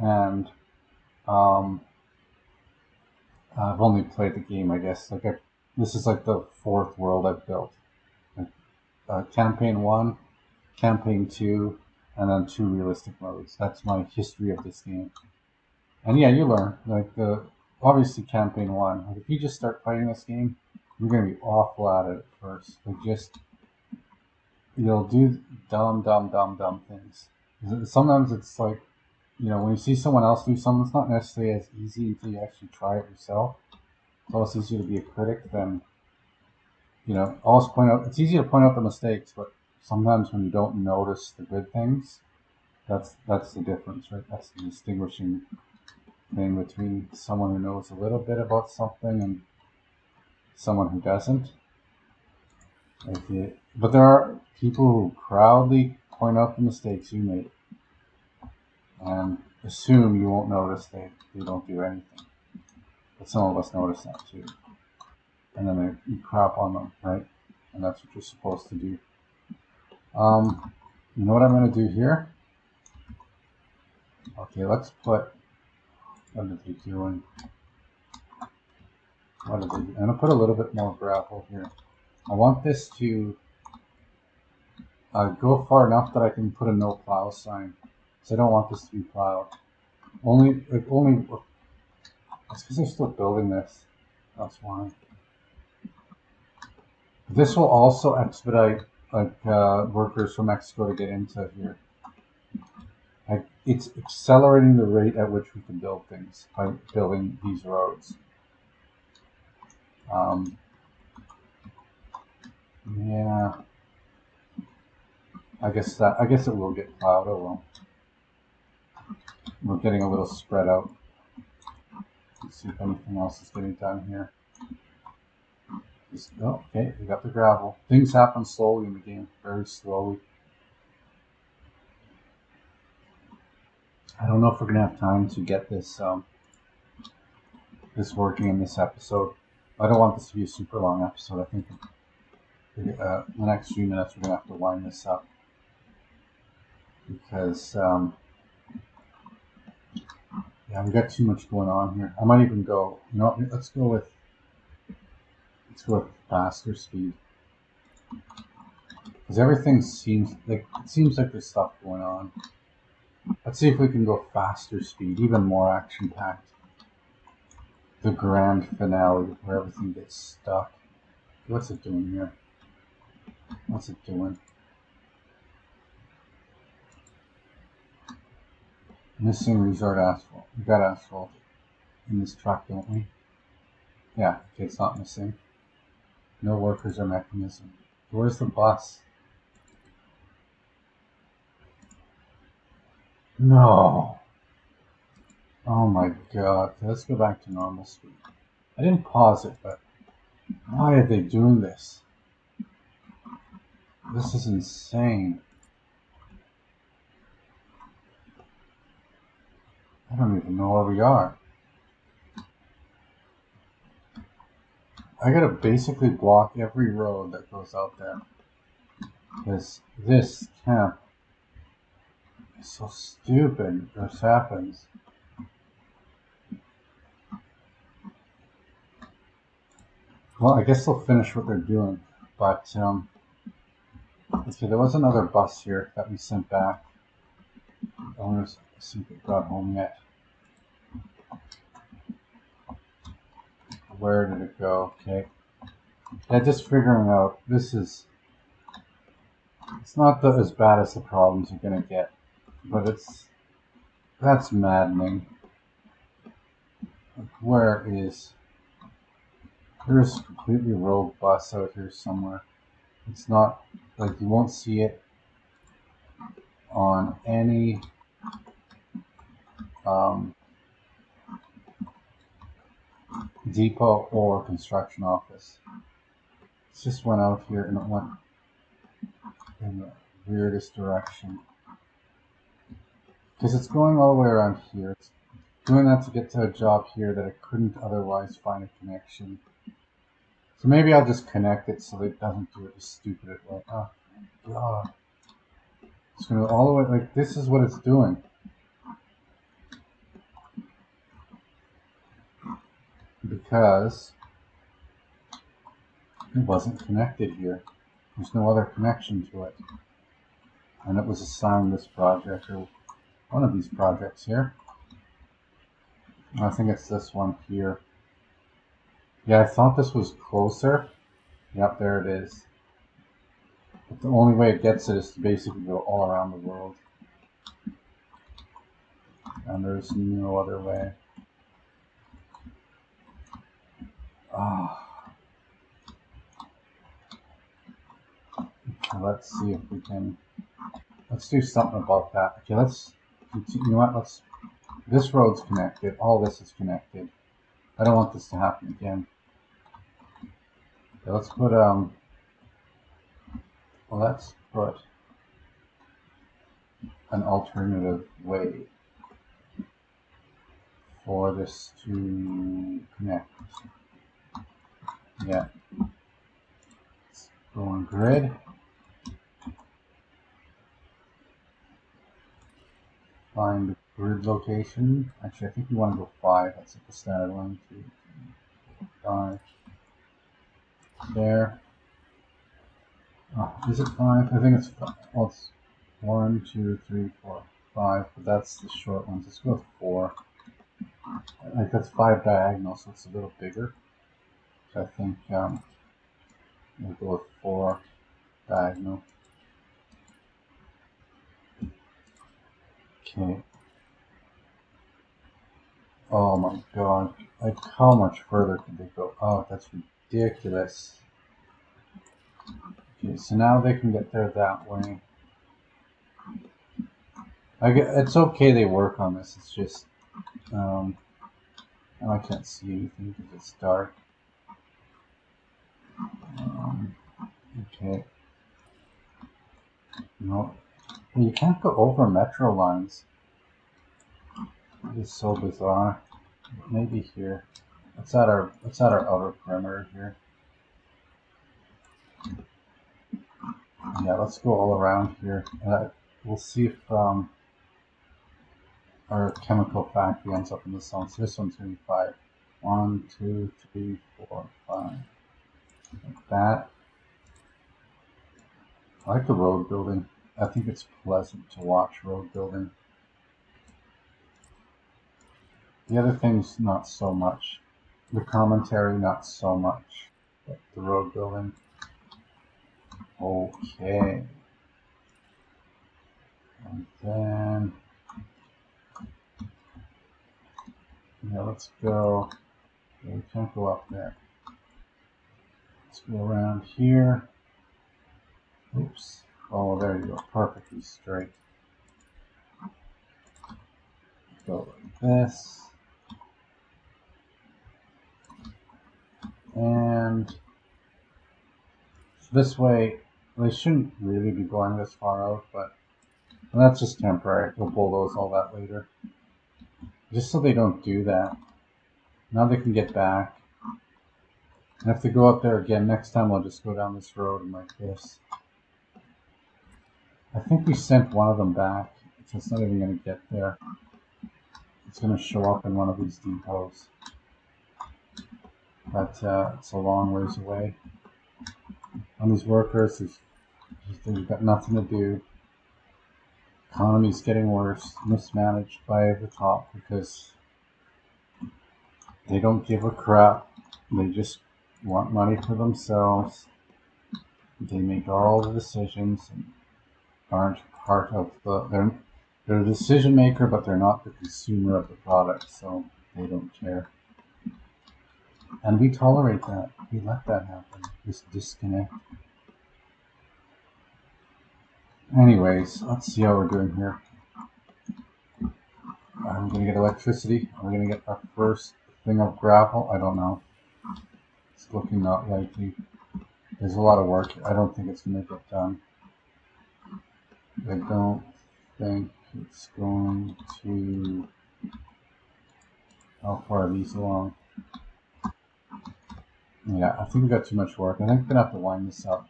and I've only played the game, I guess. This is like the fourth world I've built. Like, campaign 1, campaign 2, and then 2 realistic modes. That's my history of this game. And yeah, you learn. Like obviously campaign 1. Like if you just start playing this game, you're gonna be awful at it at first. Like just you'll do dumb things. Sometimes it's like, you know, when you see someone else do something, it's not necessarily as easy until you actually try it yourself. It's always easier to be a critic than, you know, always point out. It's easy to point out the mistakes, but sometimes when you don't notice the good things, that's the difference, right? That's the distinguishing thing between someone who knows a little bit about something and someone who doesn't. But there are people who proudly point out the mistakes you make and assume you won't notice they don't do anything. But some of us notice that too. And then you crap on them, right? And that's what you're supposed to do. You know what I'm going to do here? Okay, let's put, what are they doing? I'm going to put a little bit more gravel here. I want this to go far enough that I can put a no plow sign. So I don't want this to be plowed. Only, it's because they're still building this. That's why. This will also expedite workers from Mexico to get into here. It's accelerating the rate at which we can build things by building these roads. Yeah, I guess it will get plowed. Oh well. We're getting a little spread out. Let's see if anything else is getting done here. Okay, we got the gravel. Things happen slowly in the game, very slowly. I don't know if we're gonna have time to get this this working in this episode. I don't want this to be a super long episode. I think in the next few minutes we're gonna have to wind this up because yeah, we got too much going on here. I might even go. You know, let's go with faster speed because everything seems like there's stuff going on. Let's see if we can go faster speed, even more action packed. The grand finale where everything gets stuck. What's it doing here? What's it doing? Missing resort asphalt. We got asphalt in this truck, don't we? Yeah, okay, it's not missing. No workers or mechanism. Where's the bus? No. Oh my god. Let's go back to normal speed. I didn't pause it, but why are they doing this? This is insane. I don't even know where we are. I gotta basically block every road that goes out there. Because this camp is so stupid. This happens. Well, I guess they'll finish what they're doing. But, okay, there was another bus here that we sent back. The owners see if it got home yet. Where did it go? Okay. Yeah, just figuring out, it's not as bad as the problems you're gonna get, but that's maddening. Like, there's a completely rogue bus out here somewhere. It's not, like, you won't see it on any, depot or construction office. It just went out here and it went in the weirdest direction. Because it's going all the way around here. It's doing that to get to a job here that it couldn't otherwise find a connection. So maybe I'll just connect it so that it doesn't do it as stupid as well. Oh my god. It's going all the way, like, this is what it's doing. Because it wasn't connected here. There's no other connection to it. And it was assigned this project, or one of these projects here. I think it's this one here. Yeah, I thought this was closer. Yep, there it is. But the only way it gets it is to basically go all around the world. And there's no other way. Okay, let's see if we can. Let's do something about that. Okay, you know what? This road's connected. All this is connected. I don't want this to happen again. Okay, let's put an alternative way for this to connect. Yeah. Let's go on grid. Find the grid location. Actually, I think we want to go 5. That's at the standard 1, 2, 3, 4, 5. There. Oh, is it 5? I think it's 5. Well, it's 1, 2, 3, 4, 5. But that's the short ones. Let's go with 4. Like, that's 5 diagonal, so it's a little bigger. So I think we'll go with 4 diagonal. Okay. Oh my god. Like, how much further could they go? Oh, that's ridiculous. Okay, so now they can get there that way. It's okay they work on this. It's just, I can't see anything because it's dark. Okay. No, you can't go over metro lines. It's so bizarre. Maybe here. What's at our outer perimeter here? Yeah, let's go all around here. We'll see if our chemical factory ends up in the zone. So this one's going to be 5. 1, 2, 3, 4, 5. Like that. I like the road building. I think it's pleasant to watch road building. The other things, not so much. The commentary, not so much. But the road building. Okay. And then, yeah, let's go. Okay, we can't go up there. Let's go around here. Oops. Oh, there you go. Perfectly straight. Go like this. And this way, they shouldn't really be going this far out, but that's just temporary. We'll bulldoze all that later. Just so they don't do that. Now they can get back. And if they go out there again, next time I'll just go down this road and like this. I think we sent one of them back, so it's not even going to get there. It's going to show up in one of these depots. But it's a long ways away. On these workers, they've got nothing to do. Economy's getting worse, mismanaged by the top because they don't give a crap. They just want money for themselves. They make all the decisions and aren't part of they're a decision maker, but they're not the consumer of the product, so they don't care. And we tolerate that. We let that happen. This disconnect. Anyways, let's see how we're doing here. I'm going to get electricity. We're going to get our first thing of gravel. I don't know. It's looking not likely. There's a lot of work. I don't think it's going to get done. I don't think it's going to... How far are these along? Yeah, I think we got too much work. I think I'm going to have to wind this up.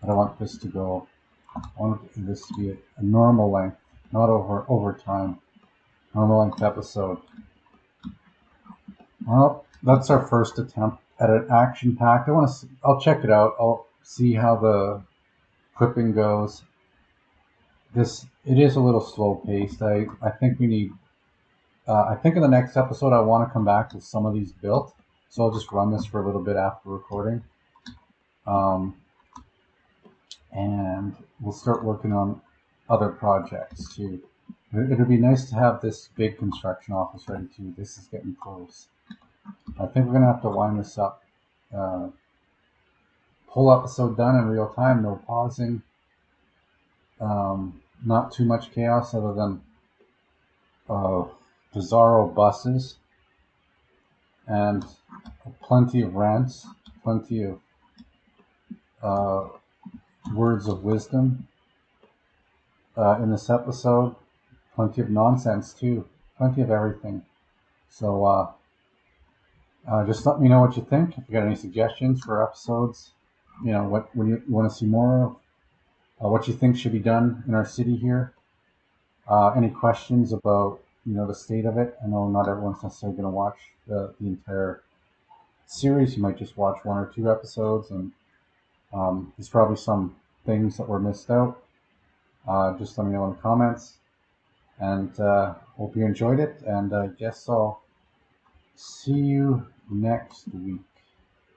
I don't want this to go... I want this to be a normal length, not over time. Normal length episode. Well, that's our first attempt at an action pack. I'll check it out. I'll see how the clipping goes. It is a little slow paced. I think we need. I think in the next episode I want to come back with some of these built. So I'll just run this for a little bit after recording. And we'll start working on other projects too. It'd be nice to have this big construction office ready too. This is getting close. I think we're gonna have to wind this up. Whole episode done in real time, no pausing. Not too much chaos other than bizarro buses and plenty of rants, plenty of words of wisdom in this episode. Plenty of nonsense too. Plenty of everything. So just let me know what you think. If you got any suggestions for episodes, what you want to see more of, what you think should be done in our city here. Any questions about the state of it? I know not everyone's necessarily going to watch the entire series. You might just watch one or two episodes, and there's probably some things that were missed out. Just let me know in the comments. And hope you enjoyed it, and I guess I'll see you next week.